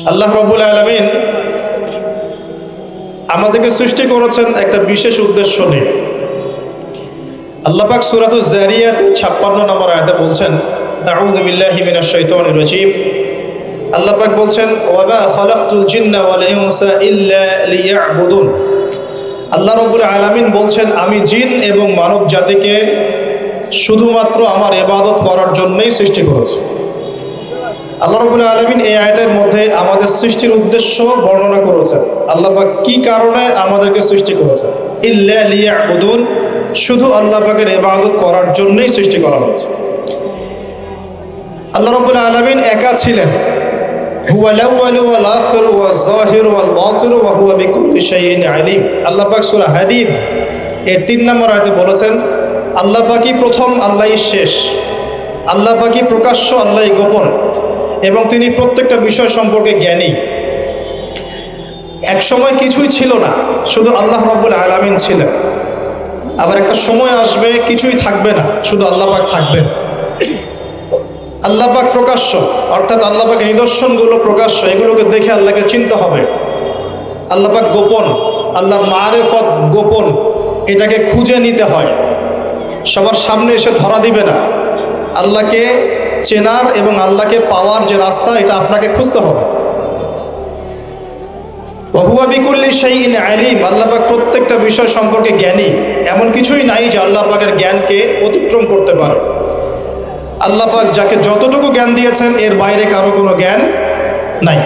আল্লাহ রাব্বুল আলামিন আমাদেরকে সৃষ্টি করেছেন একটা বিশেষ উদ্দেশ্য নিয়ে। আল্লাহ পাক সূরাতুজ যারিয়াতের 56 নম্বর আয়াতে বলছেন, আউযু বিল্লাহি মিনাশ শাইতানির রাজীম। আল্লাহ পাক বলছেন, ওয়া মা খালাকতুল জিন্না ওয়াল ইনসা ইল্লা লিয়াবুদুন। আল্লাহ রাব্বুল আলামিন বলছেন, আমি জিন এবং মানব জাতিকে শুধুমাত্র আমার ইবাদত করার জন্যই সৃষ্টি করেছি। আল্লাহ রাব্বুল আলামিন এই আয়াতের মধ্যে আমাদের সৃষ্টির উদ্দেশ্য বর্ণনা করেছেন। আল্লাহ পাক কি কারণে আমাদেরকে সৃষ্টি করেছেন, ইল্লা লিয়াবুদুন, শুধু আল্লাহ পাকের ইবাদত করার জন্যই সৃষ্টি করা হয়েছে। আল্লাহ রাব্বুল আলামিন একা ছিলেন, হুয়াল আউয়ালু ওয়াল আখিরু ওয়াজ যাহিরু ওয়াল বাতিনু ওয়া হুয়া বিকুল্লি শাইইন আলিম। আল্লাহ পাক সূরা হাদীদ এর 3 নম্বর আয়াতে বলেছেন, আল্লাহ পাকই প্রথম, আল্লাহই শেষ, আল্লাহ পাকই প্রকাশ্য, আল্লাহই গোপন, এবং তিনি প্রত্যেকটা বিষয় সম্পর্কে জ্ঞানী। এক সময় কিছুই ছিল না, শুধু আল্লাহ রাব্বুল আলামিন ছিলেন। আবার একটা সময় আসবে কিছুই থাকবে না, শুধু আল্লাহ পাক থাকবেন। আল্লাহ পাক প্রকাশ্য, অর্থাৎ আল্লাহ পাকের নিদর্শনগুলো প্রকাশ্য, এগুলোকে দেখে আল্লাহকে চিনতে হবে। আল্লাহ পাক গোপন, আল্লাহর মারিফত গোপন, এটাকে খুঁজে নিতে হয়, সবার সামনে এসে ধরা দিবে না। আল্লাহকে চেনার এবং আল্লাহকে পাওয়ার যে রাস্তা, এটা আপনাকে খুঁজতে হবে। ওয়া হুয়া বিকুল্লি শাইইন আলিম, আল্লাহ পাক প্রত্যেকটা বিষয় সম্পর্কে জ্ঞানী। এমন কিছুই নাই যে আল্লাহ পাকের জ্ঞানকে অতিক্রম করতে পারে। আল্লাহ পাক যাকে যতটুকু জ্ঞান দিয়েছেন, এর বাইরে কারো কোনো জ্ঞান নাই।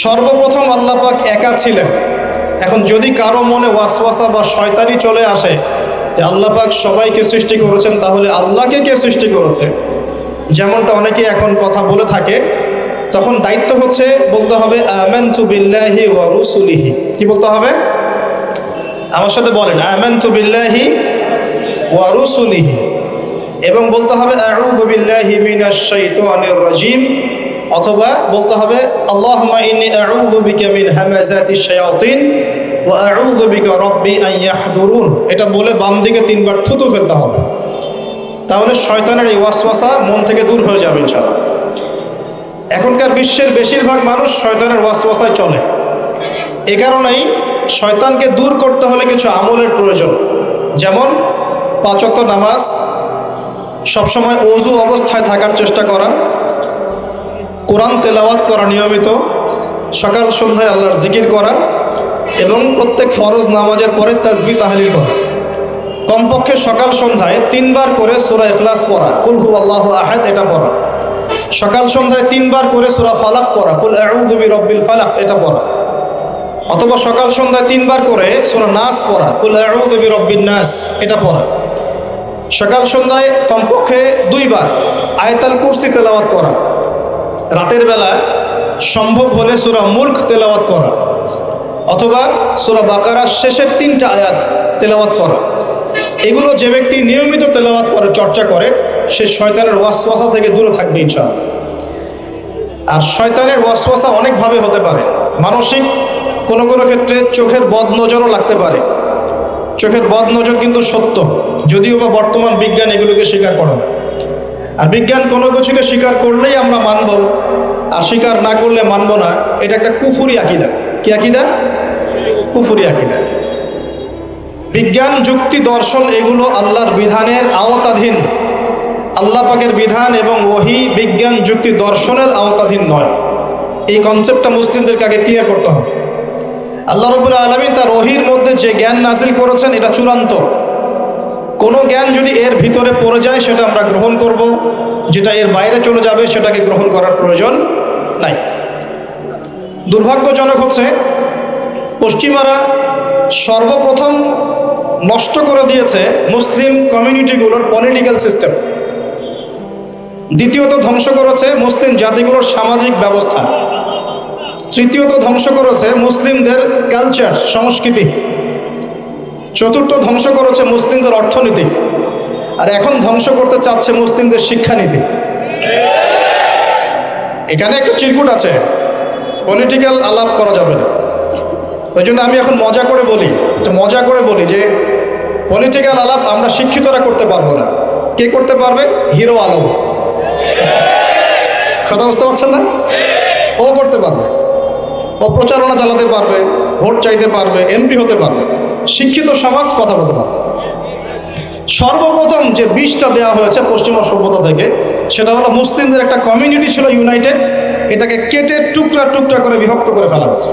সর্বপ্রথম আল্লাহ পাক একা ছিলেন। এখন যদি কারো মনে ওয়াসওয়াসা বা শয়তানি চলে আসে যে আল্লাহ পাক সবাইকে সৃষ্টি করেছেন, তাহলে আল্লাহকে কে সৃষ্টি করেছে, যেমনটা অনেকে এখন কথা বলে থাকে, তখন দায়িত্ব হচ্ছে বলতে হবে আমানতু বিল্লাহি ওয়া রুসুলিহি। কি বলতে হবে? আমার সাথে বলেন, আমানতু বিল্লাহি ওয়া রুসুলিহি, এবং বলতে হবে আউযু বিল্লাহি মিনাশ শাইতানির রাজীম, অথবা বলতে হবে আল্লাহুম্মা ইন্নী আউযু বিকা মিন হামাযাতিশ শায়াতিন ওয়া আউযু বিকা রাব্বি আন ইয়াহদুরুন। এটা বলে বাম দিকে 3 বার থুতু ফেলতে হবে, তাহলে শয়তানের এই ওয়াসওয়াসা মন থেকে দূর হয়ে যাবে ইনশাআল্লাহ। এখনকার বিশ্বের বেশিরভাগ মানুষ শয়তানের ওয়াসওয়াসায় চলে। এ কারণেই শয়তানকে দূর করতে হলে কিছু আমলের প্রয়োজন, যেমন 5 ওয়াক্ত নামাজ, সবসময় ওযু অবস্থায় থাকার চেষ্টা করা, কোরআন তেলাওয়াত করা নিয়মিত, সকাল সন্ধ্যায় আল্লাহর জিকির করা, এবং প্রত্যেক ফরজ নামাজের পরে তাসবিহ তাহলিল করা। কমপক্ষে সকাল সন্ধ্যায় 3 বার করে সূরা ইখলাস পড়া, কুল হুয়াল্লাহু আহাদ, এটা পড়া। সকাল সন্ধ্যায় 3 বার করে সূরা ফালাক পড়া, কুল আউযু বিরাব্বিল ফালাক, এটা পড়া। অথবা সকাল সন্ধ্যায় 3 বার করে সূরা নাস পড়া, কুল আউযু বিরাব্বিন নাস, এটা পড়া। সকাল সন্ধ্যায় কমপক্ষে 2 বার আয়াতুল কুরসি তেলাওয়াত করা। রাতের বেলা সম্ভব হলে সূরা মুলক তেলাওয়াত করা, অথবা সূরা বাকারার শেষের 3টা আয়াত তেলাওয়াত করা। এগুলো যে ব্যক্তি নিয়মিত তেলাওয়াত করে, চর্চা করে, সে শয়তানের ওয়াসওয়াসা থেকে দূরে থাকবে ইনশাআল্লাহ। আর শয়তানের ওয়াসওয়াসা অনেকভাবে হতে পারে। মানসিক, কোনো কোনো ক্ষেত্রে চোখের বদনজরও লাগতে পারে। চোখের বদনজর কিন্তু সত্য, যদিও বা বর্তমান বিজ্ঞান এগুলোকে স্বীকার করে না। আর বিজ্ঞান কোনো কিছুকে স্বীকার করলেই আমরা মানব, আর স্বীকার না করলে মানব না, এটা একটা কুফরি আকীদা। কি আকীদা? কুফরি আকীদা। বিজ্ঞান, যুক্তি, দর্শন এগুলো আল্লাহর বিধানের আওতাধীন। আল্লাহ পাকের বিধান এবং ওহী বিজ্ঞান, যুক্তি, দর্শনের আওতাধীন নয়। এই কনসেপ্টটা মুসলিমদেরকে আগে ক্লিয়ার করতে হবে। আল্লাহ রাব্বুল আলামিন তার ওহীর মধ্যে যে জ্ঞান নাযিল করেছেন, এটা চূড়ান্ত। কোনো জ্ঞান যদি এর ভিতরে পড়ে যায়, সেটা আমরা গ্রহণ করব, যেটা এর বাইরে চলে যাবে সেটাকে গ্রহণ করার প্রয়োজন নাই। দুর্ভাগ্যজনক হচ্ছে পশ্চিমারা সর্বপ্রথম নষ্ট করে দিয়েছে মুসলিম কমিউনিটিগুলোর পলিটিক্যাল সিস্টেম। দ্বিতীয়ত ধ্বংস করেছে মুসলিম জাতিগুলোর সামাজিক ব্যবস্থা। তৃতীয়ত ধ্বংস করেছে মুসলিমদের কালচার, সংস্কৃতি। চতুর্থ ধ্বংস করেছে মুসলিমদের অর্থনীতি। আর এখন ধ্বংস করতে চাচ্ছে মুসলিমদের শিক্ষানীতি। এখানে একটা চিরকুট আছে, পলিটিক্যাল আলাপ করা যাবে না। ওই জন্য আমি এখন মজা করে বলি যে পলিটিক্যাল আলাপ আমরা শিক্ষিতরা করতে পারবো না। কে করতে পারবে? হিরো আলম। কথা বুঝতে পারছেন না? ও করতে পারবে, ও প্রচারণা চালাতে পারবে, ভোট চাইতে পারবে, এমপি হতে পারবে, শিক্ষিত সমাজ কথা বলতে পারবে। সর্বপ্রথম যে বিষটা দেওয়া হয়েছে পশ্চিমা সভ্যতা থেকে, সেটা হলো মুসলিমদের একটা কমিউনিটি ছিল ইউনাইটেড, এটাকে কেটে টুকরা টুকরা করে বিভক্ত করে ফেলা হয়েছে।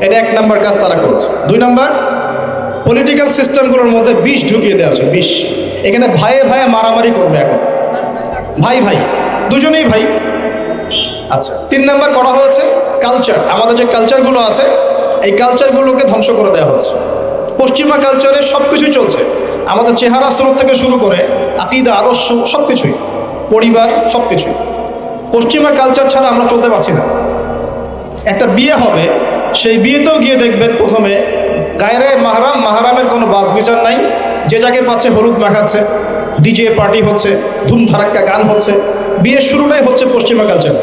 এটা 1 নম্বর কাজ তারা করেছে। 2 নম্বর, পলিটিক্যাল সিস্টেমগুলোর মধ্যে বিষ ঢুকিয়ে দেওয়া হয়েছে, বিষ। এখানে ভাইয়ে ভাইয়ে মারামারি করবে এখন, ভাই ভাই, দুজনেই ভাই। আচ্ছা, 3 নম্বর করা হয়েছে কালচার। আমাদের যে কালচারগুলো আছে, এই কালচারগুলোকে ধ্বংস করে দেওয়া হচ্ছে। পশ্চিমা কালচারে সব কিছুই চলছে, আমাদের চেহারা স্রোত থেকে শুরু করে আকীদা, আদর্শ, সব কিছুই, পরিবার, সব কিছুই। পশ্চিমা কালচার ছাড়া আমরা চলতে পারছি না। একটা বিয়ে হবে, সেই বিয়েতেও গিয়ে দেখবেন প্রথমে গায়রে মাহরাম, মাহরামের কোনো বাস বিচার নাই, যে যাকে পাচ্ছে হলুদ মাখাচ্ছে, ডিজে পার্টি হচ্ছে, ধুমধারাক্কা গান হচ্ছে। বিয়ের শুরুটাই হচ্ছে পশ্চিমা কালচার।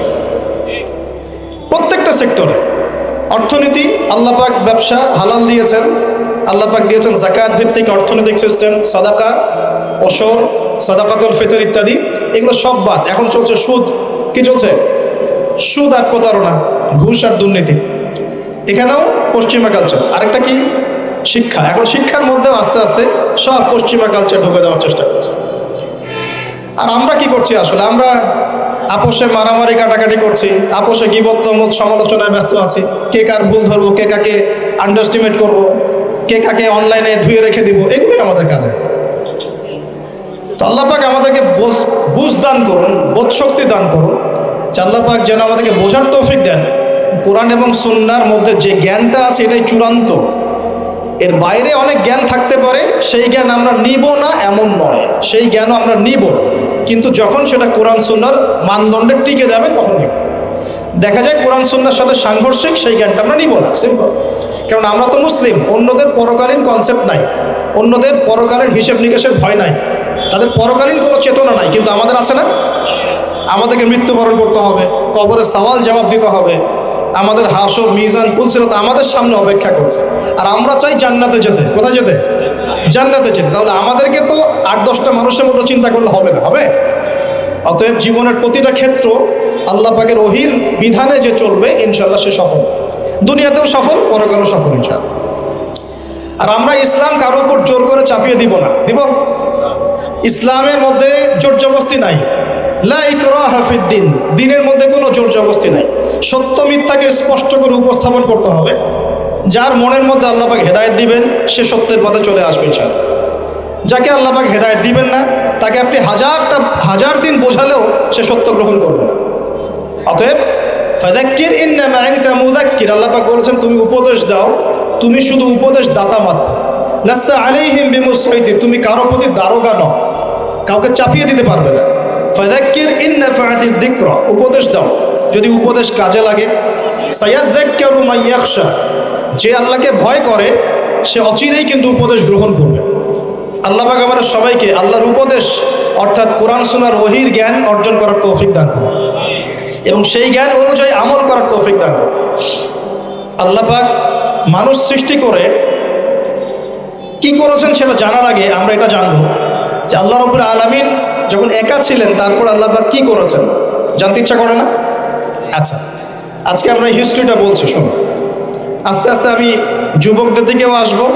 প্রত্যেকটা সেক্টরে অর্থনীতি, আল্লাহ পাক ব্যবসা হালাল দিয়েছেন, আল্লাহ পাক দিয়েছেন যাকাত ভিত্তিক অর্থনৈতিক সিস্টেম, সাদাকা, ওশর, সাদাকাতুল ফিতর ইত্যাদি, এগুলো সব বাদ। এখন চলছে সুদ। কি চলছে? সুদ আর প্রতারণা, ঘুষ আর দুর্নীতি। এখানেও পশ্চিমা কালচার। আরেকটা কি? শিক্ষা। এখন শিক্ষার মধ্যেও আস্তে আস্তে সব পশ্চিমা কালচার ঢুকে দেওয়ার চেষ্টা করছে। আর আমরা কি করছি আসলে? আমরা আপোষে মারামারি কাটাকাটি করছি, আপোষে গীবত তমত সমালোচনায় ব্যস্ত আছি। কে কার ভুল ধরবো, কে কাকে আন্ডারস্টিমেট করব, কে কাকে অনলাইনে ধুয়ে রেখে দিব, এগুলোই আমাদের কাজ। তো আল্লাহ পাক আমাদেরকে বুঝ দান করুন, বোধ শক্তি দান করুন। আল্লাহ পাক যেন আমাদেরকে বোঝার তৌফিক দেন কোরআন এবং সুন্নাহর মধ্যে যে জ্ঞানটা আছে এটাই চূড়ান্ত। এর বাইরে অনেক জ্ঞান থাকতে পারে, সেই জ্ঞান আমরা নিব না এমন নয়, সেই জ্ঞানও আমরা নিব, কিন্তু যখন সেটা কোরআন সুন্নাহর মানদণ্ডে টিকে যাবে তখন নিব। দেখা যায় কোরআন সুন্নাহর সাথে সাংঘর্ষিক, সেই জ্ঞানটা আমরা নিব না, সিম্পল। কারণ আমরা তো মুসলিম, অন্যদের পরকালীন কনসেপ্ট নাই, অন্যদের পরকালের হিসেব নিকেশের ভয় নাই, তাদের পরকালীন কোনো চেতনা নাই, কিন্তু আমাদের আছে না? আমাদেরকে মৃত্যুবরণ করতে হবে, কবরে সওয়াল জবাব দিতে হবে, আমাদের হাসর, মিজান, পুলসিরাত আমাদের সামনে অপেক্ষা করছে। আর আমরা চাই জান্নাতে যেতে। কোথায় যেতে? জান্নাতে যেতে। তাহলে আমাদেরকে তো 8-10টা মানুষের মতো চিন্তা করলে হবে না, হবে? অতএব জীবনের প্রতিটা ক্ষেত্র আল্লাহ পাকের ওহির বিধানে যে চলবে, ইনশাআল্লাহ সে সফল, দুনিয়াতেও সফল, পরকালেও সফল ইনশাআল্লাহ। আর আমরা ইসলাম কারো উপর জোর করে চাপিয়ে দিব না, দিব? ইসলামের মধ্যে জোর জবরদস্তি নাই, লা ইকরাহা ফিদ্দিন, দ্বীনের মধ্যে কোনো জোর জবরদস্তি নাই। সত্য মিথ্যাকে স্পষ্ট করে উপস্থাপন করতে হবে। যার মনের মধ্যে আল্লাহ পাক হেদায়েত দিবেন, সে সত্যের পথে চলে আসবে ইনশাআল্লাহ। যাকে আল্লাহ পাক হেদায়েত দিবেন না, তাকে আপনি হাজার দিন বোঝালেও সে সত্য গ্রহণ করবে না। অতএব ফাযাক্কির ইন্নামা আনতা মুযাক্কির, আল্লাহ পাক বলেছেন তুমি উপদেশ দাও, তুমি শুধু উপদেশ দাতা মাত্র। লাস্তা আলাইহিম বিমুসাইতির, তুমি কারো প্রতি দারোগা নও, কাউকে চাপিয়ে দিতে পারবে না। ফাযাক্কির ইন নাফাআতিয যিকরা, উপদেশ দাও, যদি উপদেশ কাজে লাগে। সায়াযাক্কারু মান ইয়াখশা, যে আল্লাহকে ভয় করে সে অচিরেই কিন্তু উপদেশ গ্রহণ করবে। আল্লাহ পাক আমাদের সবাইকে আল্লাহর উপদেশ অর্থাৎ কোরআন সুন্নাহর ওহীর জ্ঞান অর্জন করার তৌফিক দান করুন এবং সেই জ্ঞান অনুযায়ী আমল করার তৌফিক দান করুন। আল্লাহ পাক মানুষ সৃষ্টি করে কি করেছেন সেটা জানার আগে আমরা এটা জানবো যে আল্লাহ রাব্বুল আলামিন যখন একা ছিলেন তারপর আল্লাহ পাক কি করেছেন, জানতে ইচ্ছা করে না? আচ্ছা, আজকে আমরা হিস্ট্রিটা বলছি, শুনুন। আস্তে আস্তে আমি যুবকদের দিকেও আসবো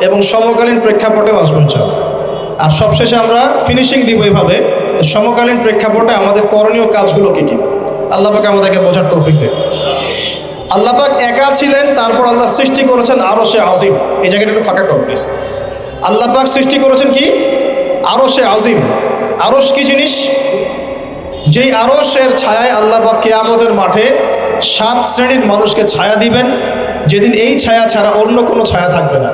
এবং সমকালীন প্রেক্ষাপটেও আসবো ইনশাআল্লাহ। আর সবশেষে আমরা ফিনিশিং দিব এভাবে, সমকালীন প্রেক্ষাপটে আমাদের করণীয় কাজগুলো কী কী। আল্লাহ পাক আমাদেরকে বোঝার তৌফিক দেন। আল্লাহ পাক একা ছিলেন, তারপর আল্লাহ সৃষ্টি করেছেন আরশে আজিম। এই জায়গাটা একটু ফাঁকা করুন প্লিজ। আল্লাহ পাক সৃষ্টি করেছেন কি? আরশে আজিম। আরশ কি জিনিস? যেই আরশের ছায়ায় আল্লাহ পাক কিয়ামতের মাঠে 7 শ্রেণীর মানুষকে ছায়া দিবেন, যেদিন এই ছায়া ছাড়া অন্য কোনো ছায়া থাকবে না।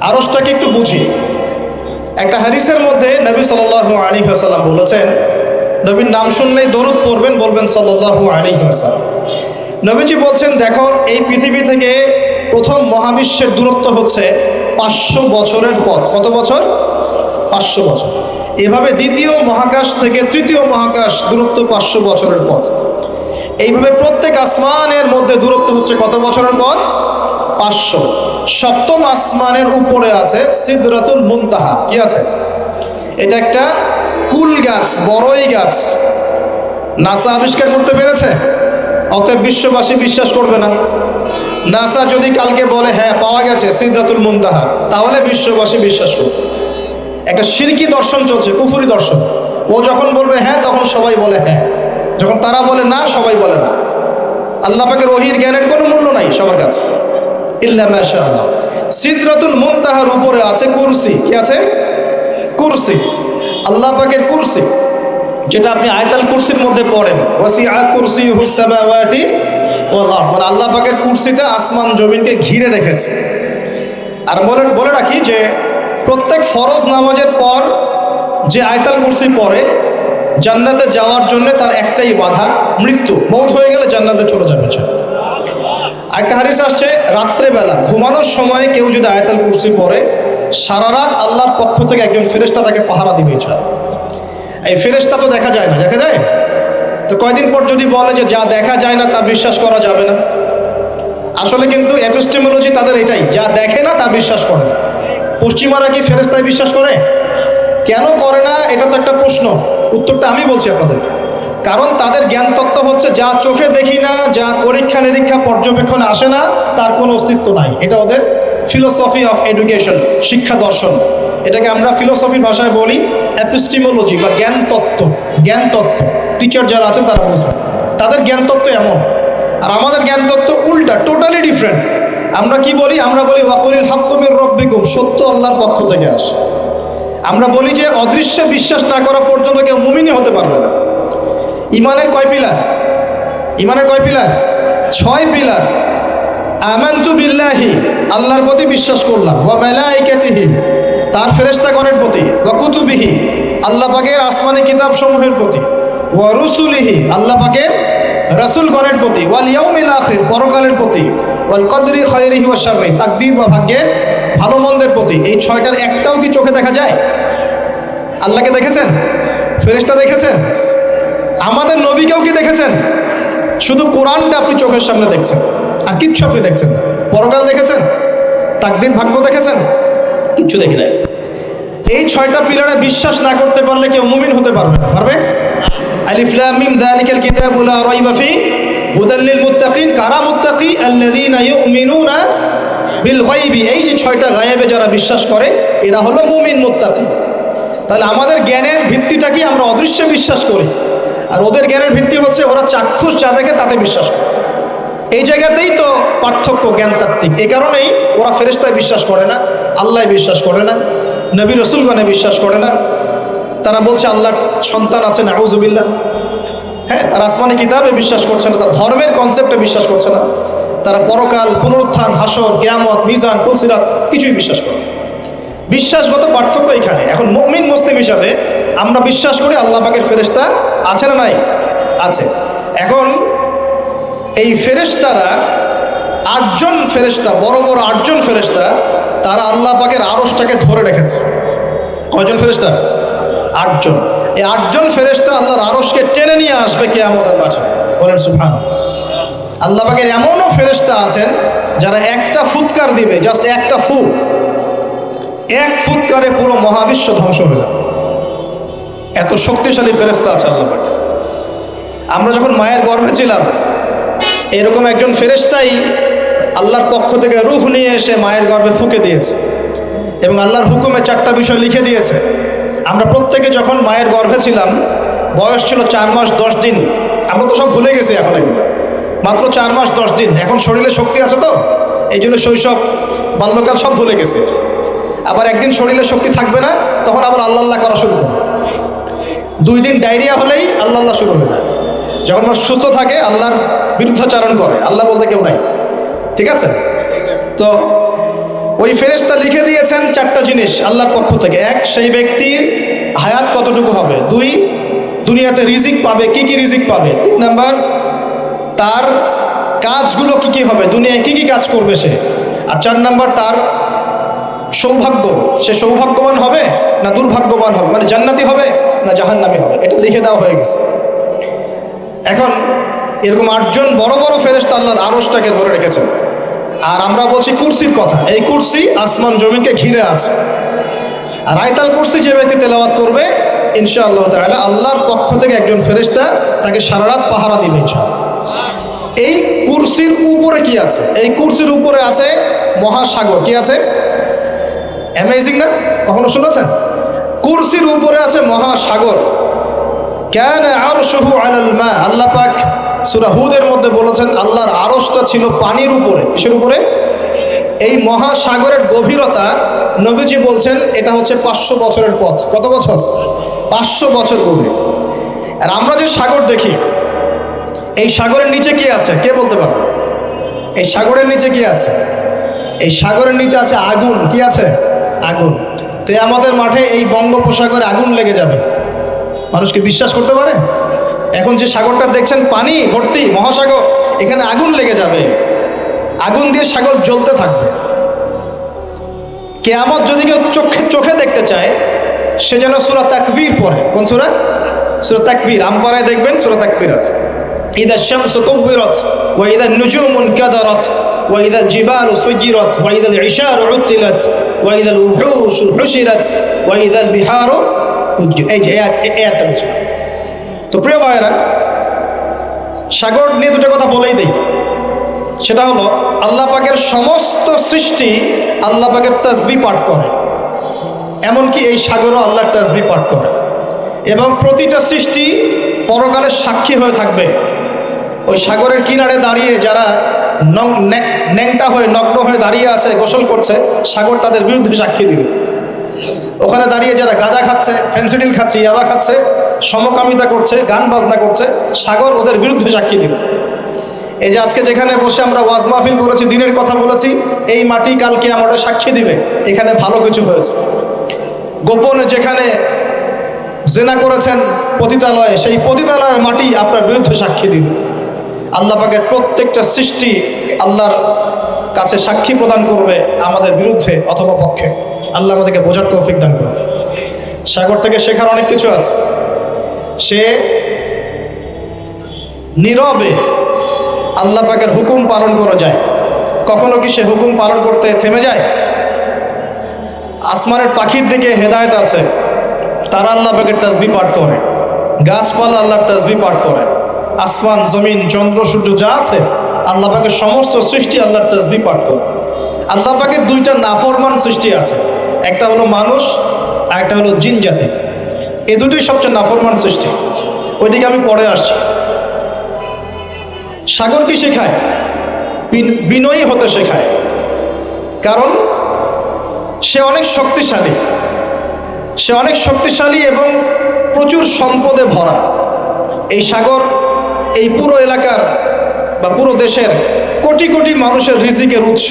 আরশটাকে একটু বুঝি। একটা হাদিসের মধ্যে নবী সাল্লাল্লাহু আলাইহি ওয়াসাল্লাম বলেছেন, নবীর নাম শুনলেই দরুদ পড়বেন, বলবেন সাল্লাল্লাহু আলাইহি ওয়াসাল্লাম। নবীজি বলছেন, দেখো এই পৃথিবী থেকে প্রথম মহাবিশ্বের দূরত্ব হচ্ছে 500 বছরের পথ। কত বছর? 500 বছর। এভাবে দ্বিতীয় মহাকাশ থেকে তৃতীয় মহাকাশ দূরত্ব 500 বছরের পথ। এইভাবে প্রত্যেক আসমানের মধ্যে দূরত্ব হচ্ছে কত বছরের পথ? 500। সপ্তম আসমানের উপরে আছে সিদরাতুল মুনতাহা। কি আছে? এটা একটা কুল গাছ, বড়ই গাছ। নাসা আবিষ্কার করতে পেরেছে? অতএব বিশ্ববাসী বিশ্বাস করবে না। নাসা যদি কালকে বলে হ্যাঁ পাওয়া গেছে সিদরাতুল মুনতাহা, তাহলে বিশ্ববাসী বিশ্বাস করবে। একটা শিরকি দর্শন চলছে, কুফরি দর্শন। ও যখন বলবে হ্যাঁ তখন সবাই বলে হ্যাঁ, যখন তারা বলে না সবাই বলে না। আল্লাহ পাকের ওহীর জ্ঞানের কোনো মূল্য নাই সবার কাছে, ইল্লা মাশাআল্লাহ। সিদরাতুল মুনতাহার উপরে আছে কুরসি। কি আছে? কুরসি। আল্লাহ পাকের কুরসি, যেটা আপনি আয়াতুল কুরসির মধ্যে পড়েন, ওয়াসিআ কুরসিয়ুহুস সামাওয়াতি ওয়াল আরদ, মানে আল্লাহ পাকের কুরসিটা আসমান জমিনকে ঘিরে রেখেছে। আর বলে রাখি যে প্রত্যেক ফরজ নামাজের পর যে আয়াতুল কুরসি পড়ে, জান্নাতে যাওয়ার জন্য তার একটাই বাধা, মৃত্যু। মওত হয়ে গেলে জান্নাতে চলে যাবে। একটা হাদিস আসছে, রাত্রেবেলা ঘুমানোর সময় কেউ যদি আয়াতুল কুরসি পড়ে, সারা রাত আল্লাহর পক্ষ থেকে একজন ফেরেশতা তাকে পাহারা দিবে। এই ফেরেশতা তো দেখা যায় না, দেখা যায়? তো কয়দিন পর যদি বলে যে যা দেখা যায় না তা বিশ্বাস করা যাবে না, আসলে কিন্তু এপিস্টেমোলজি তাদের এটাই, যা দেখে না তা বিশ্বাস করে না। পশ্চিমারা কি ফেরেশতায় বিশ্বাস করে? কেন করে না? এটা তো একটা প্রশ্ন, উত্তরটা আমি বলছি আপনাদের। কারণ তাদের জ্ঞান তত্ত্ব হচ্ছে যা চোখে দেখি না, যা পরীক্ষা নিরীক্ষা পর্যবেক্ষণে আসে না, তার কোনো অস্তিত্ব নাই। এটা ওদের ফিলোসফি অফ এডুকেশন, শিক্ষা দর্শন। এটাকে আমরা ফিলোসফির ভাষায় বলি এপিস্টিমোলজি বা জ্ঞান তত্ত্ব। জ্ঞান তত্ত্ব টিচার যারা আছেন তারা বুঝবেন, তাদের জ্ঞান তত্ত্ব এমন। আর আমাদের জ্ঞান তত্ত্ব উল্টা, টোটালি ডিফারেন্ট। আমরা কি বলি? আমরা বলি ওয়াকুলিল হাক্কু মির রাব্বিকুম, সত্য আল্লাহর পক্ষ থেকে আসে। আমরা বলি যে অদৃশ্যে বিশ্বাস না করা পর্যন্ত কেউ মুমিনই হতে পারবে না। ইমানের কয় পিলার? ইমানের কয় পিলার? 6 পিলার। আমানতু বিল্লাহি, আল্লাহর প্রতি বিশ্বাস করলাম, ওয়া মালাইকাতিহি, তার ফেরেশতাগণের প্রতি, ওয়া কুতুবিহি, আল্লাহ পাকের আসমানি কিতাব সমূহের প্রতি, ওয়া রুসুলিহি, আল্লাহ পাকের রাসূলগণের প্রতি, ওয়াল ইয়াউমিল আখির, পরকালের প্রতি, ওয়াল কদরি খায়রিহি ওয়া শাররি, তাকদীর বা ভাগ্যের ভালো মন্দের প্রতি। এই 6টার একটাও কি চোখে দেখা যায়? আল্লাহকে দেখেছেন? ফেরেশতা দেখেছেন? আমাদের নবীকেও কি দেখেছেন? শুধু কোরআনটা আপনি চোখের সামনে দেখছেন, আর কিচ্ছু আপনি দেখছেন না। পরকাল দেখেছেন? তাকদীর ভাগ্য দেখেছেন? কিচ্ছু দেখি নাই। এই 6টা পিলারে বিশ্বাস না করতে পারলে কেউ মুমিন হতে পারবে না। পারবে? আলিফ লাম মিম যালিকাল কিতাবু লা রাইবা ফি হুদাল লিল মুত্তাকিন। কারা মুত্তাকি? আল্লাযীনা ইউমিনুনা বিল গায়বি। এই যে 6টা গায়েবে যারা বিশ্বাস করে, এরা হলো মুমিন, মুত্তাকি। তাহলে আমাদের জ্ঞানের ভিত্তিটা কি? আমরা অদৃশ্যে বিশ্বাস করি। আর ওদের জ্ঞানের ভিত্তি হচ্ছে ওরা চাক্ষুষ যা দেখে তাতে বিশ্বাস করে। এই জায়গাতেই তো পার্থক্য জ্ঞানতাত্ত্বিক। এই কারণেই ওরা ফেরেশতায় বিশ্বাস করে না, আল্লাহয় বিশ্বাস করে না, নবী রাসূলগণে বিশ্বাস করে না। তারা বলছে আল্লাহর সন্তান আছে, নাউযুবিল্লাহ। হ্যাঁ, তারা আসমানি কিতাবে বিশ্বাস করছে না, তার ধর্মের কনসেপ্টে বিশ্বাস করছে না। তারা পরকাল, পুনরুত্থান, হাসর, কিয়ামত, মিজান, পুলসিরাত কিছুই বিশ্বাস করে। বিশ্বাসগত পার্থক্য এখানে। এখন মুমিন মুসলিম হিসাবে আমরা বিশ্বাস করি আল্লাহ পাকের ফেরেশতা আছে না নাই? আছে। এখন এই ফেরেশতারা 8জন ফেরেশতা, বড় বড় 8জন ফেরেশতা, তারা আল্লাহ পাকের আরশটাকে ধরে রেখেছে। কয়জন ফেরেশতা? 8জন। এই 8জন ফেরেশতা আল্লাহর আরশকে টেনে নিয়ে আসবে কিয়ামতের মাঠে। বলেন সুবহানাল্লাহ। আল্লাহ পাকের এমনও ফেরেশতা আছেন যারা একটা ফুৎকার দিবে, জাস্ট একটা ফু, এক ফুৎকারে পুরো মহাবিশ্ব ধ্বংস হয়ে যাবে। এত শক্তিশালী ফেরেশতা আছে আল্লাহ পাকের। আমরা যখন মায়ের গর্ভে ছিলাম, এরকম একজন ফেরেশতাই আল্লাহর পক্ষ থেকে রূহ নিয়ে এসে মায়ের গর্ভে ফুঁকে দিয়েছে এবং আল্লাহর হুকুমে 4টা বিষয় লিখে দিয়েছে। আমরা প্রত্যেকে যখন মায়ের গর্ভে ছিলাম, বয়স ছিল 4 মাস 10 দিন। আমরা তো সব ভুলে গেছি এখন, এগুলো মাত্র 4 মাস 10 দিন। এখন শরীরে শক্তি আছে তো, এই জন্য শৈশব, বাল্যকাল সব ভুলে গেছে। আবার একদিন শরীরে শক্তি থাকবে না, তখন আবার আল্লাহ আল্লাহ করা শুরু করবে। 2 দিন ডায়রিয়া হলেই আল্লাহ আল্লাহ শুরু হয়ে যায়। যখন আমার সুস্থ থাকে আল্লাহর বিরুদ্ধাচারণ করে, আল্লাহ বলতে কেউ নাই। ঠিক আছে? তো ওই ফেরেশতা লিখে দিয়েছেন 4টা জিনিস আল্লাহর পক্ষ থেকে। 1, সেই ব্যক্তির হায়াত কতটুকু হবে। 2, দুনিয়াতে রিজিক পাবে, কি কি রিজিক পাবে। 3 নাম্বার, তার কাজগুলো কি কি হবে, দুনিয়ায় কি কি কাজ করবে সে। আর 4 নাম্বার, তার সৌভাগ্য, সে সৌভাগ্যবান হবে না দুর্ভাগ্যবান হবে, মানে জান্নাতি হবে না জাহান্নামী হবে। এটা লিখে দেওয়া হয়ে গেছে। এখন এরকম 8জন বড় বড় ফেরেশতা আল্লাহর আরশটাকে ধরে রেখেছেন। আর আমরা বলছি কুরসির কথা। এই কুরসি আসমান জমিনকে ঘিরে আছে। আর আয়াতুল কুরসি যে ব্যক্তি তেলাওয়াত করবে, ইনশাআল্লাহ তাআলা আল্লাহর পক্ষ থেকে একজন ফেরেশতা তাকে সারা রাত পাহারা দিবে ইনশাআল্লাহ। এই কুরসির উপরে কি আছে? এই কুরসির উপরে আছে মহাসাগর। কি আছে? অ্যামেজিং না? কখনো শুনেছেন? কুরসির উপরে আছে মহাসাগর। কানা আরশুহু আলাল মা। আল্লাহ পাক সূরা হুদের মধ্যে বলেছেন আল্লাহর আরশটা ছিল পানির উপরে। কিসের উপরে? এই মহাসাগরের গভীরতা নবীজি বলছেন এটা হচ্ছে 500 বছরের পথ। কত বছর? 500 বছর গভীর। আর আমরা যে সাগর দেখি, এই সাগরের নিচে কি আছে? কে বলতে পারবে? এই সাগরের নিচে কি আছে? এই সাগরের নিচে আছে আগুন। কি আছে? আগুন। তো আমাদের মাঠে এই বঙ্গোপসাগরে আগুন লেগে যাবে, মানুষ কি বিশ্বাস করতে পারে? এখন যে সাগরটা দেখছেন পানি ভর্তি মহাসাগর, এখানে আগুন লেগে যাবে, আগুন দিয়ে সাগর জ্বলতে থাকবে। কিয়ামত যদি কেউ চোখে দেখতে চায়, সে যেন সূরা তাকবীর পড়ে। কোন সূরা? সূরা তাকবীর। আমপারায় দেখবেন সূরা তাকবীর আছে। ইদা শামসু কুবিরাত ওয়া ইদা নুজুমু কাদারাত ওয়া ইদা জিবালু সুজিরাত ওয়া ইদা ইশারু উতিলাত ওয়া ইদা উহুশু হুশিরাত ওয়া ইদা বিহারু। এই যে একটা বুঝলাম। তো প্রিয় ভাইরা, সাগর নিয়ে দুটো কথা বলেই দেই। সেটা হলো আল্লাহ পাকের সমস্ত সৃষ্টি আল্লাহ পাকের তাসবিহ পাঠ করে, এমনকি এই সাগরও আল্লাহর তাসবিহ পাঠ করে। এবং প্রতিটা সৃষ্টি পরকালের সাক্ষী হয়ে থাকবে। ওই সাগরের কিনারে দাঁড়িয়ে যারা ন্যাংটা হয়ে নগ্ন হয়ে দাঁড়িয়ে আছে, গোসল করছে, সাগর তাদের বিরুদ্ধে সাক্ষী দিবে। ওখানে দাঁড়িয়ে যারা গাঁজা খাচ্ছে, ফেন্সিডিল খাচ্ছে, ইয়াবা খাচ্ছে, সমকামিতা করছে, গান বাজনা করছে, সাগর ওদের বিরুদ্ধে সাক্ষী দিবে। এই যে আজকে যেখানে বসে আমরা ওয়াজ মাহফিল করেছি, দিনের কথা বলেছি, এই মাটি কালকে আমাদের সাক্ষী দিবে এখানে ভালো কিছু হয়েছে। গোপনে যেখানে জেনা করেছেন পতিতালয়ে, সেই পতিতালয়ের মাটি আপনার বিরুদ্ধে সাক্ষী দিবে। আল্লাহ পাকের প্রত্যেকটা সৃষ্টি আল্লাহর কাছে সাক্ষী প্রদান করবে আমাদের বিরুদ্ধে অথবা পক্ষে। আল্লাহ আমাদেরকে বোঝার তৌফিক দান করবে। সাগর থেকে শেখার অনেক কিছু আছে। সে নীরবে আল্লাহ পাকের হুকুম পালন করে যায়। কখনো কি সে হুকুম পালন করতে থেমে যায়? আসমানের পাখির দিকে হেদায়েত আছে, তারা আল্লাহ পাকের তাসবিহ পাঠ করে। গাছপালা আল্লাহর তাসবিহ পাঠ করে। আসমান, জমিন, চন্দ্র, সূর্য যা আছে আল্লাহ পাকের সমস্ত সৃষ্টি আল্লাহর তাসবিহ পাঠ করে। আল্লাহ পাকের দুইটা নাফরমান সৃষ্টি আছে, একটা হলো মানুষ আর একটা হলো জিন জাতি। এই দুটোই সবচেয়ে নাফরমান সৃষ্টি। ওইদিকে আমি পরে আসছি। সাগর কি শেখায়? বিনয়ী হতে শেখায়। কারণ সে অনেক শক্তিশালী, সে অনেক শক্তিশালী এবং প্রচুর সম্পদে ভরা। এই সাগর এই পুরো এলাকার বা পুরো দেশের কোটি কোটি মানুষের রিজিকের উৎস।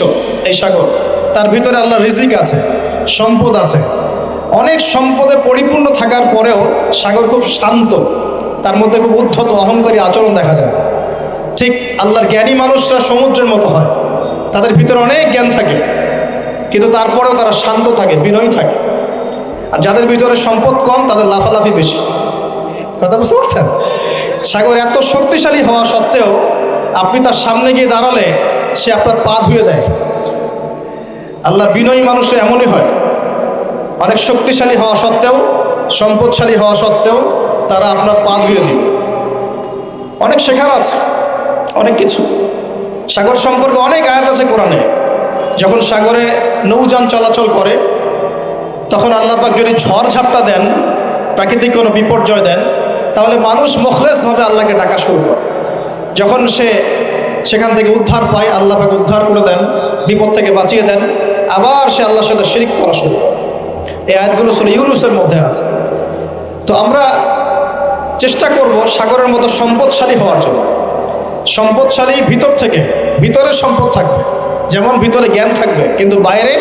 এই সাগর, তার ভিতরে আল্লাহর রিজিক আছে, সম্পদ আছে। অনেক সম্পদে পরিপূর্ণ থাকার পরেও সাগর খুব শান্ত, তার মধ্যে খুব উদ্ধত অহংকারী আচরণ দেখা যায়। ঠিক আল্লাহর জ্ঞানী মানুষরা সমুদ্রের মতো হয়, তাদের ভিতরে অনেক জ্ঞান থাকে, কিন্তু তারপরেও তারা শান্ত থাকে, বিনয়ী থাকে। আর যাদের ভিতরে সম্পদ কম তাদের লাফালাফি বেশি। কথা বুঝতে পারছেন? সাগর এত শক্তিশালী হওয়া সত্ত্বেও আপনি তার সামনে গিয়ে দাঁড়ালে সে আপনার পা ধুয়ে দেয়। আল্লাহর বিনয়ী মানুষরা এমনই হয়, অনেক শক্তিশালী হওয়া সত্ত্বেও, সম্পদশালী হওয়া সত্ত্বেও তারা আপনার পা ধুয়ে দেয়। অনেক শেখার আছে, অনেক কিছু। সাগর সম্পর্কে অনেক আয়াত আছে কোরআনে। যখন সাগরে নৌযান চলাচল করে, তখন আল্লাহ পাক যদি ঝড় ঝাপটা দেন, প্রাকৃতিক কোনো বিপর্যয় দেন, তাহলে মানুষ মুখলেসভাবে আল্লাহকে ডাকা শুরু করে। যখন সে সেখান থেকে উদ্ধার পায়, আল্লাহ পাক উদ্ধার করে দেন, বিপদ থেকে বাঁচিয়ে দেন, আবার সে আল্লাহর সাথে শিরক করা শুরু করে। এই আয়াতগুলো সূরা ইউনূসের মধ্যে আছে। তো আমরা চেষ্টা করব সাগরের মতো সম্পদশালী হওয়ার জন্য। সম্পদশালী ভিতর থেকে, ভিতরে সম্পদ থাকবে, যেমন ভিতরে জ্ঞান থাকবে কিন্তু বাইরে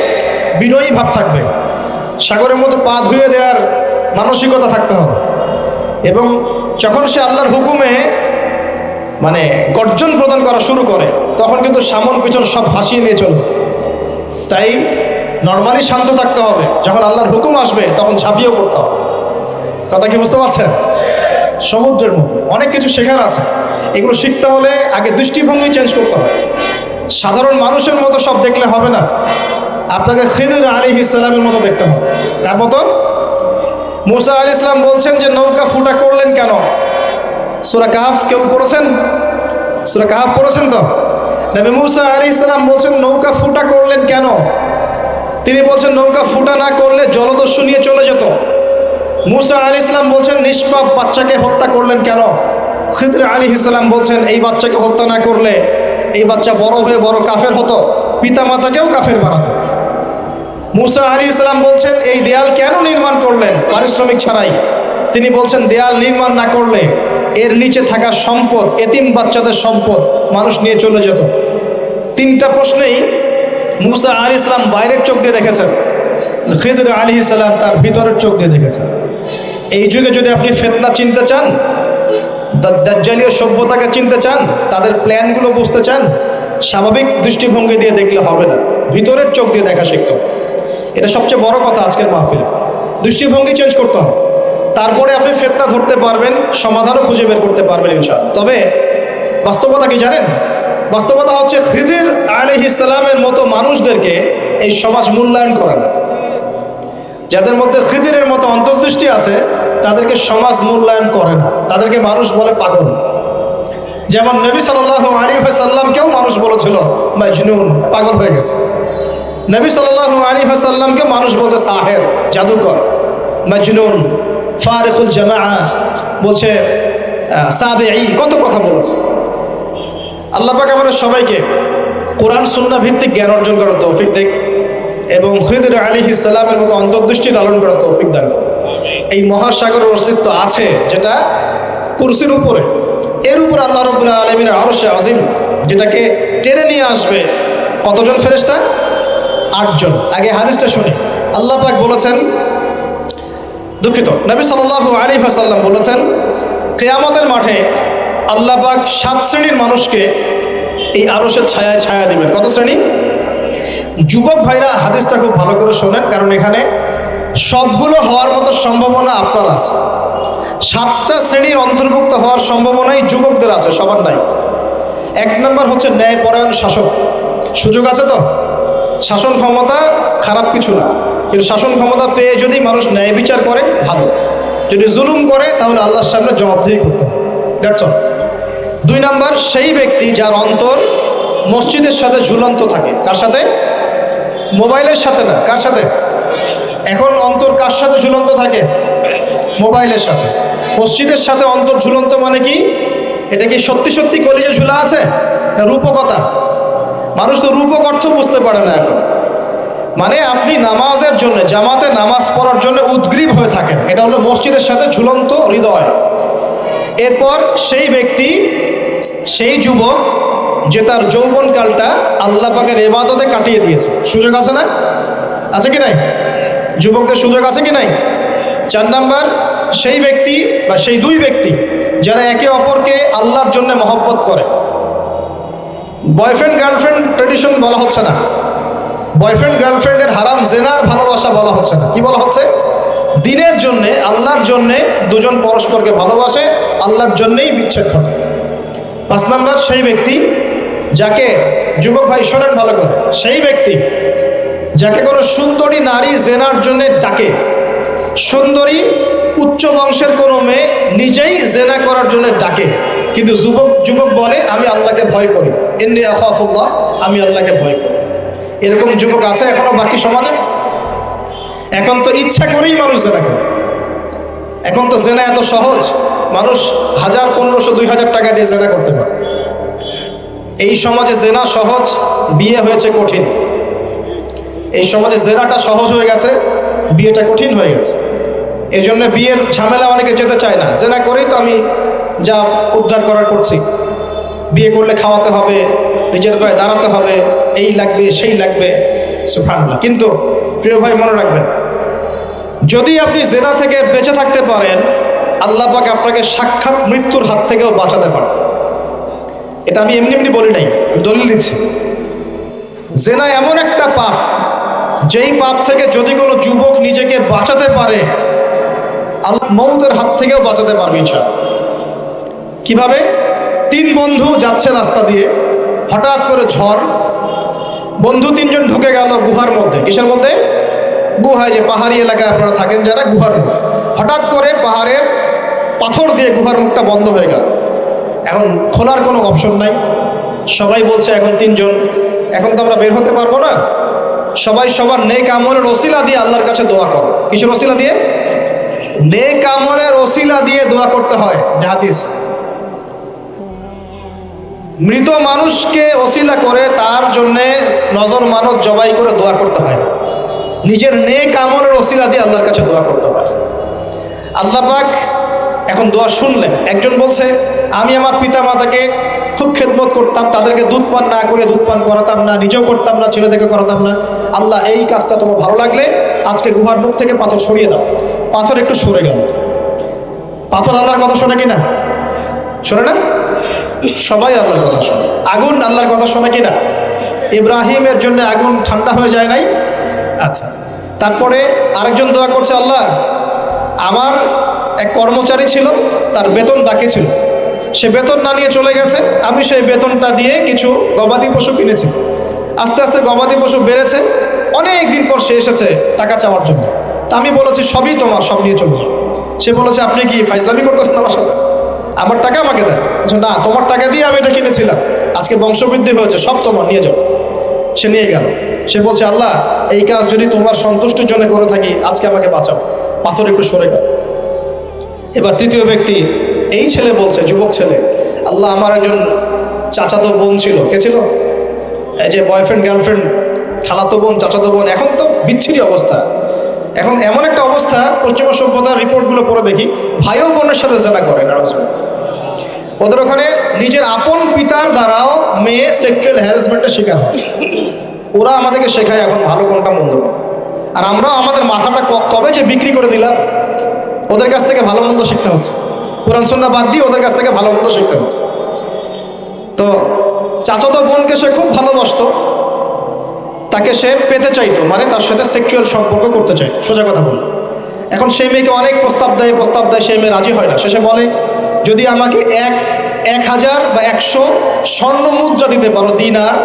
বিনয়ী ভাব থাকবে। সাগরের মতো পা ধুয়ে দেওয়ার মানসিকতা থাকতে হবে। এবং যখন সে আল্লাহর হুকুমে মানে গর্জন প্রদান করা শুরু করে, তখন কিন্তু সামন পিছন সব ভাসিয়ে নিয়ে চলবে। তাই নর্মালি শান্ত থাকতে হবে, যখন আল্লাহর হুকুম আসবে তখন ঝাঁপিয়েও পড়তে হবে। কথা কি বুঝতে পারছেন? সমুদ্রের মতো অনেক কিছু শেখার আছে। এগুলো শিখতে হলে আগে দৃষ্টিভঙ্গি চেঞ্জ করতে হবে। সাধারণ মানুষের মতো সব দেখলে হবে না, আপনাকে খিদর আলাইহিস সালামের মতো দেখতে হবে। তার মতো মুসা আলাইহিস সালাম বলছেন যে নৌকা ফুটা করলেন কেন? সূরা কাহফ কেউ পড়েছেন? সূরা কাহাফ পড়েছেন তো? নবী মুসা আলাইহিস সালাম বলছেন নৌকা ফুটা করলেন কেন? তিনি বলছেন নৌকা ফুটা না করলে জলদস্যু নিয়ে চলে যেত। মুসা আলাইহিস সালাম বলছেন নিষ্পাপ বাচ্চাকে হত্যা করলেন কেন? খিদর আলাইহিস সালাম বলছেন এই বাচ্চাকে হত্যা না করলে এই বাচ্চা বড় হয়ে বড় কাফের হতো, পিতামাতাকেও কাফের বানাতো। মুসা আলাইহিস সালাম বলছেন এই দেয়াল কেন নির্মাণ করলেন পারিশ্রমিক ছাড়াই? তিনি বলছেন দেয়াল নির্মাণ না করলে এর নিচে থাকা সম্পদ, এতিম বাচ্চাদের সম্পদ মানুষ নিয়ে চলে যেত। তিনটা প্রশ্নেই মুসা আলাইহিস সালাম বাইরের চোখ দিয়ে দেখেছেন, খিদর আলাইহিস সালাম তার ভিতরের চোখ দিয়ে দেখেছেন। এই যুগে যদি আপনি ফিতনা চিনতে চান, দাজ্জালীয় সভ্যতাকে চিনতে চান, তাদের প্ল্যানগুলো বুঝতে চান, স্বাভাবিক দৃষ্টিভঙ্গি দিয়ে দেখলে হবে না, ভিতরের চোখ দিয়ে দেখা শিখতে হবে। এটা সবচেয়ে বড় কথা আজকের মাহফিলে। দৃষ্টিভঙ্গি চেঞ্জ করতে হবে, তারপরে আপনি ফিতনা ধরতে পারবেন, সমাধানও খুঁজে বের করতে পারবেন ইনশাআল্লাহ। তবে বাস্তবতা কি জানেন? বাস্তবতা হচ্ছে খিদর আলাইহিস সালামের মতো মানুষদেরকে এই সমাজ মূল্যায়ন করে না। যাদের মধ্যে খিদরের মতো অন্তর্দৃষ্টি আছে তাদেরকে সমাজ মূল্যায়ন করে না, তাদেরকে মানুষ বলে পাগল। যেমন নবী সাল্লাল্লাহু আলাইহি ওয়াসাল্লামকেও মানুষ বলেছিল মাজনুন, পাগল হয়ে গেছে। নবী সাল্লাল্লাহু আলাইহি ওয়াসাল্লামকে মানুষ বলছে সাহের, জাদুকর, মাজনুন, ফারিকুল জামাআ, বলছে সাবিঈ, কত কথা বলেছে। আল্লাহ পাক আমাদের সবাইকে কোরআন সুন্নাহ ভিত্তিক জ্ঞান অর্জন করার তৌফিক দেন এবং খিদর আলাইহিস সালামের মতো অন্তর্দৃষ্টি লালন করার তৌফিক দান করুন। এই মহাসাগরের অস্তিত্ব আছে যেটা কুরসির উপরে, এর উপর আল্লাহ রাব্বুল আলামিনের আরশে আজিম, যেটাকে টেনে নিয়ে আসবে কতজন ফেরেশতা? 8 জন। আগে হাদিসটা শুনি। আল্লাহ পাক বলেছেন, দুঃখিত, নবী সাল্লাল্লাহু আলাইহি ওয়াসাল্লাম বলেছেন কিয়ামতের মাঠে আল্লাহ পাক 7 শ্রেণীর মানুষকে এই আরশের ছায়ায় ছায়া দিবেন। কত শ্রেণী? যুবক ভাইরা হাদিসটা খুব ভালো করে শোনেন, কারণ এখানে সবগুলো হওয়ার মতো সম্ভাবনা আপনার আছে। 7টা শ্রেণীর অন্তর্ভুক্ত হওয়ার সম্ভাবনাই যুবকদের আছে, সবার নাই। 1 নম্বর হচ্ছে ন্যায়পরায়ণ শাসক। সুযোগ আছে তো? শাসন ক্ষমতা খারাপ কিছু না, কিন্তু শাসন ক্ষমতা পেয়ে যদি মানুষ ন্যায় বিচার করে ভালো, যদি জুলুম করে তাহলে আল্লাহর সামনে জবাবদিহি করতে হবে। That's all. 2 নম্বর সেই ব্যক্তি যার অন্তর মসজিদের সাথে ঝুলন্ত থাকে। কার সাথে? মোবাইলের সাথে না। কার সাথে? এখন অন্তর কার সাথে ঝুলন্ত থাকে? মোবাইলের সাথে। মসজিদের সাথে অন্তর ঝুলন্ত মানে কি? এটা কি সত্যি সত্যি কলিজে ঝুলা আছে না রূপকথা? মানুষ তো রূপক অর্থ বুঝতে পারে না এখন। মানে আপনি নামাজের জন্য, জামাতে নামাজ পড়ার জন্য উদ্গ্রীব হয়ে থাকেন, এটা হলো মসজিদের সাথে ঝুলন্ত হৃদয়। এরপর সেই ব্যক্তি, সেই যুবক যে তার যৌবনকালটা আল্লাহ পাকের ইবাদতে কাটিয়ে দিয়েছে। সুযোগ আছে না? আছে কি নাই? যুবকদের সুযোগ আছে কি নাই? 4 নাম্বার সেই ব্যক্তি বা সেই 2 ব্যক্তি যারা একে অপরকে আল্লাহর জন্য মহব্বত করে। বয়ফ্রেন্ড গার্লফ্রেন্ড ট্রেডিশন বলা হচ্ছে না, বয়ফ্রেন্ড গার্লফ্রেন্ডের হারাম জেনার ভালোবাসা বলা হচ্ছে না। কি বলা হচ্ছে? দিনের জন্যে, আল্লাহর জন্যে দুজন পরস্পরকে ভালোবাসে, আল্লাহর জন্যেই বিচ্ছেদ ঘটে। 5 নাম্বার সেই ব্যক্তি যাকে, যুবক ভাই শোনেন ভালো করে, সেই ব্যক্তি যাকে কোনো সুন্দরী নারী জেনার জন্য ডাকে। সুন্দরী উচ্চ বংশের কোনো মেয়ে নিজেই জেনা করার জন্য ডাকে, কিন্তু যুবক বলে আমি আল্লাহকে ভয় করি, ইন্নী আখাফুল্লাহ, আমি আল্লাহকে ভয় করি। এরকম যুবক আছে এখনো বাকি সমাজে? এখন তো ইচ্ছা করেই মানুষ জেনা করে। এখন তো জেনা এত সহজ, মানুষ 1000, 1500, 2000 টাকা দিয়ে জেনা করতে পারে। এই সমাজে জেনা সহজ, বিয়ে হয়েছে কঠিন। এই সমাজে জেনাটা সহজ হয়ে গেছে, বিয়েটা কঠিন হয়ে গেছে। এই জন্য বিয়ের ঝামেলা অনেকে যেতে চায় না। জেনা করেই তো আমি যা উদ্ধার করার করছি। বিয়ে করলে খাওয়াতে হবে, নিজের গায়ে দাঁড়াতে হবে, এই লাগবে সেই লাগবে, সুবহানাল্লাহ। কিন্তু প্রিয় ভাই মনে রাখবেন, যদি আপনি জেনা থেকে বেঁচে থাকতে পারেন, আল্লাহ পাক আপনাকে সাক্ষাৎ মৃত্যুর হাত থেকেও বাঁচাতে পারেন। এটা আমি এমনি এমনি বলি নাই, দলিল দিচ্ছি। জেনা এমন একটা পাপ, যেই পাপ থেকে যদি কোনো যুবক নিজেকে বাঁচাতে পারে, আল্লাহ মউতের হাত থেকেও বাঁচাতে পারবে ইনশাআল্লাহ। কিভাবে? 3 বন্ধু যাচ্ছে রাস্তা দিয়ে, হঠাৎ করে ঝড়, বন্ধু 3 জন ঢুকে গেল গুহার মধ্যে। কিসের মধ্যে? গুহায়, যে পাহাড়ি এলাকায় আপনারা থাকেন যারা, গুহার মধ্যে। হঠাৎ করে পাহাড়ের পাথর দিয়ে গুহার মুখটা বন্ধ হয়ে গেল। এখন খোলার কোনো অপশন নাই। সবাই বলছে এখন 3 জন, এখন তো আমরা বের হতে পারবো না। সবাই সবার নেক আমলের ওসিলা দিয়ে আল্লাহর কাছে দোয়া করো। কিসের ওসিলা দিয়ে? নেক আমলের ওসিলা দিয়ে দোয়া করতে হয়। যে হাদিস, মৃত মানুষকে ওসিলা করে তার জন্যে নজর মানত জবাই করে দোয়া করতে হয় না, নিজের নেক আমলের ওসিলা দিয়ে আল্লাহর কাছে দোয়া করতে হয়। আল্লাহ পাক এখন দোয়া শুনলেন। একজন বলছে, আমি আমার পিতা মাতাকে খুব খেদমত করতাম, তাদেরকে দুধ পান না করে দুধ পান করাতাম না, নিজেও করতাম না, ছেলেদেরকে করাতাম না। আল্লাহ এই কাজটা তোমার ভালো লাগলে আজকে গুহার মুখ থেকে পাথর সরিয়ে দাও। পাথর একটু সরে গেল। পাথর আল্লাহর কথা শোনে কিনা? শোনে না? সবাই আল্লাহর কথা শোনে। আগুন আল্লাহর কথা শোনে কিনা? ইব্রাহিমের জন্য আগুন ঠান্ডা হয়ে যায় নাই? আচ্ছা, তারপরে আরেকজন দোয়া করছে, আল্লাহ আমার এক কর্মচারী ছিল, তার বেতন বাকি ছিল, সে বেতন না নিয়ে চলে গেছে, আমি সেই বেতনটা দিয়ে কিছু গবাদি পশু কিনেছি। আস্তে আস্তে গবাদি পশু বেড়েছে, অনেক দিন পর সে এসেছে টাকা চাওয়ার জন্য। তা আমি বলেছি সবই তোমার, সব নিয়ে চলে যাও। সে বলেছে, আপনি কি ফাইজলামি করতেছেন আমার সাথে? আমার টাকা আমাকে দেন। না, তোমার টাকা দিয়ে আমি এটা কিনেছিলাম, আজকে বংশবৃদ্ধি হয়েছে, সব তোমার, নিয়ে যাও। সে নিয়ে গেল। সে বলছে, আল্লাহ এই কাজ যদি তোমার সন্তুষ্টির জন্য করে থাকি, আজকে আমাকে বাঁচাও। পাথর একটু সরে গেল। এবার তৃতীয় ব্যক্তি, এই ছেলে বলছে, যুবক ছেলে, আল্লাহ আমার একজন চাচাতো বোন ছিল। কে ছিল? এই যে বয়ফ্রেন্ড গার্লফ্রেন্ড, খালাতো বোন, চাচাতো বোন। এখন তো বিচ্ছিরি অবস্থা। এখন এমন একটা অবস্থা, পশ্চিমা সভ্যতার রিপোর্টগুলো পড়ে দেখি, ভাইও বোনের সাথে জেনা করে। ওদের ওখানে নিজের আপন পিতার দ্বারাও মেয়ে সেক্সুয়াল হ্যারাসমেন্টের শিকার হয়। ওরা আমাদেরকে শেখায় এখন ভালো কোনটা মন্দ কোনটা। আর আমরাও আমাদের মাথাটা কবে যে বিক্রি করে দিলাম, ওদের কাছ থেকে ভালো মন্দ শিখতে হচ্ছে। কোরআন সুন্নাহ বাদ দিয়ে ওদের কাছ থেকে ভালো মন্দ শিখতে হচ্ছে। তো চাচাতো বোনকে সে খুব ভালোবাসতো, তাকে সে পেতে চাইতো, মানে তার সাথে সেক্সুয়াল সম্পর্ক করতে চাইতো, সোজা কথা বল। এখন সেই মেয়েকে অনেক প্রস্তাব দেয়, সেই মেয়ে রাজি হয় না। শেষে বলে, যদি আমাকে 1000 বা 100 স্বর্ণ মুদ্রা দিতে পারো, দিনার,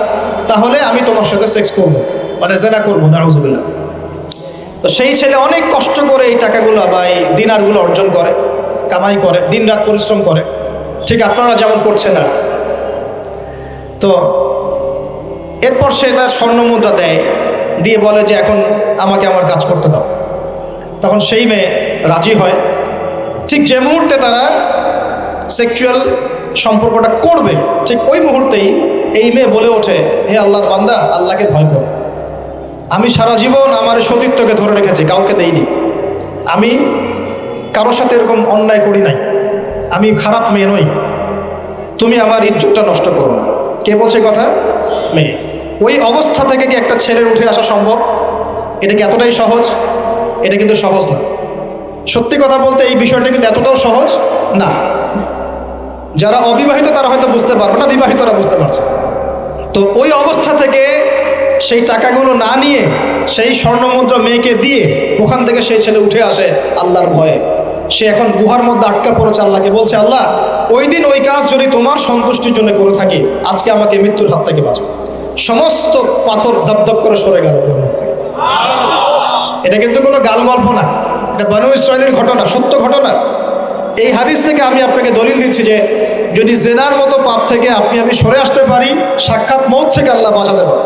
তাহলে আমি তোমার সাথে সেক্স করবো, মানে জেনা করবো। নাউজুবিল্লাহ। তো সেই ছেলে অনেক কষ্ট করে এই টাকাগুলো বা এই দিনারগুলো অর্জন করে, কামাই করে, দিন রাত পরিশ্রম করে, ঠিক আপনারা যেমন করছেন না। তো এরপর সে তার স্বর্ণ মুদ্রা দেয়, দিয়ে বলে যে এখন আমাকে আমার কাজ করতে দাও। তখন সেই মেয়ে রাজি হয়। ঠিক যে মুহূর্তে তারা সেক্সুয়াল সম্পর্কটা করবে, ঠিক ওই মুহূর্তেই এই মেয়ে বলে ওঠে, হে আল্লাহর বান্দা, আল্লাহকে ভয় কর। আমি সারা জীবন আমার সতীত্বকে ধরে রেখেছি, কাউকে দেইনি। আমি কারোর সাথে এরকম অন্যায় করি নাই, আমি খারাপ মেয়ে নই। তুমি আমার ইজ্জতটা নষ্ট করো না। কে বলছে কথা? মেয়ে। ওই অবস্থা থেকে কি একটা ছেলের উঠে আসা সম্ভব? এটা কি এতটাই সহজ? এটা কিন্তু সহজ না। সত্যি কথা বলতে এই বিষয়টা কিন্তু এতটাও সহজ না। যারা অবিবাহিত তারা হয়তো বুঝতে পারবে না, বিবাহিতরা বুঝতে পারছে। তো ওই অবস্থা থেকে সেই টাকাগুলো না নিয়ে সেই স্বর্ণমুদ্রা মেয়েকে দিয়ে ওখান থেকে সেই ছেলে উঠে আসে আল্লাহর ভয়ে। সে এখন গুহার মধ্যে আটকা পড়েছে, আল্লাহকে বলছে, আল্লাহ ওই দিন ওই কাজ যদি তোমার সন্তুষ্টির জন্য করে থাকি, আজকে আমাকে মৃত্যুর হাত থেকে বাঁচাও। সমস্ত পাথর ধপধপ করে সরে গেল গুহার মধ্যে। এটা কিন্তু কোনো গাল গল্প না, এটা বনু ইসরাইলের ঘটনা, সত্য ঘটনা। এই হাদিস থেকে আমি আপনাকে দলিল দিচ্ছি যে যদি জেনার মতো পাপ থেকে আমি সরে আসতে পারি, সাক্ষাৎ মৌত থেকে আল্লাহ বাঁচাতে পারে।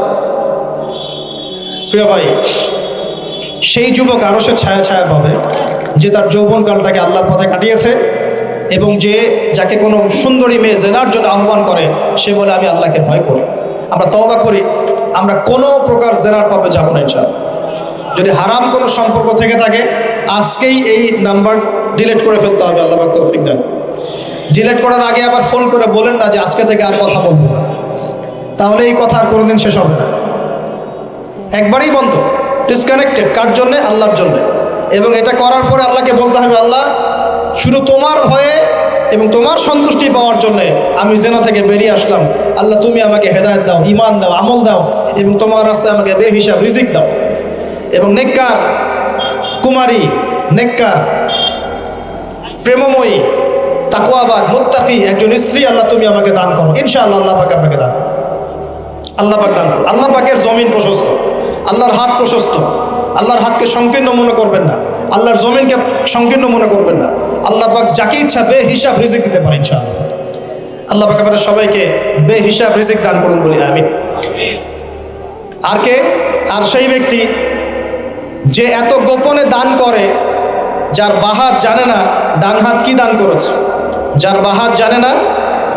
প্রিয় ভাই, সেই যুবক আরশের ছায়া ছায়া পাবে যে তার যৌবনকালটাকে আল্লাহর পথে কাটিয়েছে, এবং যাকে কোনো সুন্দরী মেয়ে জেনার জন্য আহ্বান করে, সে বলে আমি আল্লাহকে ভয় করি। আমরা তওবা করি, আমরা কোনো প্রকার জেনার পাপে যাব না ইনশাআল্লাহ। যদি হারাম কোনো সম্পর্ক থেকে থাকে, আজকেই এই নাম্বার ডিলিট করে ফেলতে হবে। আল্লাহ পাক তৌফিক দেন। ডিলিট করার আগে আবার ফোন করে বলেন না যে আজকে থেকে আর কথা বলবো না, তাহলে এই কথা আর কোনোদিন শেষ হবে না। একবারই বন্ধ, ডিসকানেক্টেড। কার জন্যে? আল্লাহর জন্যে। এবং এটা করার পরে আল্লাহকে বলতে হবে, আল্লাহ শুধু তোমার ভয়ে এবং তোমার সন্তুষ্টি পাওয়ার জন্যে আমি জেনা থেকে বেরিয়ে আসলাম। আল্লাহ তুমি আমাকে হেদায়েত দাও, ঈমান দাও, আমল দাও, এবং তোমার রাস্তায় আমাকে বেহিসাব রিজিক দাও। এবং নেককার কুমারী, নেককার প্রেমময়ী, তাকওয়াবান, মুত্তাকি একজন স্ত্রী আল্লাহ তুমি আমাকে দান করো। ইনশাআল্লাহ আল্লাহ পাক আপনাকে দান করো। আল্লাহ পাক দান করো। আল্লাহ পাকের জমিন প্রশস্ত, আল্লাহর হাত প্রশস্ত। আল্লাহর হাতকে সংকীর্ণ মনে করবেন না, আল্লাহর জমিনকে সংকীর্ণ মনে করবেন না। আল্লাহ পাক যাকে ইচ্ছা বেহিসাব রিজিক দিতে পারে ইনশাআল্লাহ। আল্লাহ পাক আমাদের সবাইকে বেহিসাব রিজিক দান করুন বলি আমিন। আর কে? আর সেই ব্যক্তি যে এত গোপনে দান করে, যার বাঁ হাত জানে না ডান হাত কি দান করেছে, যার বাঁ হাত জানে না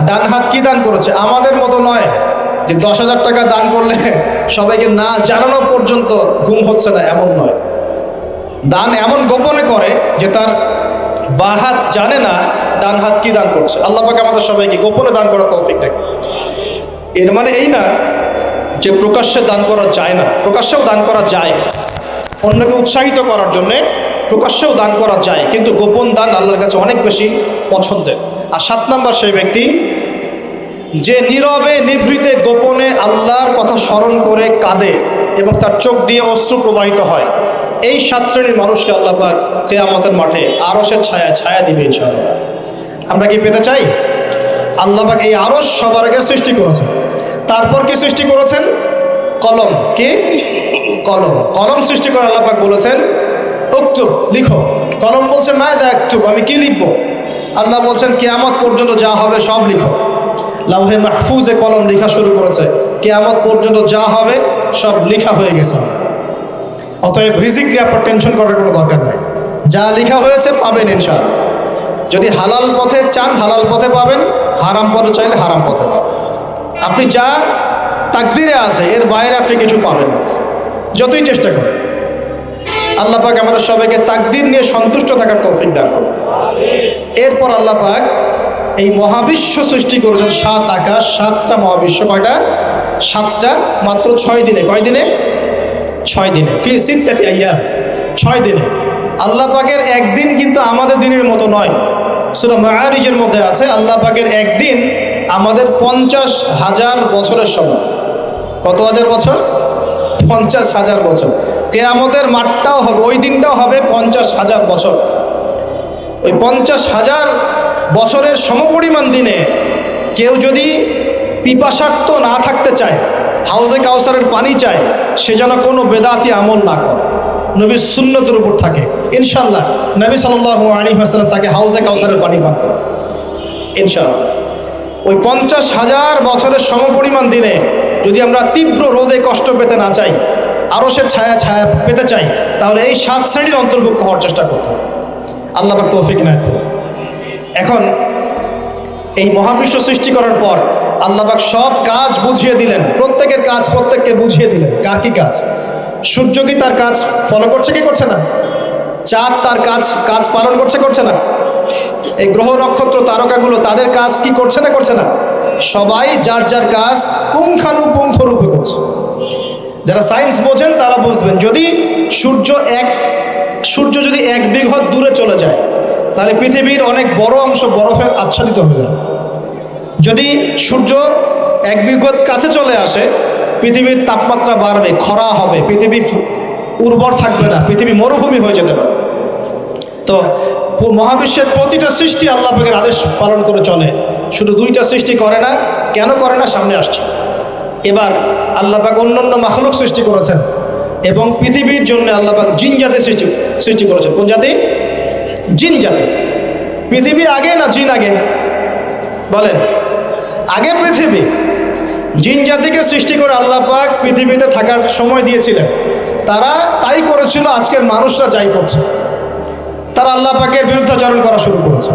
ডান হাত কি দান করেছে। আমাদের মতো নয় যে 10,000 টাকা দান করলে সবাইকে না জানানো পর্যন্ত ঘুম হচ্ছে না, এমন নয়। দান এমন গোপনে করে যে তার বাঁ হাত জানে না ডান হাত কি দান করছে। আল্লাহ পাক আমাদের সবাইকে গোপনে দান করার তৌফিক দেয়। এর মানে এই না যে প্রকাশ্যে দান করা যায় না, প্রকাশ্যেও দান করা যায়, অন্যকে উৎসাহিত করার জন্যে প্রকাশ্যেও দান করা যায়, কিন্তু গোপন দান আল্লাহর কাছে অনেক বেশি পছন্দের। আর 7 নাম্বার সেই ব্যক্তি যে নীরবে নিভৃতে গোপনে আল্লাহর কথা স্মরণ করে কাঁদে এবং তার চোখ দিয়ে অশ্রু প্রবাহিত হয়। এই 7 শ্রেণীর মানুষকে আল্লাহ পাক কিয়ামতের মাঠে আরশের ছায়া দিবে ইনশাআল্লাহ। আমরা কি পেতে চাই? আল্লাহ পাক এই আরশ সবার আগে সৃষ্টি করেছেন। তারপর কি সৃষ্টি করেছেন? কলম। কি? কলম। কলম সৃষ্টি করে আল্লাহ পাক বলেছেন উক্তুব, লিখো। কলম বলছে মায়দা আক্তুব, আমি কি লিখবো? আল্লাহ বলছেন কিয়ামত পর্যন্ত যা হবে সব লিখো। লাউহে মাহফুজে কলম লেখা শুরু করেছে, কিয়ামত পর্যন্ত যা হবে সব লেখা হয়ে গেছে। অতএব রিজিক নিয়ে আপনার টেনশন করার কোনো দরকার নাই, যা লেখা হয়েছে পাবেন ইনশাআল্লাহ। যদি হালাল পথে চান হালাল পথে পাবেন, হারাম পথে চাইলে হারাম পথে পাবেন। আপনি যা তাকদিরে আছে এর বাইরে আপনি কিছু পাবেন না, যতই চেষ্টা করেন। আল্লাহ পাক আমাদের সবাইকে তাকদির নিয়ে সন্তুষ্ট থাকার তৌফিক দান করুন। এরপর আল্লাহ পাক এই মহাবিশ্ব সৃষ্টি করেছেন 7 আকাশ 7টা মহাবিশ্ব। কয়টা? 7টা, মাত্র 6 দিনে। কয় দিনে? 6 দিনে। ফি সিত্তাতি আইয়াম, 6 দিনে। আল্লাহ পাকের একদিন কিন্তু আমাদের দিনের মতো নয়। সূরা মাআরিজের মধ্যে আছে আল্লাহ পাকের একদিন আমাদের 50,000 বছরের সমান। কত হাজার বছর? 50,000 বছর। কিয়ামতের মাঠটাও হবে, ওই দিনটাও হবে 50,000 বছর। ওই 50,000 বছরের সমপরিমাণ দিনে কেউ যদি পিপাসার্ত না থাকতে চায়, হাউজে কাউসারের পানি চায়, সে যেন কোনো বেদাতি আমল না করে, নবীর সুন্নতের উপর থাকে। ইনশাআল্লাহ নবী সাল্লাল্লাহু আলাইহি ওয়াসাল্লাম তাকে হাউজে কাউসারের পানি পান করে ইনশাআল্লাহ। ওই 50,000 বছরের সমপরিমাণ দিনে যদি আমরা তীব্র রোদে কষ্ট পেতে না চাই, আরশের ছায়া পেতে চাই, তাহলে এই 7 শ্রেণীর অন্তর্ভুক্ত হওয়ার চেষ্টা করতে হবে। আল্লাহ পাক তৌফিক ইনায়াত করুন। এখন এই মহাবিশ্ব সৃষ্টি করার পর আল্লাহ পাক সব কাজ বুঝিয়ে দিলেন, প্রত্যেকের কাজ প্রত্যেককে বুঝিয়ে দিলেন। কার কি কাজ? সূর্য কি তার কাজ ফলো করছে কি করছে না? চাঁদ তার কাজ পালন করছে না? এই গ্রহ নক্ষত্র তারকাগুলো তাদের কাজ কি করছে না করছে না? সবাই যার যার কাজ পুঙ্খানুপুঙ্খ রূপে করছে। যারা সায়েন্স বোঝেন তারা বুঝবেন, যদি সূর্য যদি 1 বিঘত দূরে চলে যায় তাহলে পৃথিবীর অনেক বড় অংশ বরফে আচ্ছাদিত হয়ে যায়। যদি সূর্য 1 বিঘত কাছে চলে আসে, পৃথিবীর তাপমাত্রা বাড়বে, খরা হবে, পৃথিবী উর্বর থাকবে না, পৃথিবী মরুভূমি হয়ে যেতে পারে। তো মহাবিশ্বের প্রতিটা সৃষ্টি আল্লাহ পাকের আদেশ পালন করে চলে, শুধু 2টা সৃষ্টি করে না। কেন করে না সামনে আসছে। এবার আল্লাহ পাক অন্যান্য মাখলুক সৃষ্টি করেছেন এবং পৃথিবীর জন্য আল্লাহ পাক জিন জাতি সৃষ্টি করেছেন। কোন জাতি? জিন জাতি। পৃথিবী আগে না জিন আগে? বলেন। আগে পৃথিবী। জিন জাতিকে সৃষ্টি করে আল্লাহ পাক পৃথিবীতে থাকার সময় দিয়েছিলেন। তারা তাই করেছিল, আজকের মানুষরা যাই করছে। তারা আল্লাহ পাকের বিরুদ্ধাচরণ করা শুরু করেছে,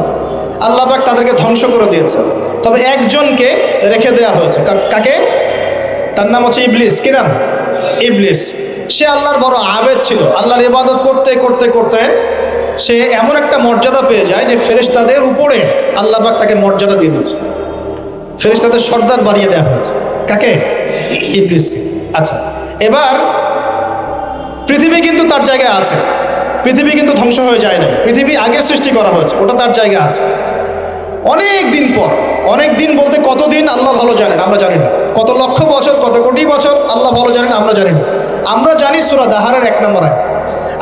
আল্লাহ পাক তাদেরকে ধ্বংস করে দিয়েছে। তবে একজনকে রেখে দেওয়া হয়েছে। কাকে? তার নাম হচ্ছে ইবলিস। কি নাম? ইবলিস। সে আল্লাহর বড় আবেদ ছিল। আল্লাহর ইবাদত করতে করতে করতে সে এমন একটা মর্যাদা পেয়ে যায় যে ফেরেশতাদের উপরে আল্লাহ পাক তাকে মর্যাদা দিয়ে দিচ্ছে। ফেরেশতাদের সর্দার বানিয়ে দেওয়া হয়েছে। কাকে? ইবলিসকে। আচ্ছা, এবার পৃথিবী কিন্তু তার জায়গায় আছে। পৃথিবী কিন্তু ধ্বংস হয়ে যায় না। পৃথিবী আগে সৃষ্টি করা হয়েছে, ওটা তার জায়গায় আছে। অনেক দিন পর, অনেক দিন বলতে কতদিন আল্লাহ ভালো জানেন, আমরা জানি না। কত লক্ষ বছর, কত কোটি বছর আল্লাহ ভালো জানেন, আমরা জানি না। আমরা জানি সূরা দাহারের 1 নম্বর আয়াত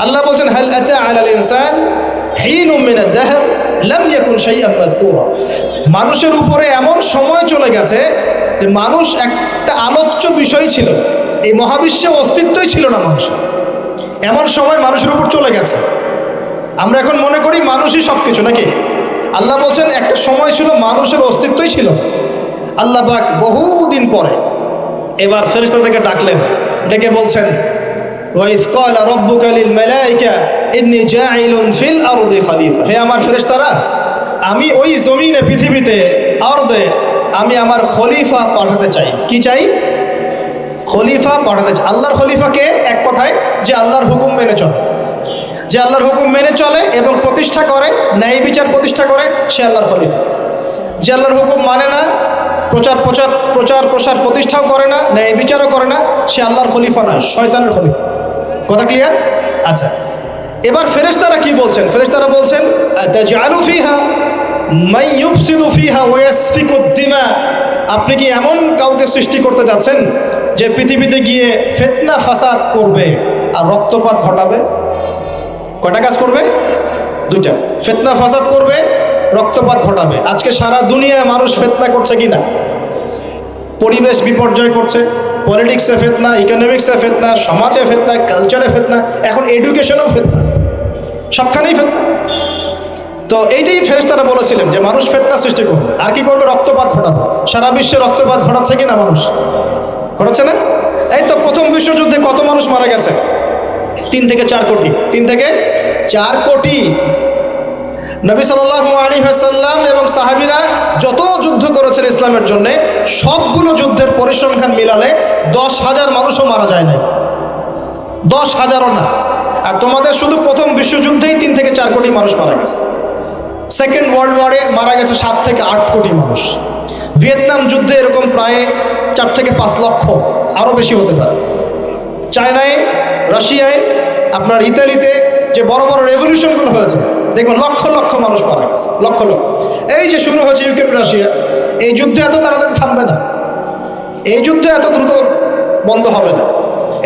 আল্লাহ বলছেন হাল আতা আলাল ইনসান হিনুম মিনাদ দাহর লাম ইয়াকুন শাইআন মাযকুরা। মানুষের উপরে এমন সময় চলে গেছে যে মানুষ একটা আলোচ্য বিষয় ছিল, এই মহাবিশ্বে অস্তিত্বই ছিল না মানুষের। এমন সময় মানুষের উপর চলে গেছে। আমরা এখন মনে করি মানুষই সব কিছু, নাকি? আল্লাহ বলছেন একটা সময় ছিল মানুষের অস্তিত্বই ছিল না। আল্লাহ পাক বহুদিন পরে এবার ফেরেশতাদেরকে ডাকলেন, ডেকে বলছেন ওয়াইজ ক্বালা রাব্বুকা লিল মালাইকা ইন্নী জাইলুন ফিল আরদি খলিফা। হে আমার ফেরেশতারা, আমি ওই জমিনে, পৃথিবীতে, আরদে আমি আমার খলিফা পাঠাতে চাই। কি চাই? খলিফা পাঠাতে চাই। আল্লাহর খলিফাকে এক কথায় যে আল্লাহর হুকুম মেনে চলে, যে আল্লাহর হুকুম মেনে চলে এবং প্রতিষ্ঠা করে, ন্যায় বিচার প্রতিষ্ঠা করে, সে আল্লাহর খলিফা। যে আল্লাহর হুকুম মানে না, প্রচার প্রসার প্রতিষ্ঠাও করে না, ন্যায় বিচারও করে না, সে আল্লাহর খলিফা নয়, শয়তানের খলিফা। কথা ক্লিয়ার? আচ্ছা, এবার ফেরেশতারা কি বলছেন? ফেরেশতারা বলছেন তাজআলু ফিহা মান ইউফসিদু ফিহা ওয়া ইয়াসফিকুদ দিমা। আপনি কি এমন কাউকে সৃষ্টি করতে যাচ্ছেন যে পৃথিবীতে গিয়ে ফিতনা ফাসাদ করবে আর রক্তপাত ঘটাবে? কয়টা কাজ করবে? দুইটা। ফিতনা ফাসাদ করবে, রক্তপাত ঘটাবে। আজকে সারা দুনিয়ায় মানুষ ফিতনা করছে কি না? পরিবেশ বিপর্যয় করছে, পলিটিক্সে ফিতনা, ইকোনমিক্সে ফিতনা, সমাজে ফিতনা, কালচারে ফিতনা, এখন এডুকেশনেও ফিতনা, সবখানেই ফিতনা। তো এইটাই ফেরেশতারা বলেছিলেন যে মানুষ ফিতনা সৃষ্টি করবে আর কি করবে? রক্তপাত ঘটাবে। সারা বিশ্বে রক্তপাত ঘটাচ্ছে কি না মানুষ? ঘটাচ্ছে না? এই তো প্রথম বিশ্বযুদ্ধে কত মানুষ মারা গেছে? 3 থেকে 4 কোটি। 3 থেকে 4 কোটি। নবী সাল্লাল্লাহু আলাইহি ওয়াসাল্লাম এবং সাহাবীরা যত যুদ্ধ করেছেন ইসলামের জন্য, সবগুলো যুদ্ধের পরিসংখ্যান মিলালে 10,000 মানুষও মারা যায় নাই। 10,000ও না। আর তোমাদের শুধু প্রথম বিশ্বযুদ্ধেই 3 থেকে 4 কোটি মানুষ মারা গেছে। সেকেন্ড ওয়ার্ল্ড ওয়ারে মারা গেছে 7 থেকে 8 কোটি মানুষ। ভিয়েতনাম যুদ্ধে এরকম প্রায় 4 থেকে 5 লক্ষ, আরও বেশি হতে পারে। চায়নায়, রাশিয়ায়, আপনার ইতালিতে যে বড় বড় রেভলিউশনগুলো হয়েছে, দেখবেন লক্ষ লক্ষ মানুষ মারা গেছে, লক্ষ লক্ষ। এই যে শুরু হয়েছে ইউক্রেন রাশিয়া, এই যুদ্ধ এত তাড়াতাড়ি থামবে না, এই যুদ্ধ এত দ্রুত বন্ধ হবে না,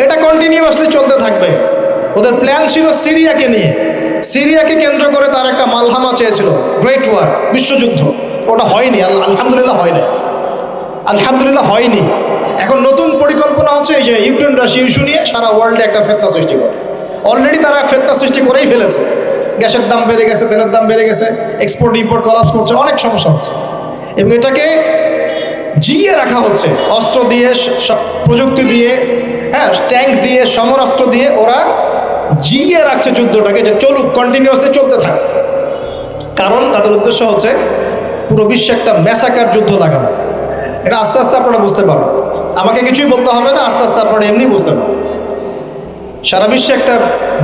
এটা কন্টিনিউয়াসলি চলতে থাকবে। ওদের প্ল্যান ছিল সিরিয়াকে নিয়ে, সিরিয়াকে কেন্দ্র করে তার একটা মালহামা চেয়েছিল, গ্রেট ওয়ার, বিশ্বযুদ্ধ। ওটা হয়নি, আলহামদুলিল্লাহ হয়নি, আলহামদুলিল্লাহ হয়নি। এখন নতুন পরিকল্পনা হচ্ছে এই যে ইউক্রেন রাশিয়া ইস্যু নিয়ে সারা ওয়ার্ল্ডে একটা ফিতনা সৃষ্টি করে। অলরেডি তারা ফিতনা সৃষ্টি করেই ফেলেছে। গ্যাসের দাম বেড়ে গেছে, তেলের দাম বেড়ে গেছে, এক্সপোর্ট ইম্পোর্ট কলাপস করছে, অনেক সমস্যা হচ্ছে। এবং এটাকে জিয়ে রাখা হচ্ছে অস্ত্র দিয়ে, প্রযুক্তি দিয়ে, হ্যাঁ, ট্যাঙ্ক দিয়ে, সমরাস্ত্র দিয়ে ওরা জিয়ে রাখছে যুদ্ধটাকে, যে চলুক, কন্টিনিউয়াসলি চলতে থাক। কারণ তাদের উদ্দেশ্য হচ্ছে পুরো বিশ্বে একটা ম্যাসাকার যুদ্ধ লাগানো। এটা আস্তে আস্তে আপনারা বুঝতে পারবেন, আমাকে কিছুই বলতে হবে না, আস্তে আস্তে আপনারা এমনি বুঝতে পারবেন। সারা বিশ্বে একটা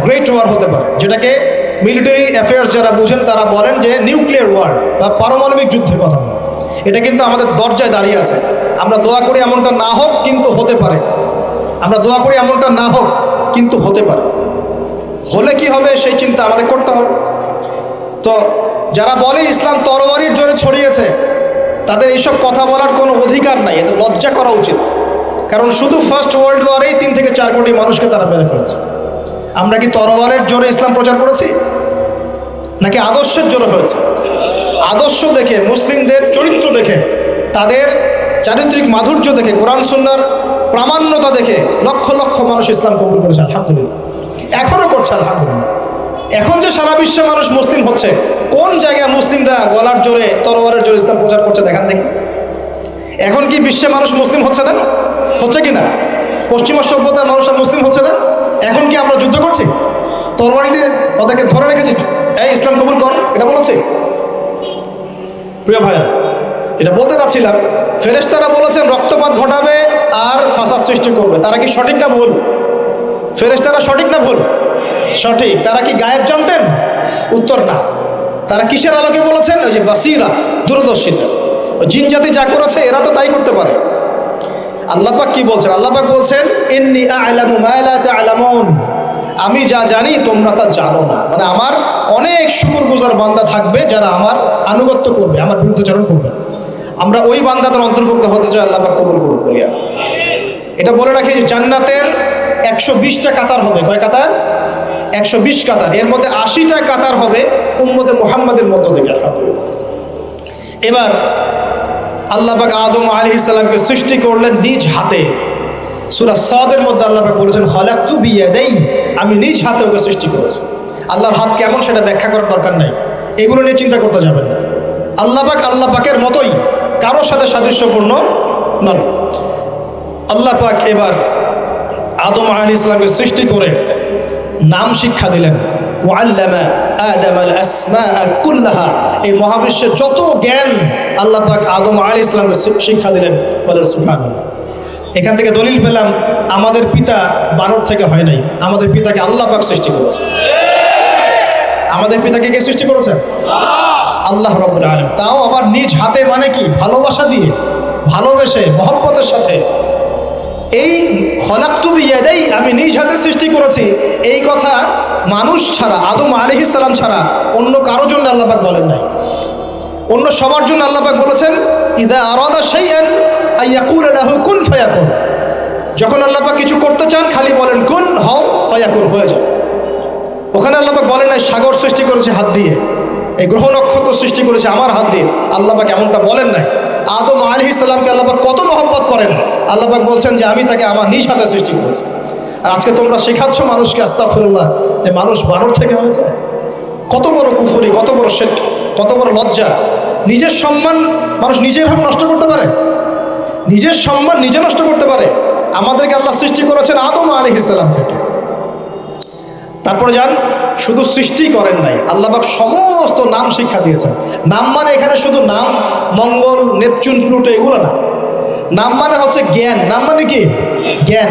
গ্রেট ওয়ার হতে পারে, যেটাকে মিলিটারি অ্যাফেয়ার্স যারা বুঝেন তারা বলেন যে নিউক্লিয়ার ওয়ার বা পারমাণবিক যুদ্ধের কথা বলেন। এটা কিন্তু আমাদের দরজায় দাঁড়িয়ে আছে। আমরা দোয়া করি এমনটা না হোক, কিন্তু হতে পারে। আমরা দোয়া করি এমনটা না হোক, কিন্তু হতে পারে। হলে কি হবে সেই চিন্তা আমাদের করতে হবে। তো যারা বলে ইসলাম তরবারির জোরে ছড়িয়েছে, তাদের এইসব কথা বলার কোনো অধিকার নাই, এদের লজ্জা করা উচিত। কারণ শুধু ফার্স্ট ওয়ার্ল্ড ওয়ারেই 3 থেকে 4 কোটি মানুষকে তারা মেরে ফেলেছে। আমরা কি তরবারের জোরে ইসলাম প্রচার করেছি, নাকি আদর্শের জোরে হয়েছে? আদর্শ দেখে, মুসলিমদের চরিত্র দেখে, তাদের চারিত্রিক মাধুর্য দেখে, কোরআন সুন্নাহর প্রামাণ্যতা দেখে লক্ষ লক্ষ মানুষ ইসলাম কবুল করেছে, আলহামদুলিল্লাহ। এখনও করছে, আলহামদুলিল্লাহ। এখন যে সারা বিশ্বে মানুষ মুসলিম হচ্ছে, কোন জায়গায় মুসলিমরা গলার জোরে, তরবারের জোরে ইসলাম প্রচার করছে দেখান দেখি। এখন কি বিশ্বে মানুষ মুসলিম হচ্ছে না? হচ্ছে কি না? পশ্চিমা সভ্যতার মানুষরা মুসলিম হচ্ছে না? এখন কি আমরা যুদ্ধ করছি? তরবারি দিয়ে ওদেরকে ধরে রেখেছি, এই ইসলাম কবুল কর, এটা বলেছে? প্রিয় ভাইয়েরা, এটা বলতে চাচ্ছিলাম, ফেরেশতারা বলেছেন রক্তপাত ঘটাবে আর ফাসাদ সৃষ্টি করবে। তারা কি সঠিক না ভুল? ফেরেশতারা সঠিক না ভুল? সঠিক। তারা কি গায়েব জানতেন? উত্তর না। তারা কিসের আলোকে বলেছেন? ওই যে বাসিরা, দূরদর্শিতা। জিন জাতি যা করেছে এরা তো তাই করতে পারে। আল্লাহ পাক কি বলছেন? আল্লাহ পাক বলছেন ইন্নী আ'লামু মা লা তা'লামুন, আমি যা জানি তোমরা তা জানো না। মানে আমার অনেক শুকরগুজার বান্দা থাকবে যারা আমার আনুগত্য করবে, আমার বিরুদ্ধাচরণ করবে। আমরা ওই বান্দাদের অন্তর্ভুক্ত হতে চাই, আল্লাহ পাক কবুল করুন বলিয়া। এটা বলে রাখি, জান্নাতের 120টা কাতার হবে। কয় কাতার? 120 কাতার। এর মধ্যে 80টা কাতার হবে উম্মতে মুহাম্মাদের মধ্য থেকে, আলহামদুলিল্লাহ। এবার আল্লাহ পাক আদম আলাইহিস সালামকে সৃষ্টি করলেন নিজ হাতে। সূরা সাদের মধ্যে আল্লাহ পাক বলেছেন খালাকতু বিয়াদাই, আমি নিজ হাতে ওকে সৃষ্টি করেছি। আল্লাহর হাত কেমন সেটা ব্যাখ্যা করার দরকার নাই, এগুলো নিয়ে চিন্তা করতে যাবেন না। আল্লাহ পাকের মতোই কারোর সাথে সাদৃশ্যপূর্ণ নন। আল্লাহ পাক এবার আদম আলাইহিস সালামকে সৃষ্টি করে নাম শিক্ষা দিলেন। ওয়াল্লামা আদম আল আসমাআ কুল্লাহা, এই মহাবিশ্বের যত জ্ঞান আল্লাহ পাক আদম আলাইহিস সালামকে শিক্ষা দিলেন। বলেন সুবহানাল্লাহ। এখান থেকে দলিল পেলাম আমাদের পিতা বানর থেকে হয় নাই, আমাদের পিতাকে আল্লাহ পাক সৃষ্টি করেছে। আমাদের পিতাকে কে সৃষ্টি করেছেন? আল্লাহ রাব্বুল আলামিন। তাও আবার নিজ হাতে, মানে কি? ভালোবাসা দিয়ে, ভালোবেসে, মহব্বতের সাথে। এই খলাকতু বিয়াদাই, আমি নিজ হাতে সৃষ্টি করেছি, এই কথা মানুষ ছাড়া, আদম আলাইহিস সালাম ছাড়া অন্য কারোর জন্য আল্লাহ পাক বলেন নাই। অন্য সবার জন্য আল্লাহ পাক বলেছেন ইদা আরাদা শাইআন আইয়াকুল লাহু কুন ফায়াকুন। যখন আল্লাহ পাক কিছু করতে চান খালি বলেন কুন, হও, ফায়াকুন, হয়ে যায়। ওখানে আল্লাহ পাক বলেন নাই সাগর সৃষ্টি করেছে হাত দিয়ে, এই গ্রহ নক্ষত্র সৃষ্টি করেছে আমার হাত দিয়ে। আল্লাহ পাক এমনটা বলেন নাই। আদম আলাইহিস সালামকে আল্লাহ পাক কত মহব্বত করেন, আল্লাহ পাক বলছেন যে আমি তাকে আমার নিজ হাতে সৃষ্টি করেছি। আর আজকে তোমরা শেখাচ্ছ মানুষকে, আস্তাগফিরুল্লাহ, যে মানুষ বানর থেকে হয়েছে। কত বড় কুফরি, কত বড় শিরক, কত বড় লজ্জা। নিজের সম্মান মানুষ নিজেভাবে নষ্ট করতে পারে, নিজের সম্মান নিজে নষ্ট করতে পারে। আমাদেরকে আল্লাহ সৃষ্টি করেছেন আদম আলাইহিস সালাম থেকে। তারপরে যান, শুধু সৃষ্টি করেন নাই, আল্লাহ পাক সমস্ত নাম শিক্ষা দিয়েছেন। নাম মানে এখানে শুধু নাম, মঙ্গল, নেপচুন, প্লুটো এগুলো না। নাম মানে হচ্ছে জ্ঞান। নাম মানে কি? জ্ঞান।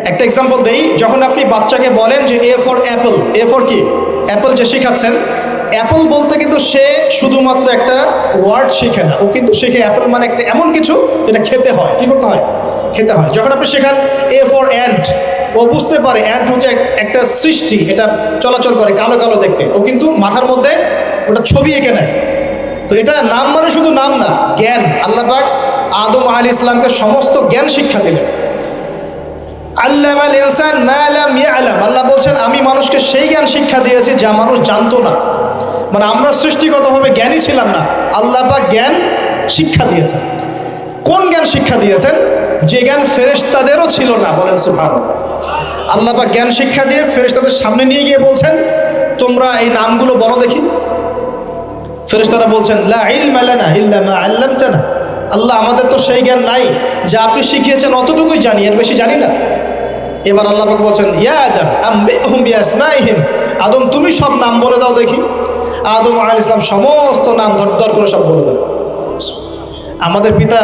একটা এক্সাম্পল দেই, যখন আপনি বাচ্চাকে বলেন যে A for Apple, A for কি? অ্যাপল যে শেখাচ্ছেন, অ্যাপল বলতে কিন্তু সে শুধুমাত্র একটা ওয়ার্ড শেখে না, ও কিন্তু শেখে অ্যাপল মানে একটা এমন কিছু যেটা খেতে হয়। কি করতে হয়? খেতে হয়। যখন আপনি শেখান এ ফর অ্যান্ট, ও বুঝতে পারে অ্যান্ট হচ্ছে একটা সৃষ্টি, এটা চলাচল করে, কালো কালো দেখতে। ও কিন্তু মাথার মধ্যে ওটা ছবি এঁকে নেয়। তো এটা নাম মানে শুধু নাম না, জ্ঞান। আল্লাহ পাক আদম আলাইহিস সালামকে সমস্ত জ্ঞান শিক্ষা দিলেন। আল্লামাল ইনসান মা লাম ইয়ালাম, আল্লাহ বলছেন আমি মানুষকে সেই জ্ঞান শিক্ষা দিয়েছি যা মানুষ জানতো না। মানে আমরা সৃষ্টিগতভাবে জ্ঞানী ছিলাম না, আল্লাহ পাক জ্ঞান শিক্ষা দিয়েছেন। কোন জ্ঞান শিক্ষা দিয়েছেন? যে জ্ঞান ফেরেশতাদেরও ছিল না। বলেন সুবহানাল্লাহ। আল্লাহ পাক জ্ঞান শিক্ষা দিয়ে ফেরেশতাদের সামনে নিয়ে গিয়ে বলছেন তোমরা এই নামগুলো বলো দেখি। ফেরেশতারা বলছেন লা ইলমা লানা ইল্লা মা আল্লামতানা, আল্লাহ আমাদের তো সেই জ্ঞান নাই, যা আপনি শিখিয়েছেন অতটুকুই জানি, এর বেশি জানি না। এবার আল্লাহ পাক বলছেন ইয়া আদম আম্বিহুম বিআসমাইহিম, আদম তুমি সব নাম বলে দাও দেখি। আদম আলাইহিস সালাম সমস্ত নাম ধর করে সব বলে দেন। আমাদের পিতা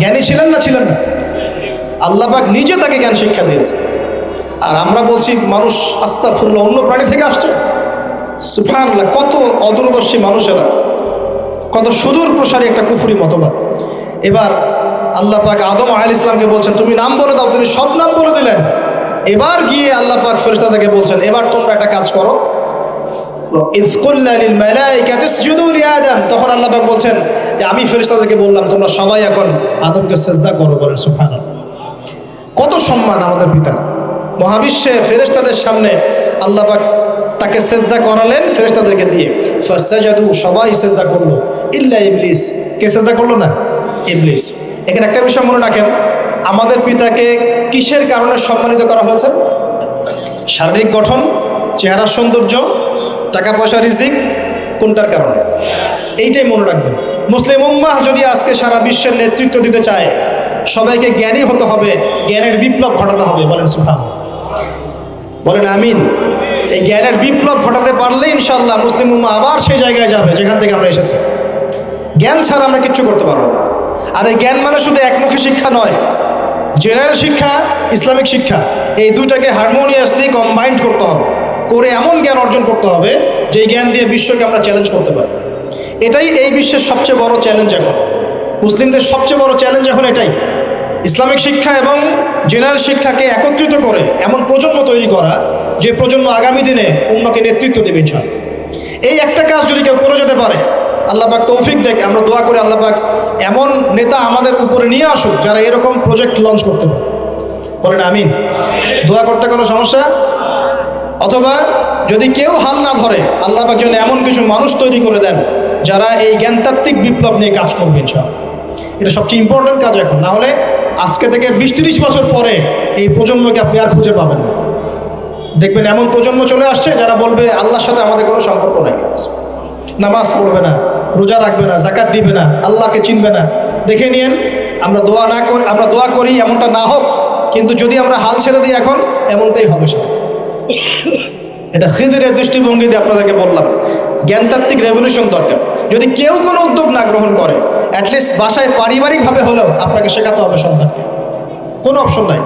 জ্ঞানী ছিলেন না? ছিলেন না? আল্লাহ পাক নিজে তাকে জ্ঞান শিক্ষা দিয়েছে। আর আমরা বলছি মানুষ আস্তাগফিরুল্লাহ অন্য প্রাণী থেকে আসছে। সুবহানাল্লাহ, কত অদূরদর্শী মানুষেরা, কত সুদূর প্রসারী একটা কুফরি মতবাদ। এবার আল্লাহ পাক আদম আলাইহিস সালামকে বলছেন তুমি নাম বলে দাও, তিনি সব নাম বলে দিলেন। এবার গিয়ে আল্লাহ পাক ফেরেশতাদেরকে বলছেন এবার তোমরা একটা কাজ করো, ইয কুলনা লিল মালাইকাতি ইসজুদু লি আদম, তখন আল্লাহ পাক বলছেন যে আমি ফেরেশতাদেরকে বললাম তোমরা সবাই এখন আদমকে সিজদা করো। বলেন সুবহানাল্লাহ। কত সম্মান আমাদের পিতার। মহাবিশ্বে ফেরেশতাদের সামনে আল্লাহ পাক তাকে সিজদা করালেন ফেরেশতাদেরকে দিয়ে। ফাসাজাদু, সবাই সিজদা করলো, ইল্লা ইবলিস। কে সিজদা করলো না? ইবলিস। এখানে একটা বিষয় মনে রাখেন, আমাদের পিতাকে কিসের কারণে সম্মানিত করা হয়েছে? শারীরিক গঠন, চেহারার সৌন্দর্য, টাকা পয়সা, রিজিক, কোনটার কারণে? এইটাই মনে রাখবেন। মুসলিম উম্মাহ যদি আজকে সারা বিশ্বের নেতৃত্ব দিতে চায়, সবাইকে জ্ঞানী হতে হবে, জ্ঞানের বিপ্লব ঘটাতে হবে। বলেন সুবহানাল্লাহ, বলেন আমিন। এই জ্ঞানের বিপ্লব ঘটাতে পারলে ইনশাআল্লাহ মুসলিম উম্মাহ আবার সেই জায়গায় যাবে যেখান থেকে আমরা এসেছি। জ্ঞান ছাড়া আমরা কিচ্ছু করতে পারবো না। আর এই জ্ঞান মানে শুধু একমুখী শিক্ষা নয়, জেনারেল শিক্ষা, ইসলামিক শিক্ষা, এই দুটাকে হারমোনিয়াসলি কম্বাইন্ড করতে হবে, করে এমন জ্ঞান অর্জন করতে হবে যে জ্ঞান দিয়ে বিশ্বকে আমরা চ্যালেঞ্জ করতে পারি। এটাই এই বিশ্বের সবচেয়ে বড় চ্যালেঞ্জ এখন, মুসলিমদের সবচেয়ে বড় চ্যালেঞ্জ এখন এটাই, ইসলামিক শিক্ষা এবং জেনারেল শিক্ষাকে একত্রিত করে এমন প্রজন্ম তৈরি করা যে প্রজন্ম আগামী দিনে উম্মাহকে নেতৃত্ব দেবে ইনশাআল্লাহ। এই একটা কাজ যদি কেউ করে যেতে পারে, আল্লাহ পাক তৌফিক দেখ, আমরা দোয়া করে আল্লাহ পাক এমন নেতা আমাদের উপরে নিয়ে আসুক যারা এরকম প্রজেক্ট লঞ্চ করতে পারে। বলেন আমিন। দোয়া করতে কোনো সমস্যা? অথবা যদি কেউ হাল না ধরে, আল্লাহ পাক যেন এমন কিছু মানুষ তৈরি করে দেন যারা এই জ্ঞানতাত্ত্বিক বিপ্লব নিয়ে কাজ করবে ইনশাআল্লাহ। এটা সবচেয়ে ইম্পর্টেন্ট কাজ এখন, না হলে আজকে থেকে 20-30 বছর পরে এই প্রজন্মকে আপনি আর খুঁজে পাবেন না। দেখবেন এমন প্রজন্ম চলে আসছে যারা বলবে আল্লাহর সাথে আমাদের কোনো সম্পর্ক নাই, নামাজ পড়বে না, রোজা রাখবে না, যাকাত দিবে না, আল্লাহকে চিনবে না। দেখে নিয়েন, আমরা দোয়া করি এমনটা না হোক, কিন্তু যদি আমরা হাল ছেড়ে দিই এখন, এমনটাই হবে সব। এটা খিদিরের দৃষ্টিভঙ্গি দিয়ে আপনাদেরকে বললাম। জ্ঞানতাত্ত্বিক রেভলিউশন দরকার। যদি কেউ কোনো উদ্যোগ না গ্রহণ করে, অ্যাটলিস্ট বাসায় পারিবারিকভাবে হলেও আপনাকে শেখাতে হবে সন্তানকে, কোনো অপশন নাই।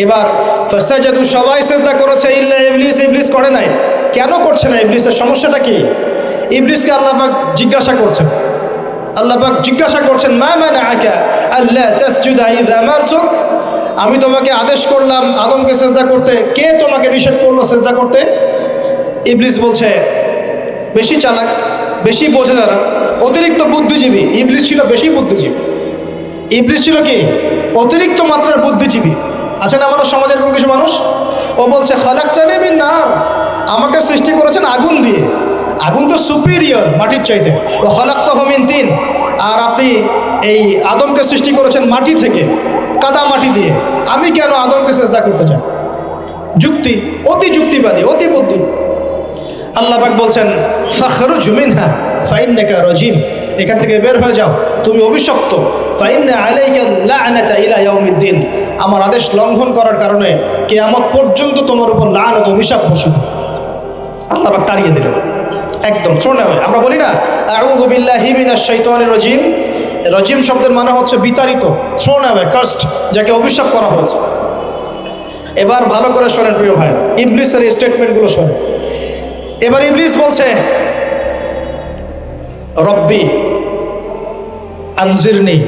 এবার ফাসাজাদু, সবাই সেজদা করেছে ইল্লা ইবলিস, ইবলিস করে নাই। কেন করছে না ইবলিসের সমস্যাটা কি? ইবলিসকে আল্লাহ পাক জিজ্ঞাসা করছেন, মা মানাআকা আল্লা তাসজুদা ইযা আমারতুক, আমি তোমাকে আদেশ করলাম আদমকে সেজদা করতে, কে তোমাকে নিষেধ করলো সেজদা করতে? ইবলিস বলছে, বেশি চালাক, বেশি বোঝে যারা, অতিরিক্ত বুদ্ধিজীবী। ইবলিস ছিল বেশি বুদ্ধিজীবী। ইবলিস ছিল কি? অতিরিক্ত মাত্রার বুদ্ধিজীবী। আছে না আমাদের সমাজের এরকম কিছু মানুষ? ও বলছে খালাকতানি মিন নার, আমাকে সৃষ্টি করেছেন আগুন দিয়ে। আগুন তো সুপিরিয়র মাটির চাইতে। ও খালাকতাহু মিন তিন, আর আপনি এই আদমকে সৃষ্টি করেছেন মাটি থেকে, কাদা মাটি দিয়ে। আমি কেন আদমকে সেজদা করতে চাই? যুক্তি, অতি যুক্তিবাদী, অতি বুদ্ধি। আল্লাহ পাক বলছেন ফাখরুজ মিনহা ফাইন্নাকা রাজিম, এখান থেকে বের হয়ে যাও, তুমি অভিশপ্ত। ফাইন্না আলাইকা লা'নাতা ইলা ইয়াউমিদ্দিন, আমার আদেশ লঙ্ঘন করার কারণে কিয়ামত পর্যন্ত তোমার উপর লানত, অভিশাপ বসবে। আল্লাহ পাক তাড়িয়ে দিলেন, একদম থ্রোন অ্যাওয়ে। আমরা বলি না আউযু বিল্লাহি মিনাশ শাইতানির রাজিম, রাজিম শব্দের মানে হচ্ছে বিতাড়িত, থ্রোন অ্যাওয়ে, কার্সড, যাকে অভিশাপ করা হয়েছে। এবার ভালো করে শোনেন প্রিয় ভাই, ইবলিসের এই স্টেটমেন্টগুলো শোনেন। এবার ইবলিস বলছে রব্বি আনজিরনি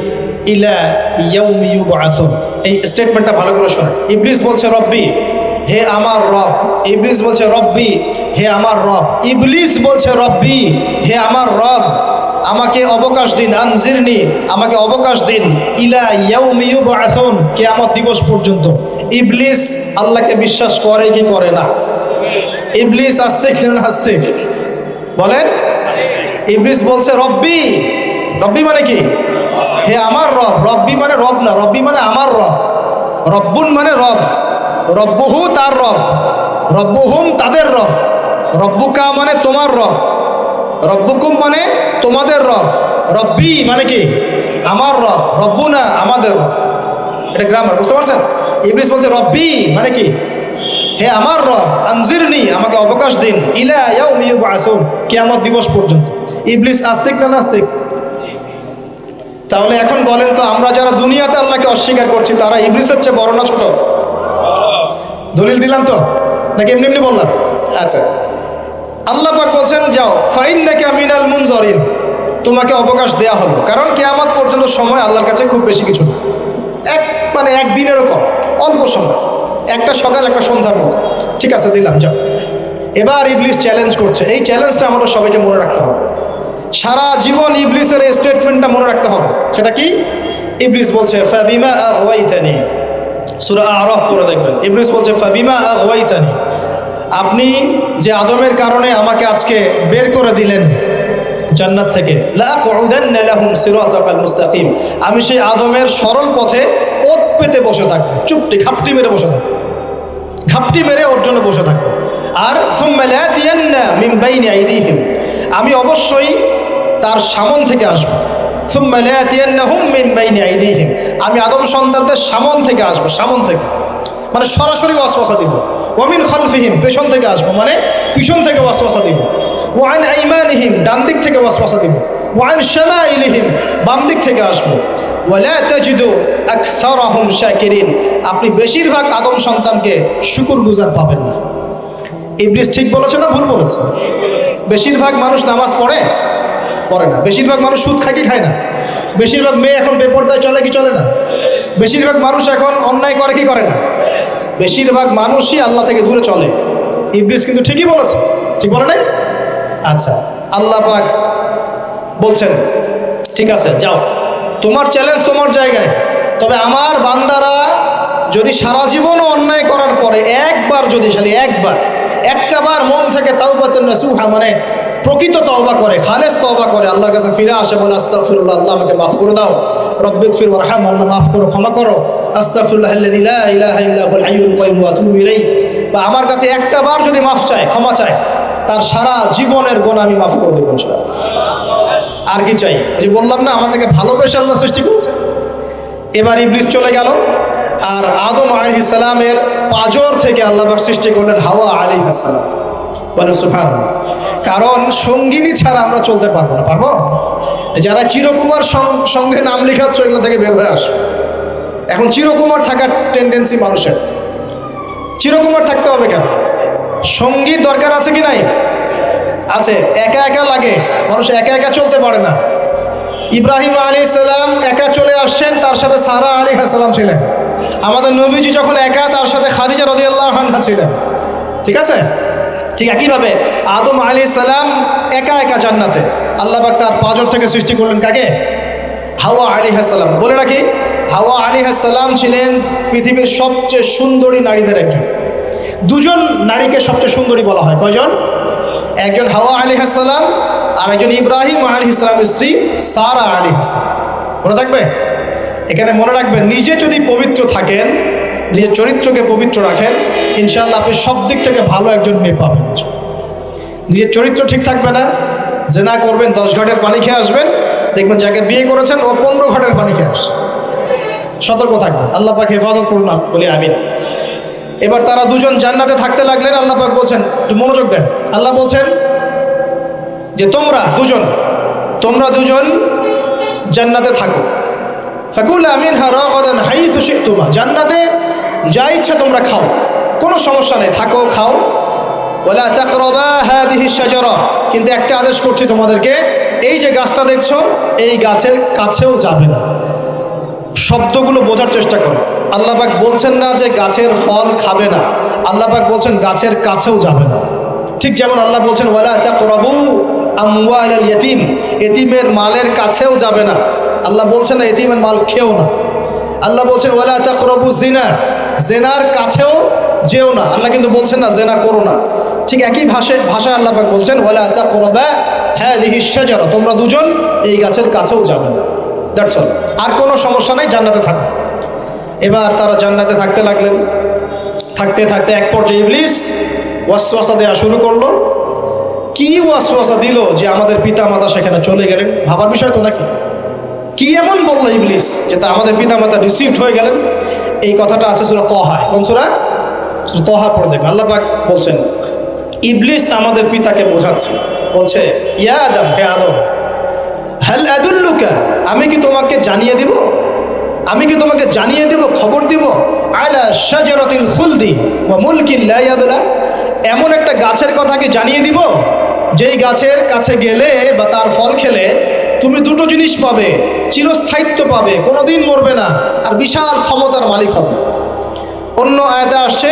ইলা ইয়াউমি ইউবআসুন, এই স্টেটমেন্টটা ভালো করে শোনেন। ইবলিস বলছে রব্বি, হে আমার রব। ইবলিস বলছে রব্বি, হে আমার রব। ইবলিস বলছে রব্বি, হে আমার রব, আমাকে অবকাশ দিন। আনজিরনি, আমাকে অবকাশ দিন। ইলা ইয়াউমি ইউবআসুন, কিয়ামত দিবস পর্যন্ত। ইবলিস আল্লাহকে বিশ্বাস করে কি করে না? ইবলিস আস্তিক না নাস্তিক? বলেন। ইবলিস বলছে রব্বি, রব্বি মানে কি? হে আমার রব। রব্বি মানে রব না, রব্বি মানে আমার রব। রব্বুন মানে রব, রব্বুহু তার রব, রব্বুহুম তাদের রব, রব্বুকা মানে তোমার রব, রব্বুকুম মানে তোমাদের রব, রব্বি মানে কি? আমার রব, রব্বুনা আমাদের রব। এটা গ্রামার, বুঝতে পারছেন? ইবলিস বলছে রব্বি মানে কি? হে আমার রব, আনজিরনি, আমাকে অবকাশ দিন, ইলা ইয়াউমি ইউবআসুন, কিয়ামত দিবস পর্যন্ত। ইবলিস আস্তিক না নাস্তিক? তাহলে এখন বলেন তো, আমরা যারা দুনিয়াতে আল্লাহকে অস্বীকার করছি, তারা ইবলিসের চেয়ে বড় না ছোট? দলিল দিলাম তো, নাকি এমনি এমনি বললাম? আচ্ছা, আল্লাহ পাক বলছেন যাও, ফাইন্নাকা মিনাল মুনজারিন, তোমাকে অবকাশ দেয়া হলো। কারণ কিয়ামত পর্যন্ত সময় আল্লাহর কাছে খুব বেশি কিছু না, একদিনেরও কম, অল্প সময়, একটা সকাল একটা সন্ধ্যার মতো। ঠিক আছে, দিলাম, যাও। এবার ইবলিস চ্যালেঞ্জ করছে। এই চ্যালেঞ্জটা আমাদের সবাইকে মনে রাখতে হবে, সারা জীবন ইবলিসের এই স্টেটমেন্টটা মনে রাখতে হবে। সেটা কি? ইবলিস বলছে ফাবিমা আগওয়াইতানি, সূরা আরাফ পড়ে দেখবেন। ইবলিস বলছে ফাবিমা আগওয়াইতানি, আপনি যে আদমের কারণে আমাকে আজকে বের করে দিলেন জান্নাত থেকে, লাআকুদান্না লাহুম সিরাতাকাল মুস্তাকিম, আমি সেই আদমের সরল পথে ওত পেতে বসে থাকবো, চুপটি ঘাপটি মেরে বসে থাকবো, ঘাপটি মেরে ওর জন্য বসে থাকবো। আর সুম্মা লাতিয়ান্না মিন বাইনি আইদিহিম, আমি অবশ্যই তার সামন থেকে আসবো। সুম্মা লাতিয়ান্নাহুম মিন বাইনি আইদিহিম, আমি আদম সন্তানদের সামন থেকে আসবো, সামন থেকে মানে সরাসরি ওয়াসওয়াসা দিব। ওয়া মিন খালফিহিম, পেছন থেকে আসবো মানে পিছন থেকে ওয়াসওয়াসা দিব। ওয়া আন আইমানিহিম, ডান দিক থেকে ওয়াসওয়াসা দিব। ওয়া আন শামাইলিহিম, বাম দিক থেকে আসবো। ওয়ালা তাজিদু আকসারাহুম শাকিরিন, আপনি বেশিরভাগ আদম সন্তানকে শুকরগুজার পাবেন না। ইবলিস ঠিক বলেছে না ভুল বলেছে? বেশিরভাগ মানুষ নামাজ পড়ে না, বেশিরভাগ মানুষ সুদ খায় কি খায় না, বেশিরভাগ মেয়ে এখন বেপরদায় চলে কি চলে না, বেশিরভাগ মানুষ এখন অন্যায় করে কি করে না, বেশিরভাগ মানুষই আল্লাহ থেকে দূরে চলে। ইবলিস কিন্তু ঠিকই বলেছে, ঠিক বলে নাই? আচ্ছা, আল্লাহ পাক বলছেন ঠিক আছে যাও, তোমার চ্যালেঞ্জ তোমার জায়গায়, তবে আমার বান্দারা যদি সারা জীবনও অন্যায় করার পরে একবার, যদি খালি একটা বার মন থেকে তাওবাতুন নাসুহা মানে প্রকৃত তওবা করে, খালেস তওবা করে, আল্লাহর কাছে ফিরে আসে, বলে আস্তাগফিরুল্লাহ, আল্লাহ আমাকে মাফ করে দাও, রব্বিগফির ওয়ারহাম, আল্লাহ মাফ করো, ক্ষমা করো, আস্তাগফিরুল্লাহাল্লাযী লা ইলাহা ইল্লা হুয়াল হাইয়ুল কাইয়্যুম ওয়া আতুবু ইলাইহি, বা আমার কাছে একটা বার যদি মাফ চায়, ক্ষমা চায়, তার সারা জীবনের গুনাহ আমি মাফ করে দেব ইনশাআল্লাহ। আর কি চাই? ওই যে বললাম না, আমাদেরকে ভালোবেসে আল্লাহ সৃষ্টি করছে। এবার ইবলিস চলে গেল, আর আদম আলাইহিস সালামের পাঁজর থেকে আল্লাহ পাক সৃষ্টি করলেন হাওয়া আলাইহিস সালাম। বলে সুবহানাল্লাহ। কারণ সঙ্গিনী ছাড়া আমরা চলতে পারবো না। পারবো? যারা চিরকুমার সঙ্গে নাম লেখাচ্ছ, এগুলো থেকে বের হয়ে আসো। এখন চিরকুমার থাকার টেন্ডেন্সি মানুষের। চিরকুমার থাকতে হবে কেন? সঙ্গীর দরকার আছে কি নাই? আছে। একা একা লাগে, মানুষ একা একা চলতে পারে না। ইব্রাহিম আলাইহিস সালাম একা চলে আসছেন, তার সাথে সারা আলাইহিস সালাম ছিলেন। আমাদের নবীজি যখন একা, তার সাথে খাদিজা রাদিয়াল্লাহু আনহা ছিলেন। ঠিক আছে? ঠিক একইভাবে আদম আলাইহিস সালাম একা একা জান্নাতে, আল্লাহ পাক তার পাঁজর থেকে সৃষ্টি করলেন কাকে? হাওয়া আলাইহিস সালাম। বলে রাখি, হাওয়া আলাইহিস সালাম ছিলেন পৃথিবীর সবচেয়ে সুন্দরী নারীদের একজন। দুজন নারীকে সবচেয়ে সুন্দরী বলা হয়। কয়জন? একজন হাওয়া আলাইহিস সালাম, আর একজন ইব্রাহিম আলাইহিস সালামের স্ত্রী সারা আলাইহিস সালাম। মনে থাকবে? এখানে মনে রাখবেন, নিজে যদি পবিত্র থাকেন, নিজের চরিত্রকে পবিত্র রাখেন, ইনশাআল্লাহ আপনি সব দিক থেকে ভালো একজন মেয়ে পাবেন। নিজের চরিত্র ঠিক থাকবে না, জেনা করবেন, 10 ঘাটের পানি খেয়ে আসবেন, দেখবেন যাকে বিয়ে করেছেন ও 15 ঘাটের পানি খেয়ে আসে। সতর্ক থাকবেন। আল্লাহ পাক হেফাজত করুন, বলি আমিন। এবার তারা দুজন জান্নাতে থাকতে লাগলেন। আল্লাহ পাক বলছেন, একটু মনোযোগ দেন, আল্লাহ বলছেন যে তোমরা দুজন জান্নাতে থাকো। ফাকুলা মিনহা রাগাদান হাইসু শি'তুমা, জান্নাতে যা ইচ্ছা তোমরা খাও, কোনো সমস্যা নেই, থাকো, খাও। ওয়ালা তাকরাবা হাদিহি শাজারা, কিন্তু একটা আদেশ করছি তোমাদেরকে, এই যে গাছটা দেখছো, এই গাছের কাছেও যাবে না। শব্দগুলো বোঝার চেষ্টা করো। আল্লাহ পাক বলছেন না যে গাছের ফল খাবে না, আল্লাহ পাক বলছেন গাছের কাছেও যাবে না। ঠিক যেমন আল্লাহ বলছেন ওয়ালা তাকরাবু আমওয়ালাল ইয়াতীম, এতিমের মালের কাছেও যাবে না। আল্লাহ বলছেন না এতিমের মাল খেও না। আল্লাহ বলছেন ওয়ালা তাকরাবু জিনা, জেনার কাছেও যেও না। আল্লাহ কিন্তু বলছেন না জেনা করো না। ঠিক একই ভাষায় আল্লাহ পাক বলছেন ওয়ালা তাকরাবা হাদিহি শাজারা, তোমরা দুজন এই গাছের কাছেও যাবে না। That's all. আর কোনো সমস্যা নেই, জান্নাতে থাকো। এবার তারা জান্নাতে থাকতে লাগলেন। থাকতে থাকতে এক পর্যায়ে ইবলিস ওয়াসওয়াসা দেওয়া শুরু করলো। কি ওয়াসওয়াসা দিল যে আমাদের পিতামাতা সেখানে চলে গেলেন? ভাবার বিষয় তো নাকি? কি এমন বললো ইবলিস যে তা আমাদের পিতামাতা রিসিভড হয়ে গেলেন? এই কথাটা আছে সূরা তাহায়। কোন সূরা? সূরা তাহা পড়ে দেখবেন। আল্লাহ পাক বলছেন, ইবলিস আমাদের পিতাকে বোঝাচ্ছে, বলছে ইয়া আদম, হে আদম, হাল আদুল্লুকা, আমি কি তোমাকে জানিয়ে দিব, খবর দিব, আলা শাজারাতিল খুলদি ওয়া মুলকিন লা ইয়াবলা, এমন একটা গাছের কথা কি জানিয়ে দিব যেই গাছের কাছে গেলে বা তার ফল খেলে তুমি দুটো জিনিস পাবে, চিরস্থায়িত্ব পাবে, কোনোদিন মরবে না, আর বিশাল ক্ষমতার মালিক হবে। অন্য আয়াতে আসছে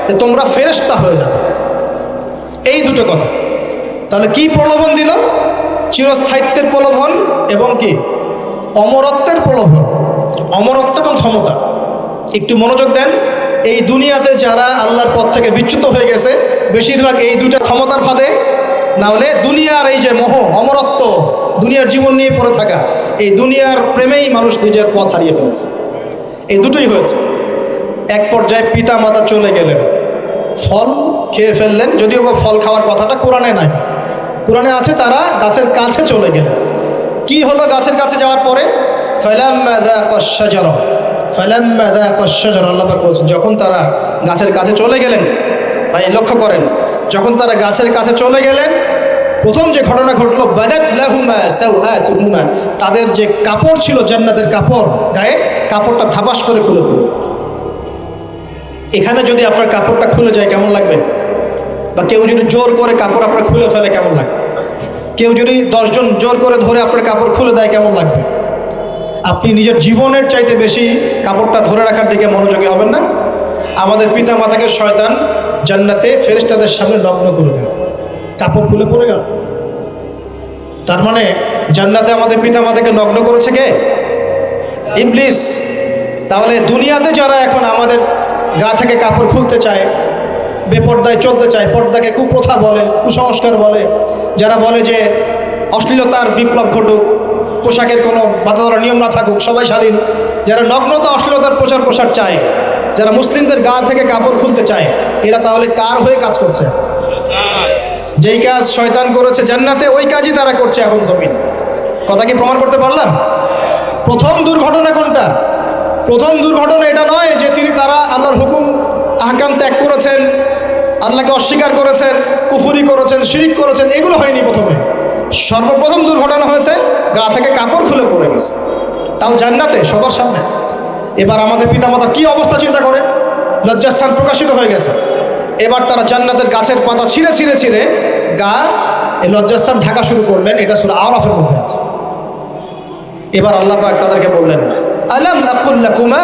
যে তোমরা ফেরেশতা হয়ে যাবে। এই দুটো কথা। তাহলে কি প্রলোভন দিল? চিরস্থায়িত্বের প্রলোভন এবং কি অমরত্বের প্রলোভন। অমরত্ব এবং ক্ষমতা। একটু মনোযোগ দেন, এই দুনিয়াতে যারা আল্লাহর পথ থেকে বিচ্যুত হয়ে গেছে, বেশিরভাগ এই দুটো ক্ষমতার ফাঁদে, না হলে দুনিয়ার এই যে মোহ, অমরত্ব, দুনিয়ার জীবন নিয়ে পড়ে থাকা, এই দুনিয়ার প্রেমেই মানুষ নিজের পথ হারিয়ে ফেলেছে। এই দুটোই হয়েছে। এক পর্যায়ে পিতা মাতা চলে গেলেন, ফল খেয়ে ফেললেন, যদিও বা ফল খাওয়ার কথাটা কোরআনে নাই। কোরআনে আছে তারা গাছের কাছে চলে গেলেন। কি হলো গাছের কাছে যাওয়ার পরে? ফালাম্মা যাকাশ শাজারা, আল্লাহ পাক বলছেন যখন তারা গাছের কাছে চলে গেলেন, ভাই লক্ষ্য করেন, যখন তারা গাছের কাছে চলে গেলেন, প্রথম যে ঘটনা ঘটলো, বাদাত লাহুমা সাওআতুহুমা, তাদের যে কাপড় ছিল জান্নাতের কাপড়, গায়ে কাপড়টা ধাপাস করে খুলে পড়ল। এখানে যদি আপনার কাপড়টা খুলে যায় কেমন লাগবে? বা কেউ যদি জোর করে কাপড় আপনার খুলে ফেলে কেমন লাগবে? কেউ যদি 10 জন জোর করে ধরে আপনার কাপড় খুলে দেয় কেমন লাগবে? আপনি নিজের জীবনের চাইতে বেশি কাপড়টা ধরে রাখার দিকে মনোযোগী হবেন না? আমাদের পিতা মাতাকে শয়তান জান্নাতে ফেরেশতাদের সামনে নগ্ন করে দেবে, কাপড় খুলে পড়ে গেল। তার মানে জান্নাতে আমাদের পিতা মাতাকে নগ্ন করেছে কে? ইবলিস। তাহলে দুনিয়াতে যারা এখন আমাদের গা থেকে কাপড় খুলতে চায়, বেপর্দায় চলতে চায়, পর্দাকে কুপ্রথা বলে, কুসংস্কার বলে, যারা বলে যে অশ্লীলতার বিপ্লব ঘটুক, পোশাকের কোনো বাধা ধরা নিয়ম না থাকুক, সবাই স্বাধীন, যারা নগ্নতা অশ্লীলতার প্রচার প্রসার চায়, যারা মুসলিমদের গা থেকে কাপড় খুলতে চায়, এরা তাহলে কার হয়ে কাজ করছে? যেই কাজ শয়তান করেছে জান্নাতে, ওই কাজই তারা করছে এখন জমিনে। কথা কি প্রমাণ করতে পারলাম? প্রথম দুর্ঘটনা কোনটা? প্রথম দুর্ঘটনা এটা নয় যে তারা আল্লাহর হুকুম আহকাম ত্যাগ করেছেন, আল্লাহকে অস্বীকার করেছেন, কুফরি করেছেন, শিরিক করেছেন, এগুলো হয়নি প্রথমে। সর্বপ্রথম দুর্ঘটনা হয়েছে গা থেকে কাপড় খুলে পড়ে গেছে, তাও জান্নাতে সবার সামনে। এবার আমাদের পিতামাতার কি অবস্থা চিন্তা করে, লজ্জাস্থান প্রকাশিত হয়ে গেছে। এবার তারা জান্নাতের গাছের পাতা ছিঁড়ে ছিঁড়ে ছিঁড়ে গা এই লজ্জাস্থান ঢাকা শুরু করলেন। এটা সূরা আরাফের মধ্যে আছে। এবার আল্লাহ পাক তাদেরকে বললেন, আলাম আকুল লাকুমা,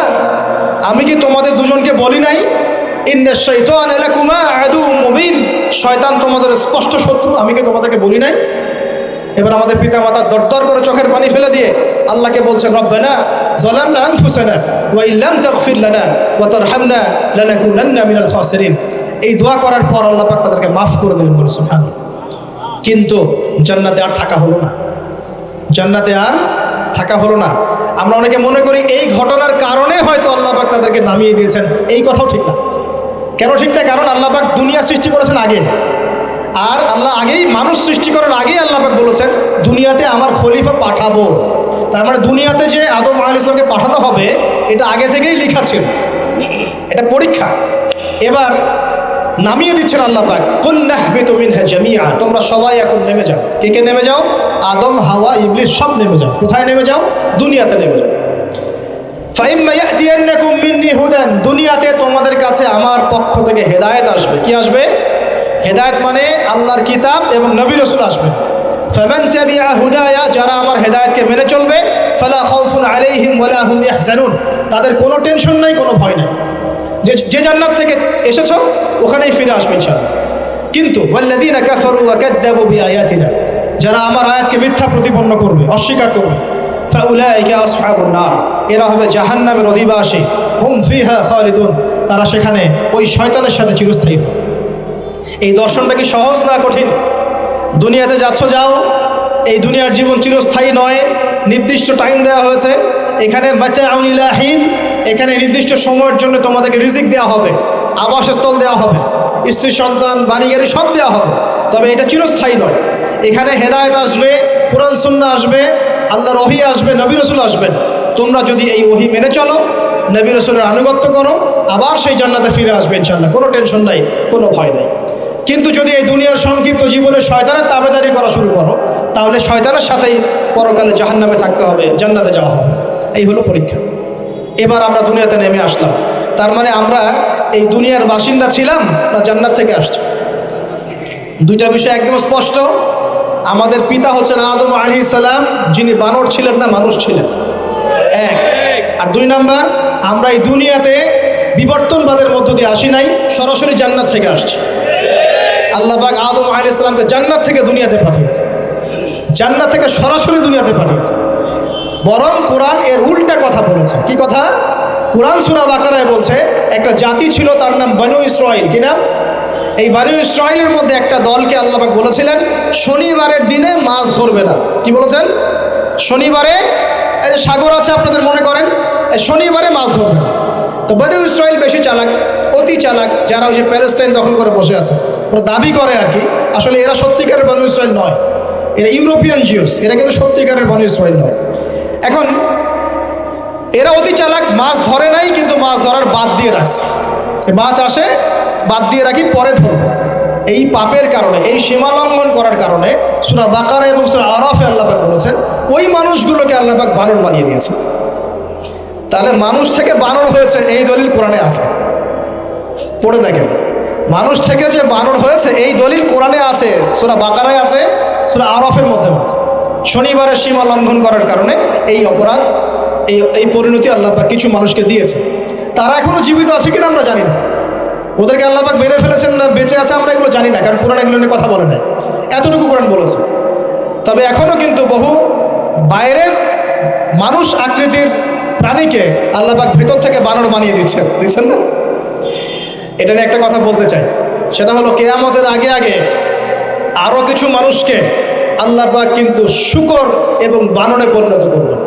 আমি কি তোমাদের দুজনকে বলি নাই, ইন্নাশ শাইতানা লাকুমা আদুউম মুবিন, শয়তান তোমাদের স্পষ্ট শত্রু, আমি কি তোমাদেরকে বলি নাই? এবার আমাদের পিতামাতা দরদর করে চোখের পানি ফেলে দিয়ে আল্লাহকে বলছেন, রব্বানা যালামনা আনফুসানা ওয়া ইল্লাম তাগফির লানা ওয়া তারহামনা লানাকুনান্না মিনাল খাসিরিন। এই দোয়া করার পর আল্লাহ পাক তাদেরকে মাফ করে দিলেন, বলে সুবহানাল্লাহ। কিন্তু জান্নাতে আর থাকা হলো না, জান্নাতে আর থাকা হলো না। আমরা অনেকে মনে করি এই ঘটনার কারণে হয়তো আল্লাহ পাক তাদেরকে নামিয়ে দিয়েছেন, এই কথাও ঠিক না। কেন ঠিক না? কারণ আল্লাহ পাক দুনিয়া সৃষ্টি করেছেন আগে, আর আল্লাহ আগেই মানুষ সৃষ্টি করার আগেই আল্লাহ পাক বলেছেন দুনিয়াতে আমার খলিফা পাঠাবো। তার মানে দুনিয়াতে যে আদম আলাইহিস সালামকে পাঠানো হবে এটা আগে থেকেই লেখা ছিল, এটা পরীক্ষা। এবার নামিয়ে দিচ্ছেন আল্লাহ পাক, কুল নাহবিতু মিনহা জামিআ, তোমরা সবাই এখন নেমে যাও। কে কে নেমে যাও? আদম, হাওয়া, ইবলিস সব নেমে যাও। কোথায় নেমে যাও? দুনিয়াতে নেমে যাও। ফাইম্মা ইয়াতিয়ান্নাকুম মিন্নি হুদান, দুনিয়াতে তোমাদের কাছে আমার পক্ষ থেকে হেদায়েত আসবে। কি আসবে? হেদায়েত মানে আল্লাহর কিতাব এবং নবী রাসূল আসবেন। ফামান তাবিআ হুদায়া, যারা আমার হেদায়েতকে মেনে চলবে, ফালা খাউফুন আলাইহিম ওয়ালা হুম ইয়াহজানুন, তাদের কোনো টেনশন নাই, কোনো ভয় নাই। যে জান্নাত থেকে এসেছো ওখানেই ফিরে আসবে ইনশাআল্লাহ। কিন্তু ওয়াল্লাযীনা কাফারু ওয়া কাযযাবু বিআয়াতিনা, যারা আমার আয়াতকে মিথ্যা প্রতিপন্ন করবে, অস্বীকার করবে, ফাউলাইকা আসহাবুন নার, এরা হবে জাহান্নামের অধিবাসী। হুম ফিহা খালিদুন, তারা সেখানে ওই শয়তানের সাথে চিরস্থায়ী হবে। এই দর্শনটা কি সহজ না কঠিন? দুনিয়াতে যাচ্ছ যাও, এই দুনিয়ার জীবন চিরস্থায়ী নয়, নির্দিষ্ট টাইম দেওয়া হয়েছে। এখানে মাতাউন ইলাহিন, এখানে নির্দিষ্ট সময়ের জন্য তোমাদেরকে রিজিক দেওয়া হবে, আবাসস্থল দেওয়া হবে, স্ত্রী সন্তান বাড়ি গাড়ি সব দেওয়া হবে, তবে এটা চিরস্থায়ী নয়। এখানে হেদায়েত আসবে, কোরআন সুন্নাহ আসবে, আল্লাহর ওহী আসবে, নবী রাসূল আসবেন। তোমরা যদি এই ওহী মেনে চলো, নবী রাসূলের আনুগত্য করো, আবার সেই জান্নাতে ফিরে আসবে ইনশাআল্লাহ, কোনো টেনশন নাই, কোনো ভয় নাই। কিন্তু যদি এই দুনিয়ার সংক্ষিপ্ত জীবনে শয়তানের তাবেদারি করা শুরু করো, তাহলে শয়তানের সাথেই পরকালে জাহান্নামে থাকতে হবে, জান্নাতে যাওয়া হবে। এই হলো পরীক্ষা। এবার আমরা দুনিয়াতে নেমে আসলাম, তার মানে আমরা এই দুনিয়ার বাসিন্দা ছিলাম না জান্নাত থেকে আসছি? দুইটা বিষয় একদম স্পষ্ট। আমাদের পিতা হচ্ছেন আদম আলাইহিস সালাম, যিনি বানর ছিলেন না, মানুষ ছিলেন, এক। আর দুই নাম্বার, আমরা এই দুনিয়াতে বিবর্তনবাদের মধ্য দিয়ে আসি নাই, সরাসরি জান্নাত থেকে আসছি। আল্লাহ পাক আদম আলাইহিস সালামকে জান্নাত থেকে দুনিয়াতে পাঠিয়েছে, জান্নাত থেকে সরাসরি দুনিয়াতে পাঠিয়েছে। বরং কোরআন এর উল্টা কথা বলেছে। কি কথা? কোরআন সূরা বাকারায় বলছে একটা জাতি ছিল, তার নাম বনু ইসরাইল। কি নাম? এই বনু ইসরাইলের মধ্যে একটা দলকে আল্লাহ পাক বলেছিলেন শনিবারের দিনে মাছ ধরবে না। কি বলেছেন? শনিবারে, এই যে সাগর আছে আপনাদের মনে করেন, এই শনিবারে মাছ ধরবে না। তো বনু ইসরাইল বেশি চালাক, অতি চালাক, যারা ওই যে প্যালেস্টাইন দখল করে বসে আছে, ওরা দাবি করে আর কি, আসলে এরা সত্যিকারের বনু ইসরাইল নয়, এরা ইউরোপিয়ান জিউস, এরা কিন্তু সত্যিকারের বনু ইসরাইল নয়। এখন এরা অতি চালাক, মাছ ধরে নাই, কিন্তু মাছ ধরার বাদ দিয়ে রাখছে। মাছ আসে, বাদ দিয়ে রাখি, পরে ধরবো। এই পাপের কারণে, এই সীমা লঙ্ঘন করার কারণে সূরা বাকারা এবং সূরা আরাফে আল্লাহ পাক বলেছেন ওই মানুষগুলোকে আল্লাহ পাক বানর বানিয়ে দিয়েছে। তাহলে মানুষ থেকে বানর হয়েছে এই দলিল কোরআনে আছে, পড়ে দেখেন। মানুষ থেকে যে বানর হয়েছে এই দলিল কোরআনে আছে, সূরা বাকারায় আছে, সূরা আরাফের মধ্যে আছে। শনিবারের সীমা লঙ্ঘন করার কারণে এই অপরাধ, এই পরিণতি আল্লাহ পাক কিছু মানুষকে দিয়েছে। তারা এখনো জীবিত আছে কিনা আমরা জানি না, ওদেরকে আল্লাহ পাক মেরে ফেলেছেন না বেঁচে আছে আমরা এগুলো জানি না, কারণ কোরআন এগুলো নিয়ে কথা বলে নাই, এতটুকু কোরআন বলেছে। তবে এখনো কিন্তু বহু বাইরের মানুষ আকৃতির প্রাণীকে আল্লাহ পাক ভিতর থেকে বানর বানিয়ে দিচ্ছেন না। এটা নিয়ে একটা কথা বলতে চাই, সেটা হলো কিয়ামতের আগে আগে আরো কিছু মানুষকে আল্লাহ পাক কিন্তু শূকর এবং বানরে পরিণত করবেন।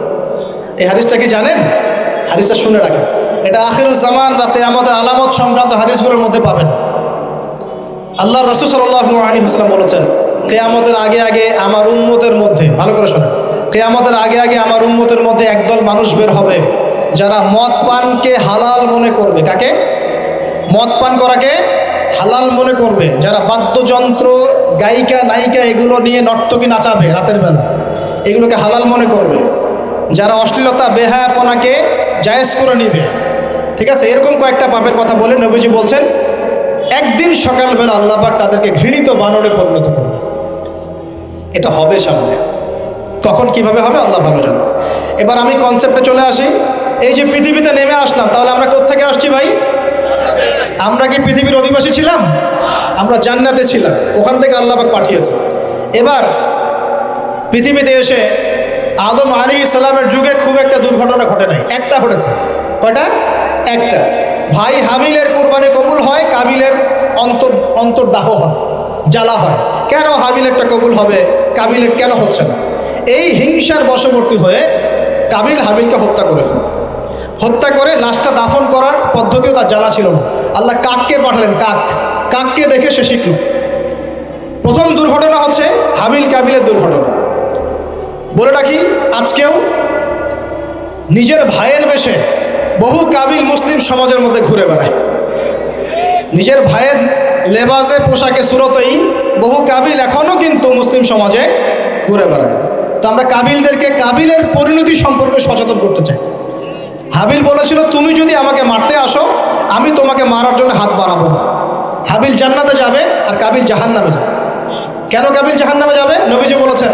এই হাদিসটা কি জানেন? হাদিসটা শুনে রাখেন, এটা আখিরুজ জামান বা কিয়ামতের আলামত সংক্রান্ত হাদিসগুলোর মধ্যে পাবেন। আল্লাহ রাসূল সাল্লাল্লাহু আলাইহি ওয়াসাল্লাম বলেছেন, কিয়ামতের আগে আগে আমার উম্মতের মধ্যে, ভালো করে শোনেন, কিয়ামতের আগে আগে আমার উম্মতের মধ্যে একদল মানুষ বের হবে যারা মদ পানকে হালাল মনে করবে। কাকে? মদ পান করাকে হালাল মনে করবে। যারা বাদ্যযন্ত্র, গায়িকা, নায়িকা এগুলো নিয়ে নর্তকী নাচাবে রাতের বেলা, এগুলোকে হালাল মনে করবে। যারা অশ্লীলতা, বেহায়াপনাকে জায়েজ করে নিবে। ঠিক আছে, এরকম কয়েকটা পাপের কথা বলে নবীজি বলছেন একদিন সকালবেলা আল্লাহ পাক তাদেরকে ঘৃণিত বানরে পরিণত করবে। এটা হবে সামনে, কখন কিভাবে হবে আল্লাহ ভালো জানে। এবার আমি কনসেপ্টে চলে আসি। এই যে পৃথিবীতে নেমে আসলাম, তাহলে আমরা কোত্থেকে আসছি ভাই? আমরা কি পৃথিবীর অধিবাসী ছিলাম? আমরা জান্নাতে ছিলাম, ওখান থেকে আল্লাহ পাক পাঠিয়েছে। এবার পৃথিবীতে এসে আদম আলাইহিস সালামের যুগে খুব একটা দুর্ঘটনা ঘটে নাই, একটা ঘটেছে। কয়টা? একটা। ভাই হাবিলের কুরবানি কবুল হয়, কাবিলের অন্তর্দাহ হয়, জ্বালা হয়। কেন হাবিলেরটা কবুল হবে, কাবিলের কেন হচ্ছে না? এই হিংসার বশবর্তী হয়ে কাবিল হাবিলকে হত্যা করে ফেলে। হত্যা করে লাশটা দাফন করার পদ্ধতিও তার জানা ছিল না। আল্লাহ কাককে পাঠালেন, কাককে দেখে সে শিখল। প্রথম দুর্ঘটনা হচ্ছে হাবিল কাবিলের দুর্ঘটনা। বলে রাখি, আজকেও নিজের ভাইয়ের বেশে বহু কাবিল মুসলিম সমাজের মধ্যে ঘুরে বেড়ায়। নিজের ভাইয়ের লেবাসে, পোশাকে, সুরতেই বহু কাবিল এখনও কিন্তু মুসলিম সমাজে ঘুরে বেড়ায়। তো আমরা কাবিলদেরকে কাবিলের পরিণতি সম্পর্কে সচেতন করতে চাই। হাবিল বলেছিল, তুমি যদি আমাকে মারতে আসো, আমি তোমাকে মারার জন্য হাত বাড়াবো না। হাবিল জান্নাতে যাবে আর কাবিল জাহান্নামে যাবে। কেন কাবিল জাহান্নামে যাবে? নবীজি বলেছেন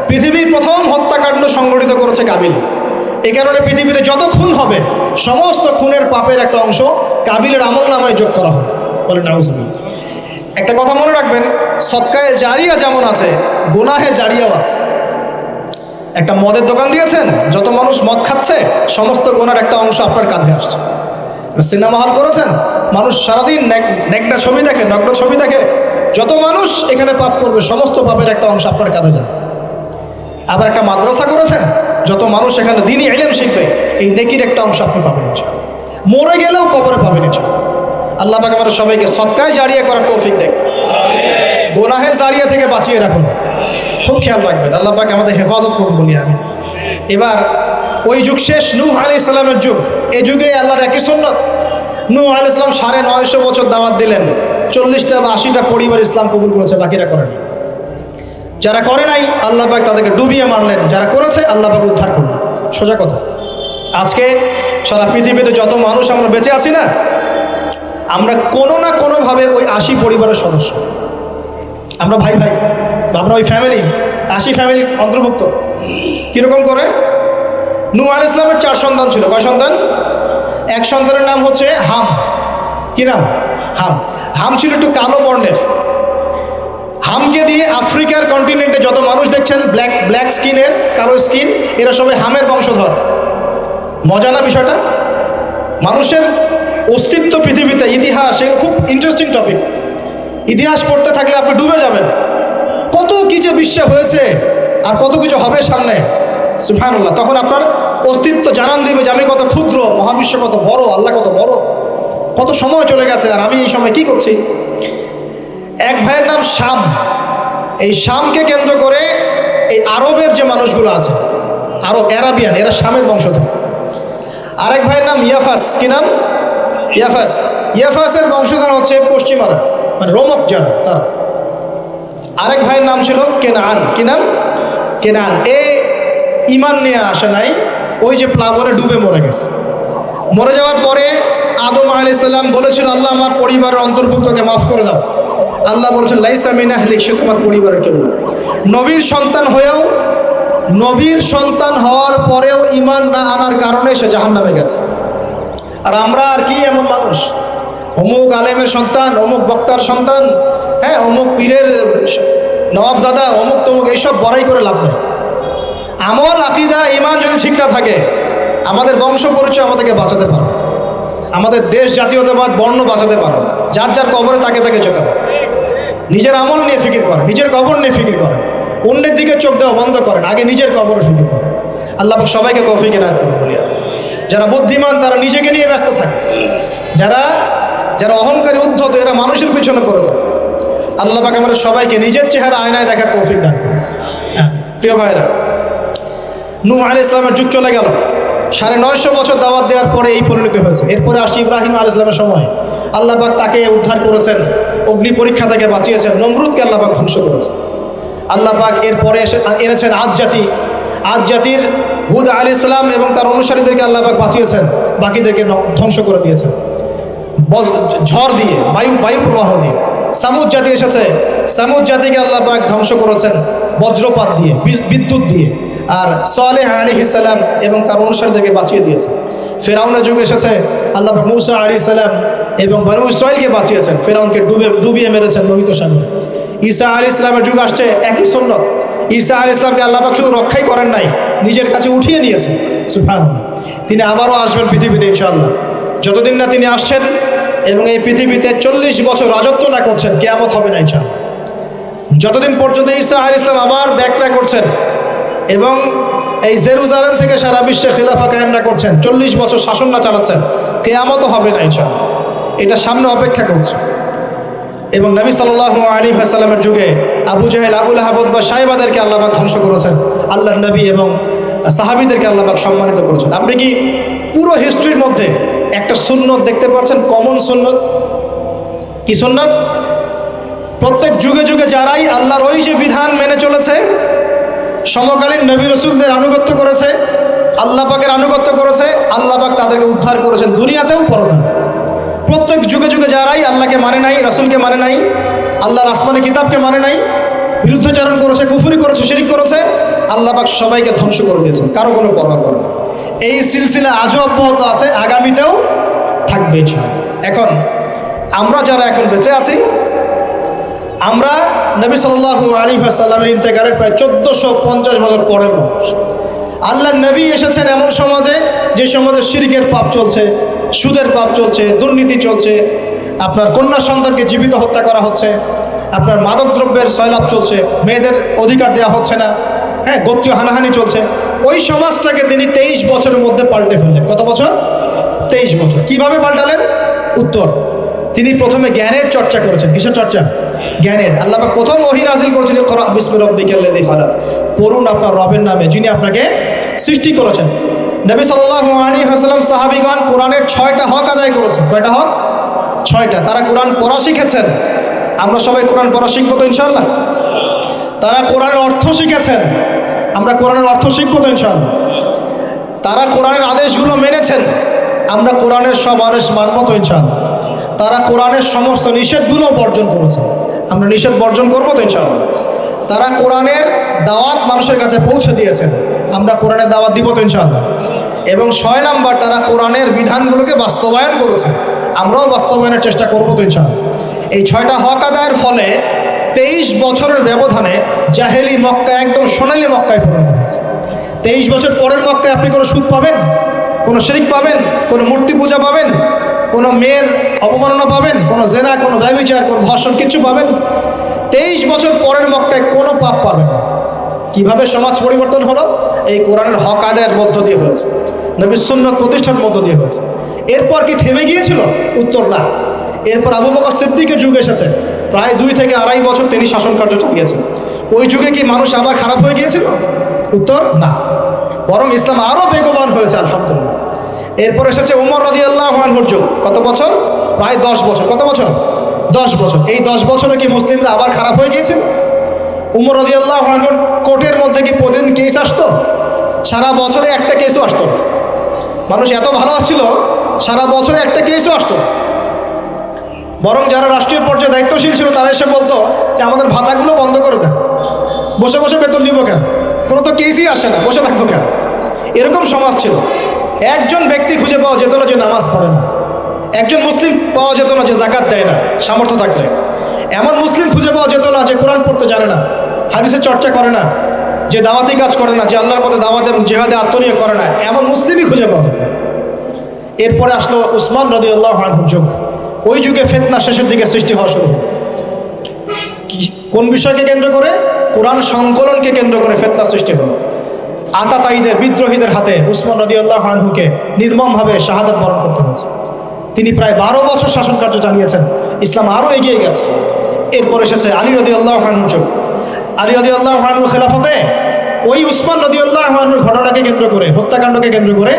পৃথিবীর প্রথম হত্যাকাণ্ড সংগঠিত করেছে কাবিল। এই কারণে পৃথিবীতে যত খুন হবে, সমস্ত খুনের পাপের একটা অংশ কাবিলের আমল নামায় যোগ করা হবে। বলে নাউজুবিল্লাহ। একটা কথা মনে রাখবেন, সদকায়ে জারিয়া যেমন আছে, গুনাহে জারিয়াও আছে। একটা মদের দোকান দিয়েছেন, যত মানুষ মদ খাচ্ছে, সমস্ত গুনার একটা অংশ আপনার কাঁধে আসছে। সিনেমা হল করেছেন, মানুষ সারাদিন নেকড়া ছবি দেখে, নগ্ন ছবি দেখে, যত মানুষ এখানে পাপ করবে, সমস্ত পাপের একটা অংশ আপনার কাঁধে যায়। আবার একটা মাদ্রাসা করেছেন, যত মানুষ এখানে দ্বীনি ইলম শিখবে, এই নেকির একটা অংশ আপনি পাবেন। মরে গেলেও কবরে পাবেন। আল্লাহ পাক আমাদের সবাইকে সদকায়ে জারিয়া করার তৌফিক দেন, গুনাহের জারিয়া থেকে বাঁচিয়ে রাখুন। খুব খেয়াল রাখবেন, আল্লাহ পাক আমাদের হেফাজত করুন বলি আমি। এবার ওই যুগ শেষ, নূহ আলাইহিস সালামের যুগ। এই যুগে আল্লাহর একই সুন্নাত। নূহ আলাইহিস সালাম 950 বছর দাওয়াত দিলেন, 40টা বা 80টা পরিবার ইসলাম কবুল করেছে, বাকিরা করেনি। যারা করে নাই আল্লাহ পাক তাদেরকে ডুবিয়ে মারলেন, যারা করেছে আল্লাহ পাক উদ্ধার করলেন। সোজা কথা। আজকে সারা পৃথিবীতে যত মানুষ আমরা বেঁচে আছি না, আমরা কোনো না কোনোভাবে ওই 80 পরিবারের সদস্য। আমরা ভাই ভাই, আমরা ওই ফ্যামিলি, 80 ফ্যামিলি অন্তর্ভুক্ত। কীরকম করে? নূহ আলাইহিস সালামের 4 সন্তান ছিল। কয় সন্তান? এক সন্তানের নাম হচ্ছে হাম। কি নাম? হাম। হাম ছিল একটু কালো বর্ণের। হামকে দিয়ে আফ্রিকার কন্টিনেন্টে যত মানুষ দেখছেন ব্ল্যাক স্কিনের, কালো স্কিন, এরা সবাই হামের বংশধর। মজা না বিষয়টা? মানুষের অস্তিত্ব পৃথিবীতে, ইতিহাস, এগুলো খুব ইন্টারেস্টিং টপিক। ইতিহাস পড়তে থাকলে আপনি ডুবে যাবেন। কত কি যে বিশ্বে হয়েছে আর কত কিছু হবে সামনে, সুবহানাল্লাহ। তখন আপনার অস্তিত্ব জানান দিবে যে আমি কত ক্ষুদ্র, মহাবিশ্ব কত বড়, আল্লাহ কত বড়, কত সময় চলে গেছে আর আমি এই সময় কি করছি। এক ভাইয়ের নাম শাম। এই শামকে কেন্দ্র করে এই আরবের যে মানুষগুলো আছে, অ্যারাবিয়ান, এরা শামের বংশধর। আরেক ভাইয়ের নাম ইয়াফাস। কি নাম? ইয়াফাস। ইয়াফাসের বংশধর হচ্ছে পশ্চিমারা, মানে রোমক যারা, তারা। আরেক ভাইয়ের নাম ছিল কেনান। কি নাম? কেনান। এ ইমান নিয়ে আসে নাই, ওই যে প্লাবনে ডুবে মরে গেছে। মরে যাওয়ার পরে আদম আলাইহিস সালাম বলেছিল, আল্লাহ আমার পরিবারের অন্তর্ভুক্তকে মাফ করে দাও। আল্লাহ বলছেন, লাইসা মিন আহলিক, সে তোমার পরিবারের কেউ না। নবীর সন্তান হওয়ার পরেও ইমান না আনার কারণে সে জাহান্নামে গেছে। আর আমরা আর কি এমন মানুষ, অমুক আলেমের সন্তান, অমুক বক্তার সন্তান, হ্যাঁ, অমুক পীরের নওয়াবজাদা, অমুক তমুক, এইসব বড়াই করে লাভ নেই। আমল, আকীদা, ঈমান যদি ঠিক না থাকে, আমাদের বংশ পরিচয় আমাদেরকে বাঁচাতে পারবে, আমাদের দেশ, জাতীয়তাবাদ, বর্ণ বাঁচাতে পারবে না। যার যার কবরে তাকে যেতে হবে। নিজের আমল নিয়ে ফিকির করেন, নিজের কবর নিয়ে ফিকির করেন, অন্যের দিকে চোখ দেওয়া বন্ধ করেন, আগে নিজের কবরে ফিকির করেন। আল্লাহ সবাইকে তৌফিক এনায়েত করুন বলি। যারা বুদ্ধিমান তারা নিজেকে নিয়ে ব্যস্ত থাকে, যারা অহংকারী, উদ্ধত, এরা মানুষের পিছনে পড়ে থাকে। আল্লাহ পাক আমাদের সবাইকে নিজের চেহারা আয়নায় দেখার তৌফিক দান করুন। হ্যাঁ প্রিয় ভাইরা, নূহ আলাইহিস সালামের যুগ চলে গেল, 950 বছর দাওয়াত দেওয়ার পরে এই পরিণতি হয়েছে। এরপরে আসছে ইব্রাহিম আলাইহিস সালামের সময়, আল্লাহ পাক তাকে উদ্ধার করেছেন, অগ্নি পরীক্ষা থেকে বাঁচিয়েছেন, নমরুদকে আল্লাহ পাক ধ্বংস করেছেন। আল্লাহ পাক এরপরে এনেছেন আদ জাতি, আদ জাতির হুদ আলাইহিস সালাম এবং তার অনুসারীদেরকে আল্লাহ পাক বাঁচিয়েছেন, বাকিদেরকে ধ্বংস করে দিয়েছেন ঝড় দিয়ে, বায়ু প্রবাহ দিয়ে। সামুদ জাতি এসেছে, সামুদ জাতিকে আল্লাহ পাক ধ্বংস করেছেন বজ্রপাত দিয়ে, বিদ্যুৎ দিয়ে। আর সালেহ আলাইহিস সালাম এবং তার অনুসারীদেরকে বাঁচিয়ে দিয়েছে। ফেরাউনের যুগ এসেছে, আল্লাহ পাক মূসা আলাইহিস সালাম এবং বনু ইসরাইলকে বাঁচিয়েছেন, ফেরাউনকে ডুবিয়ে মেরেছেন লোহিত সাগরে। ঈসা আলাইহিস সালামের যুগ আসছে, একই সুন্নাত। ঈসা আলাইহিস সালামকে আল্লাহ পাক শুধু রক্ষাই করেন নাই, নিজের কাছে উঠিয়ে নিয়েছেন। সুবহানাল্লাহ। তিনি আবারও আসবেন পৃথিবীতে ইনশাআল্লাহ। যতদিন না তিনি আসছেন এবং এই পৃথিবীতে 40 বছর রাজত্ব না করছেন, কিয়ামত হবে না ইনশাআল্লাহ। যতদিন পর্যন্ত ঈসা আলাইহিস সালাম আবার ব্যাক না করছেন এবং এই জেরুজালেম থেকে সারা বিশ্বে খিলাফা কায়েম না করছেন, 40 বছর শাসন না চালাচ্ছেন, কিয়ামতও হবে না ইনশাআল্লাহ। এটা সামনে অপেক্ষা করছে। এবং নবী সাল্লাল্লাহু আলাইহি ওয়াসাল্লামের যুগে আবু জাহেল, আবু লাহাব বা সাহেবাদেরকে আল্লাহ পাক ধ্বংস করেছেন, আল্লাহর নবী এবং সাহাবীদেরকে আল্লাহ পাক সম্মানিত করেছেন। আপনি কি পুরো হিস্ট্রির মধ্যে একটা সুন্নত দেখতে পাচ্ছেন, কমন সুন্নত? কি সুন্নত? প্রত্যেক যুগে যুগে যারাই আল্লাহর ওই যে বিধান মেনে চলেছে, সমকালীন নবী রাসূলদের আনুগত্য করেছে, আল্লাহ পাকের আনুগত্য করেছে, আল্লাহ পাক তাদেরকে উদ্ধার করেছেন দুনিয়াতেও পরকালে। প্রত্যেক যুগে যুগে যারাই আল্লাহকে মানে নাই, রাসূলকে মানে নাই, আল্লাহর আসমানি কিতাবকে মানে নাই, বিরুদ্ধাচরণ করেছে, কুফরি করেছে, শিরক করেছে, আল্লাহ পাক সবাইকে ধ্বংস করে দিয়েছেন, কারো কোনো পরোয়া করেন। এই সিলসিলা আজও অব্যাহত আছে, আগামীতেও থাকবে ইনশাআল্লাহ। এখন আমরা যারা এখন বেঁচে আছি, আমরা নবী সাল্লাল্লাহু আলাইহি ওয়াসাল্লামের ইন্তেকালের প্রায় 1450 বছর পরের মানুষ। আল্লাহর নবী এসেছেন এমন সমাজে, যে সমাজে শিরকের পাপ চলছে, সুদের পাপ চলছে, দুর্নীতি চলছে, আপনার কন্যা সন্তানকে জীবিত হত্যা করা হচ্ছে, আপনার মাদকদ্রব্যের সয়লাভ চলছে, মেয়েদের অধিকার দেওয়া হচ্ছে না, হ্যাঁ, গোত্রীয় হানাহানি চলছে। ওই সমাজটাকে তিনি 23 বছরের মধ্যে পাল্টে ফেললেন। কত বছর? 23 বছর। কিভাবে পাল্টালেন? উত্তর, তিনি প্রথমে জ্ঞানের চর্চা করেছেন। কিসের চর্চা? জ্ঞানের। আল্লাহ পাক প্রথম ওহী নাযিল করেছেন, ইকরা বিসমি রাব্বিকাল্লাযী খালাক, পড়ুন আপনার রবের নামে যিনি আপনাকে সৃষ্টি করেছেন। নবী সাল্লাল্লাহু আলাইহি ওয়াসাল্লাম সাহাবীগণ কোরআনের 6টা হক আদায় করেছেন। কয়টা হক? 6টা। তারা কোরআন পড়া শিখেছেন। আমরা সবাই কোরআন পড়া শিখবো তো ইনশাআল্লাহ। তারা কোরআনের অর্থ শিখেছেন। আমরা কোরআনের অর্থ শিখবো তো ইনশাআল্লাহ। তারা কোরআনের আদেশগুলো মেনেছেন। আমরা কোরআনের সব আদেশ মানবো তো ইনশাআল্লাহ। তারা কোরআনের সমস্ত নিষেধগুলো বর্জন করেছে, আমরা নিষেধ বর্জন করবো তো ইনশাআল্লাহ। তারা কোরআনের দাওয়াত মানুষের কাছে পৌঁছে দিয়েছেন, আমরা কোরআনের দাওয়াত দিব তো ইনশাআল্লাহ। এবং 6 নাম্বার, তারা কোরআনের বিধানগুলোকে বাস্তবায়ন করেছে, আমরাও বাস্তবায়নের চেষ্টা করবো তো ইনশাআল্লাহ। এই 6টা হক আদায়ের ফলে 23 বছরের ব্যবধানে জাহেলি মক্কা একদম সোনালী মক্কায় পরিণত হয়েছে। 23 বছর পরের মক্কায় আপনি কোনো সুদ পাবেন, কোনো শিরক পাবেন, কোনো মূর্তি পূজা পাবেন, কোনো মেয়ের অপমাননা পাবেন, কোনো জেনা, কোনো ব্যভিচার, কোনো ধর্ষণ, কিচ্ছু পাবেন? 23 বছর পরের মক্কায় কোনো পাপ পাবেন না। কিভাবে সমাজ পরিবর্তন হলো? এই কোরআনের হক আদায়ের মধ্য দিয়ে হয়েছে, নবীর সুন্নাত প্রতিষ্ঠার মধ্য দিয়ে হয়েছে। এরপর কি থেমে গিয়েছিল? উত্তর, না। এরপর আবু বকর সিদ্দিকের যুগ এসেছে, প্রায় 2 থেকে আড়াই বছর তিনি শাসন কার্য চালিয়েছেন। ওই যুগে কি মানুষ আবার খারাপ হয়ে গিয়েছিল? উত্তর, না। বরং ইসলাম আরও বেগবান হয়েছে আলহামদুলিল্লাহ। এরপর এসেছে ওমর রাদিয়াল্লাহু আনহুর যুগ। কত বছর? প্রায় 10 বছর। কত বছর? 10 বছর। এই 10 বছরে কি মুসলিমরা আবার খারাপ হয়ে গিয়েছিল? ওমর রাদিয়াল্লাহু আনহুর কোর্টের মধ্যে কি প্রতিদিন কেস আসতো? সারা বছরে একটা কেসও আসতো না। মানুষ এত ভালো ছিল, সারা বছরে একটা কেসও আসতো না। বরং যারা রাষ্ট্রীয় পর্যায়ে দায়িত্বশীল ছিল তারা এসে বলতো যে আমাদের ভাতাগুলো বন্ধ করে দেন, বসে বসে বেতন নিব কেন, কোনো তো কেসই আসে না, বসে থাকবো কেন। এরকম সমাজ ছিল। একজন ব্যক্তি খুঁজে পাওয়া যেত না যে নামাজ পড়ে না, একজন মুসলিম পাওয়া যেত না যে যাকাত দেয় না সামর্থ্য থাকলে, এমন মুসলিম খুঁজে পাওয়া যেত না যে কোরআন পড়তে জানে না, হাদিসের চর্চা করে না, যে দাওয়াতি কাজ করে না, যে আল্লাহর পথে দাওয়াত এবং জিহাদে আত্মনিয়োগ করে না, এমন মুসলিমই খুঁজে পাওয়া যেত। এরপরে আসলো উসমান রাদিয়াল্লাহু আনহুর যুগ। ওই যুগে ফিতনা শেষের দিকে সৃষ্টি হওয়া শুরু হলো। কোন বিষয়কে কেন্দ্র করে? কোরআন সংকলনকে কেন্দ্র করে ফিতনা সৃষ্টি হলো। আতাতায়ীদের, বিদ্রোহীদের হাতে উসমান রাদিয়াল্লাহু আনহুকে নির্মমভাবে শাহাদাত বরণ করতে হয়েছে। তিনি প্রায় 12 বছর শাসন কার্য চালিয়েছেন। ইসলাম আরও এগিয়ে গেছে। এরপর এসেছে আলী রাদিয়াল্লাহু আনহুর যুগ। আলী রাদিয়াল্লাহু আনহুর খেলাফতে ওই উসমান রাদিয়াল্লাহু আনহুর ঘটনাকে কেন্দ্র করে, হত্যাকাণ্ডকে কেন্দ্র করে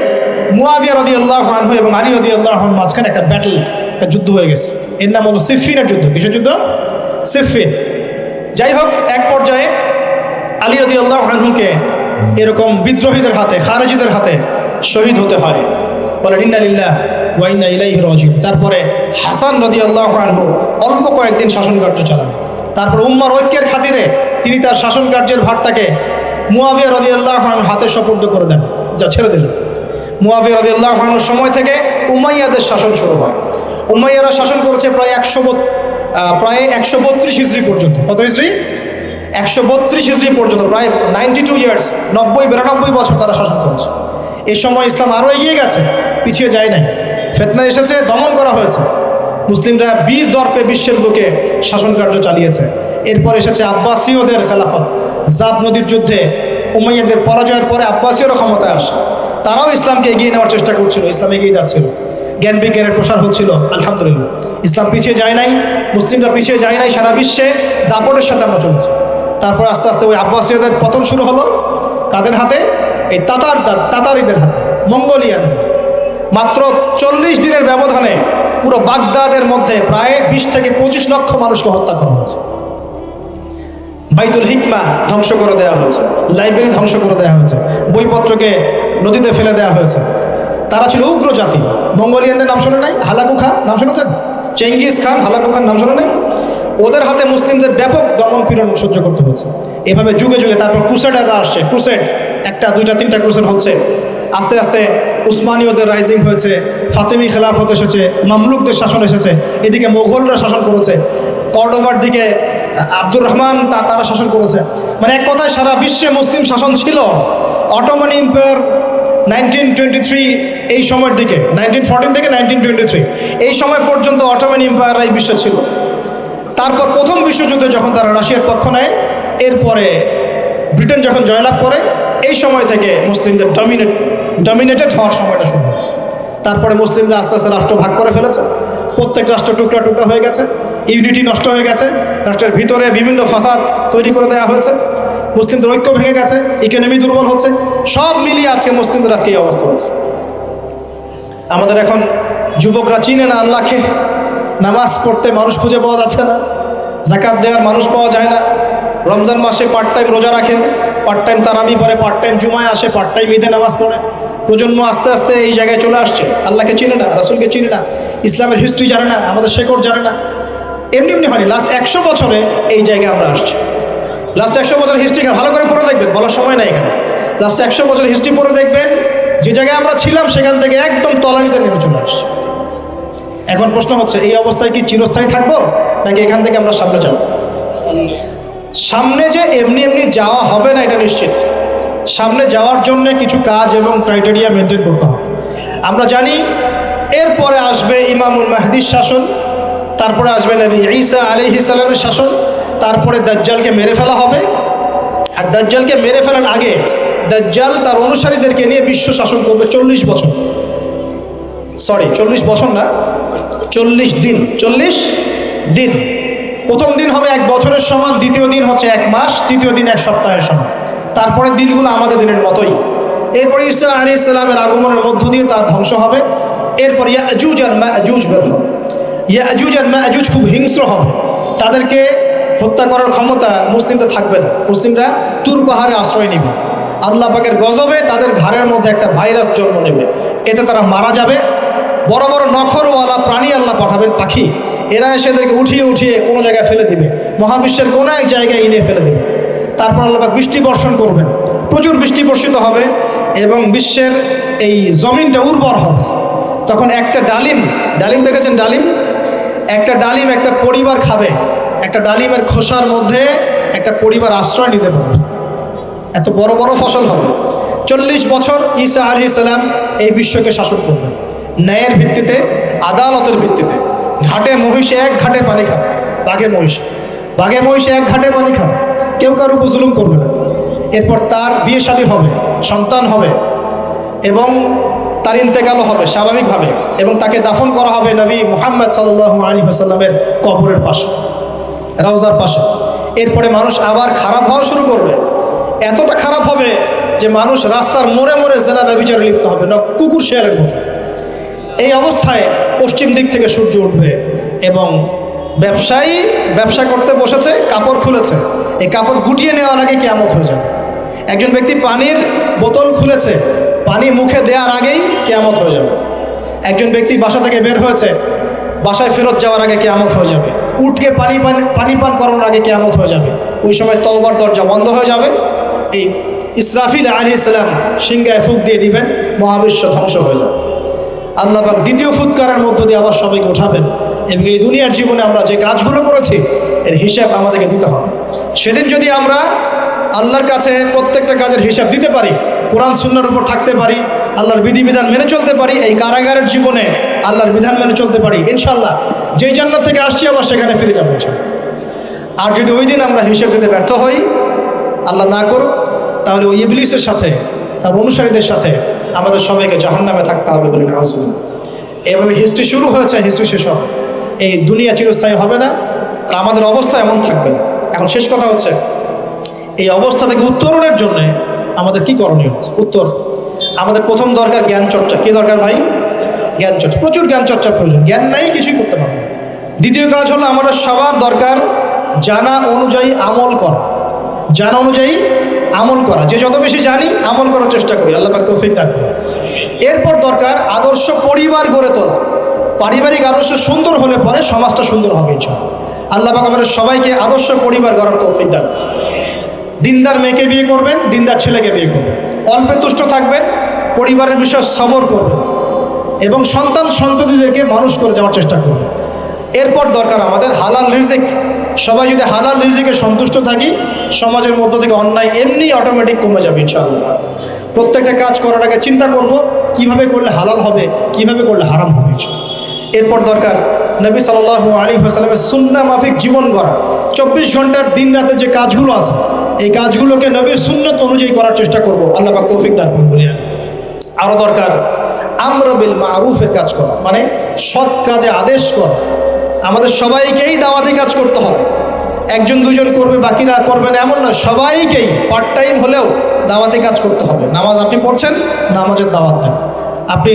মুয়াবিয়া রাদিয়াল্লাহু আনহু এবং আলী রাদিয়াল্লাহু আনহুর মাঝখানে একটা ব্যাটল, একটা যুদ্ধ হয়ে গেছে। এর নাম হলো সিফফিনের যুদ্ধ। কিসের যুদ্ধ? সিফফিন। যাই হোক, এক পর্যায়ে আলী রাদিয়াল্লাহু আনহুকে এরকম বিদ্রোহীদের হাতে, খারেজিদের হাতে শহীদ হতে হয়। বলেন ইন্না লিল্লাহ ওয়া ইন্না ইলাইহি রাজিউন। তারপরে হাসান রাদিয়াল্লাহু আনহু অল্প কয়েকদিন শাসন কার্য চালান। তারপর উম্মার ঐক্যের খাতিরে তিনি তার শাসন কার্যের ভারটাকে মুয়াবিয়া রাদিয়াল্লাহু আনহুর হাতে সুপুর্দ করে দেন, যা ছেড়ে দিলেন। মুয়াবিয়া রাদিয়াল্লাহু আনহুর সময় থেকে উমাইয়াদের শাসন শুরু হয়। উমাইয়ারা শাসন করেছে প্রায় 132 হিজরি পর্যন্ত। কত হিজরি? 132 হিজরি পর্যন্ত, প্রায় 92 ইয়ার্স, 92 বছর তারা শাসন করেছে। এই সময় ইসলাম আরও এগিয়ে গেছে, পিছিয়ে যায় নাই। ফিতনা এসেছে, দমন করা হয়েছে। মুসলিমরা বীর দর্পে বিশ্বের বুকে শাসন কার্য চালিয়েছে। এরপর এসেছে আব্বাসীয়দের খেলাফত। জাব নদীর যুদ্ধে উমাইয়াদের পরাজয়ের পরে আব্বাসীয়রা ক্ষমতায় আসে। তারাও ইসলামকে এগিয়ে নেওয়ার চেষ্টা করছিল, ইসলাম এগিয়ে যাচ্ছিল, জ্ঞান বিজ্ঞানের প্রসার হচ্ছিল। আলহামদুলিল্লাহ, ইসলাম পিছিয়ে যায় নাই, মুসলিমরা পিছিয়ে যায় নাই, সারা বিশ্বে দাপটের সাথে আমরা চলেছি। তারপর আস্তে আস্তে ওই আব্বাসীয়দের পতন শুরু হলো। কাদের হাতে? এই তাতারিদের হাতে, মঙ্গোলিয়ানদের। মাত্র 40 দিনের ব্যবধানে পুরো বাগদাদের মধ্যে প্রায় 20 থেকে 25 লক্ষ মানুষকে হত্যা করা হয়েছে। বাইতুল হিকমা ধ্বংস করে দেওয়া হয়েছে, লাইব্রেরি ধ্বংস করে দেওয়া হয়েছে, বইপত্রকে নদীতে ফেলে দেওয়া হয়েছে। তারা ছিল উগ্র জাতি। মঙ্গোলিয়ানদের নাম শোনে নাই? হালাকু খান নাম শুনেছেন? চেঙ্গিস খান, হালাকু খান নাম শোনে নাই? ওদের হাতে মুসলিমদের ব্যাপক দমন পীড়ন সহ্য করতে হচ্ছে। এভাবে যুগে যুগে তারপর ক্রুসেডাররা আসছে। ক্রুসেড 1টা 2টা 3টা ক্রুসেড হচ্ছে। আস্তে আস্তে উসমানীয়দের রাইজিং হয়েছে, ফাতেমি খেলাফত এসেছে, মামলুকদের শাসন এসেছে, এদিকে মোগলরা শাসন করেছে, কর্ডোভার দিকে আব্দুর রহমান তারা শাসন করেছে। মানে এক কথায় সারা বিশ্বে মুসলিম শাসন ছিল। অটোমান এম্পায়ার 1923 এই সময়ের দিকে, 1914 থেকে 1923 এই সময় পর্যন্ত অটোমান এম্পায়ার এই বিশ্বে ছিল। তারপর প্রথম বিশ্বযুদ্ধে যখন তারা রাশিয়ার পক্ষ নেয়, এরপরে ব্রিটেন যখন জয়লাভ করে, এই সময় থেকে মুসলিমদের ডমিনেটেড হওয়ার সময়টা শুরু হয়েছে। তারপরে মুসলিমরা আস্তে আস্তে রাষ্ট্র ভাগ করে ফেলেছে। প্রত্যেক রাষ্ট্র টুকরা টুকরা হয়ে গেছে, ইউনিটি নষ্ট হয়ে গেছে, রাষ্ট্রের ভিতরে বিভিন্ন ফাসাদ তৈরি করে দেওয়া হয়েছে, মুসলিমদের ঐক্য ভেঙে গেছে, ইকোনমি দুর্বল হচ্ছে। সব মিলিয়ে আজকে মুসলিমদের আজকে এই অবস্থা হচ্ছে। আমাদের এখন যুবকরা চিনে না আল্লাহকে, নামাজ পড়তে মানুষ খুঁজে পাওয়া যাচ্ছে না, যাকাত দেওয়ার মানুষ পাওয়া যায় না। রমজান মাসে পার্ট টাইম রোজা রাখে, পার্ট টাইম তারাবি পড়ে, পার্ট টাইম জুমায় আসে, পার্ট টাইম ঈদে নামাজ পড়ে। প্রজন্ম আস্তে আস্তে এই জায়গায় চলে আসছে, আল্লাহকে চিনে না, রাসূলকে চিনে না, ইসলামের হিস্ট্রি জানে না, আমাদের শেকড় জানে না। এমনি এমনি হয়নি, লাস্ট 100 বছরে এই জায়গায় আমরা আসছি। লাস্ট 100 বছরের হিস্ট্রি ভালো করে পড়ে দেখবেন, বলার সময় নাই এখানে। লাস্ট 100 বছরের হিস্ট্রি পড়ে দেখবেন, যে জায়গায় আমরা ছিলাম সেখান থেকে একদম তলানিতে নেমে চলে আসছে। এখন প্রশ্ন হচ্ছে, এই অবস্থায় কি চিরস্থায়ী থাকবো, নাকি এখান থেকে আমরা সামনে যাব? সামনে যে এমনি এমনি যাওয়া হবে না এটা নিশ্চিত। সামনে যাওয়ার জন্য কিছু কাজ এবং ক্রাইটেরিয়া মেনটেন করতে হবে। আমরা জানি এরপরে আসবে ইমামুল মাহদির শাসন, তারপরে আসবে নবী ঈসা আলাইহিস সালামের শাসন, তারপরে দাজ্জালকে মেরে ফেলা হবে। আর দাজ্জালকে মেরে ফেলার আগে দাজ্জাল তার অনুসারীদেরকে নিয়ে বিশ্ব শাসন করবে 40 বছর। 40 বছর না, 40 দিন। 40 দিন। প্রথম দিন হবে 1 বছরের সমান, দ্বিতীয় দিন হচ্ছে 1 মাস, তৃতীয় দিন 1 সপ্তাহের সমান। তারপরে দিনগুলো আমাদের দিনের মতোই। এরপরে ঈসা আলাইহিস সালামের আগমনের মধ্য দিয়ে তার ধ্বংস হবে। এরপর ইয়াজুজ আর মাজুজ বের হবে। ইয়াজুজ আর মাজুজ খুব হিংস্র হবে, তাদেরকে হত্যা করার ক্ষমতা মুসলিমদের থাকবে না। মুসলিমরা তুর পাহাড়ে আশ্রয় নেবে। আল্লাহ পাকের গজবে তাদের ঘাড়ের মধ্যে একটা ভাইরাস জন্ম নেবে, এতে তারা মারা যাবে। বড় বড় নখরওয়ালা প্রাণী আল্লাহ পাঠাবেন, পাখি, এরা এসে এদেরকে উঠিয়ে উঠিয়ে কোনো জায়গায় ফেলে দিবে, মহাবিশ্বের কোনো এক জায়গায় এনে ফেলে দেবে। তারপর আল্লাহ পাক বৃষ্টি বর্ষণ করবেন, প্রচুর বৃষ্টি বর্ষিত হবে এবং বিশ্বের এই জমিনটা উর্বর হবে। তখন একটা ডালিম দেখেছেন? একটা ডালিম একটা পরিবার খাবে। একটা ডালিমের খোসার মধ্যে একটা পরিবার আশ্রয় নিতে পারবে। এত বড় বড় ফসল হবে। 40 বছর ঈসা আলাইহিস সালাম এই বিশ্বকে শাসন করবেন, ন্যায়ের ভিত্তিতে, আদালতের ভিত্তিতে। ঘাটে মহিষে 1 ঘাটে পানি খাবে, বাঘে মহিষে 1 ঘাটে পানি খাবে, কেউ কারো উপর জুলুম করবে না। এরপর তার বিয়ে শাদী হবে, সন্তান হবে এবং তার ইন্তেকালও হবে স্বাভাবিকভাবে, এবং তাকে দাফন করা হবে নবী মুহাম্মদ সাল্লাল্লাহু আলাইহি ওয়াসাল্লামের কবরের পাশে। রওজার পাশে। এরপরে মানুষ আবার খারাপ হওয়া শুরু করবে, এতটা খারাপ হবে যে মানুষ রাস্তার মোড়ে মোড়ে জেনা ব্যভিচারে লিপ্ত হবে না, কুকুর শেয়ালের মতো। এই অবস্থায় পশ্চিম দিক থেকে সূর্য উঠবে এবং ব্যবসায়ী ব্যবসা করতে বসেছে, কাপড় খুলেছে, এই কাপড় গুটিয়ে নেওয়ার আগে কিয়ামত হয়ে যাবে। একজন ব্যক্তি পানির বোতল খুলেছে, পানি মুখে দেওয়ার আগেই কিয়ামত হয়ে যাবে। একজন ব্যক্তি বাসা থেকে বের হয়েছে, বাসায় ফেরত যাওয়ার আগে কিয়ামত হয়ে যাবে। উঠকে পানি পান করানোর আগে কিয়ামত হয়ে যাবে। ওই সময় তওবার দরজা বন্ধ হয়ে যাবে। এই ইসরাফিল আলাইহিস সালাম সিংহায় ফুঁক দিয়ে দিবেন, মহাবিশ্ব ধ্বংস হয়ে যাবে। আল্লাহ পাক দ্বিতীয় ফুৎকারের মধ্য দিয়ে আবার সবাইকে উঠাবেন এবং এই দুনিয়ার জীবনে আমরা যে কাজগুলো করেছি এর হিসাব আমাদেরকে দিতে হবে। সেদিন যদি আমরা আল্লাহর কাছে প্রত্যেকটা কাজের হিসাব দিতে পারি, কোরআন সুন্নাহর উপর থাকতে পারি, আল্লাহর বিধিবিধান মেনে চলতে পারি, এই কারাগারের জীবনে আল্লাহর বিধান মেনে চলতে পারি, ইনশাআল্লাহ যেই জান্নাত থেকে আসছি আবার সেখানে ফিরে যাবো। আর যদি ওই দিন আমরা হিসাব দিতে ব্যর্থ হই, আল্লাহ না করুক, তাহলে ওই ইবলিসের সাথে, তার অনুসারীদের সাথে আমাদের সবাইকে জাহান্নামে থাকতে হবে বলে নাউজুবিল্লাহ। এভাবে হিস্ট্রি শুরু হয়েছে, হিস্ট্রি শেষ হবে। এই দুনিয়া চিরস্থায়ী হবে না, আর আমাদের অবস্থা এমন থাকবে না। এখন শেষ কথা হচ্ছে, এই অবস্থা থেকে উত্তরণের জন্য আমাদের কি করণীয় হচ্ছে? উত্তর, আমাদের প্রথম দরকার জ্ঞান চর্চা। কি দরকার ভাই? জ্ঞান চর্চা। প্রচুর জ্ঞান চর্চা প্রয়োজন, জ্ঞান নাই কিছুই করতে পারবো না। দ্বিতীয় কাজ হলো আমাদের সবার দরকার জানা অনুযায়ী আমল করা। জানা অনুযায়ী আমল করা, যে যত বেশি জানি আমল করার চেষ্টা করি, আল্লাহ পাক তৌফিক দান করুন। এরপর দরকার আদর্শ পরিবার গড়ে তোলা। পারিবারিক আদর্শ সুন্দর হলে পরে সমাজটা সুন্দর হবে ইনশাআল্লাহ। আল্লাহ পাক আমাদের সবাইকে আদর্শ পরিবার গড়ার তৌফিক দান। দিনদার মেয়েকে বিয়ে করবেন, দিনদার ছেলেকে বিয়ে করবেন, অল্পে তুষ্ট থাকবেন, পরিবারের বিষয়ে সবর করবেন এবং সন্ততিদেরকে মানুষ করে যাওয়ার চেষ্টা করবেন। এরপর দরকার আমাদের হালাল রিজিক। সবাই যদি হালাল রিজিকে সন্তুষ্ট থাকি, সমাজের মধ্য থেকে অন্যায় এমনি অটোমেটিক কমে যাবে ইনশাআল্লাহ। প্রত্যেকটা কাজ করার আগে চিন্তা করব কিভাবে করলে হালাল হবে, কিভাবে করলে হারাম হবে। এরপর দরকার নবী সাল্লাল্লাহু আলাইহি ওয়াসাল্লামের সুন্নাহ মাফিক জীবন গড়া। 24 ঘন্টার দিন রাতে যে কাজগুলো আছে, এই কাজগুলোকে নবীর সুন্নত অনুযায়ী করার চেষ্টা করব, আল্লাহ পাক তৌফিক দান করুন বলি। আরও দরকার আমর বিল মারুফের কাজ করা, মানে সৎ কাজে আদেশ করা। আমাদের সবাইকেই দাওয়াতি কাজ করতে হবে। একজন দুজন করবে, বাকিরা করবে না এমন নয়, সবাইকেই পার্ট টাইম হলেও দাওয়াতি কাজ করতে হবে। নামাজ আপনি পড়ছেন, নামাজের দাওয়াত দেন। আপনি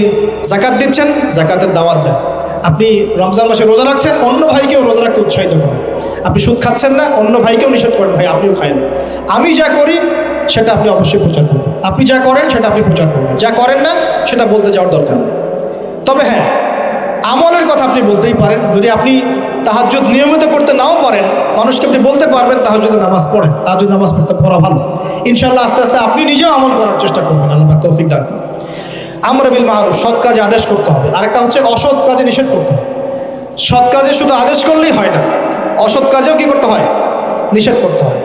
যাকাত দিচ্ছেন, যাকাতের দাওয়াত দেন। আপনি রমজান মাসে রোজা রাখছেন, অন্য ভাইকেও রোজা রাখতে উৎসাহিত করেন। আপনি সুদ খাচ্ছেন না, অন্য ভাইকেও নিষেধ করেন, ভাই আপনিও খায়েন। আমি যা করি সেটা আপনি অবশ্যই প্রচার করবেন, আপনি যা করেন সেটা আপনি প্রচার করবেন, যা করেন না সেটা বলতে যাওয়ার দরকার নেই। তবে হ্যাঁ, আমলের কথা আপনি বলতেই পারেন। যদি আপনি তাহাজ্জুদ নিয়মিত করতে নাও পারেন, মানুষকে আপনি বলতে পারবেন তাহাজ্জুদের নামাজ পড়েন, তাহাজ্জুদ নামাজ পড়া ভালো। ইনশাআল্লাহ আস্তে আস্তে আপনি নিজেও আমল করার চেষ্টা করবেন, আল্লাহ পাক তৌফিক দান করুন। আমর বিল মারুফ, সৎ কাজে আদেশ করতে হবে। আরেকটা হচ্ছে অসৎ কাজে নিষেধ করতে হবে। সৎ কাজে শুধু আদেশ করলেই হয় না, অসৎ কাজেও কি করতে হয়? নিষেধ করতে হয়।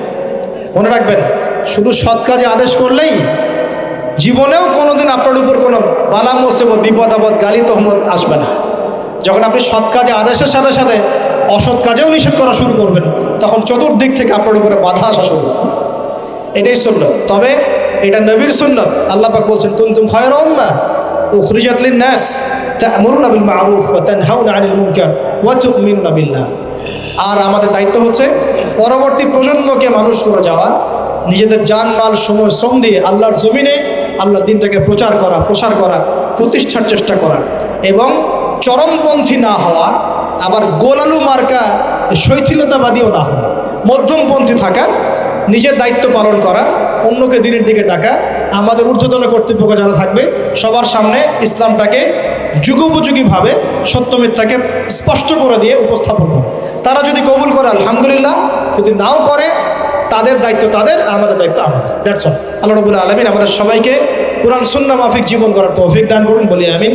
মনে রাখবেন, শুধু সৎ কাজে আদেশ করলেই জীবনেও কোনোদিন আপনার উপর কোনো বালা মুসিবত, বিপদ আপদ, গালি তহমত আসবে না। যখন আপনি সৎ কাজে আদেশের সাথে সাথে অসৎ কাজেও নিষেধ করা শুরু করবেন, তখন চতুর্দিক থেকে আপনার উপরে বাধা আসা শুরু হবে। এটাই সুন্নাত। তবে এটা নবীর সুন্নাত। আল্লাহ পাক বলছেন, কুনতুম খায়রা উম্মাহ উখরিজাত লিন-নাস তা'মুরুনা বিল মা'রুফ ওয়া তানহাউনা আনিল মুনকার ওয়া তু'মিনুনা বিল্লাহ। আর আমাদের দায়িত্ব হচ্ছে পরবর্তী প্রজন্মকে মানুষ করে যাওয়া, নিজেদের জান মাল সময় শ্রম দিয়ে আল্লাহর জমিনে আল্লাহর দ্বীনটাকে প্রচার করা, প্রসার করা, প্রতিষ্ঠার চেষ্টা করা এবং চরমপন্থী না হওয়া, আবার গোলালু মার্কা শৈথিলতাবাদীও না হওয়া, মধ্যমপন্থী থাকা, নিজের দায়িত্ব পালন করা, অন্যকে দিনের দিকে ডাকা। আমাদের ঊর্ধ্বতন কর্তৃপক্ষ যারা থাকবে সবার সামনে ইসলামটাকে যুগোপযোগীভাবে সত্য মিথ্যাকে স্পষ্ট করে দিয়ে উপস্থাপন করে। তারা যদি কবুল করে আলহামদুলিল্লাহ, যদি নাও করে তাদের দায়িত্ব তাদের, আমাদের দায়িত্ব আমাদের। That's all. আল্লাহ রাব্বুল আলামিন আমাদের সবাইকে কোরআন সুন্নাহ মাফিক জীবন করার তৌফিক দান করুন বলি আমিন।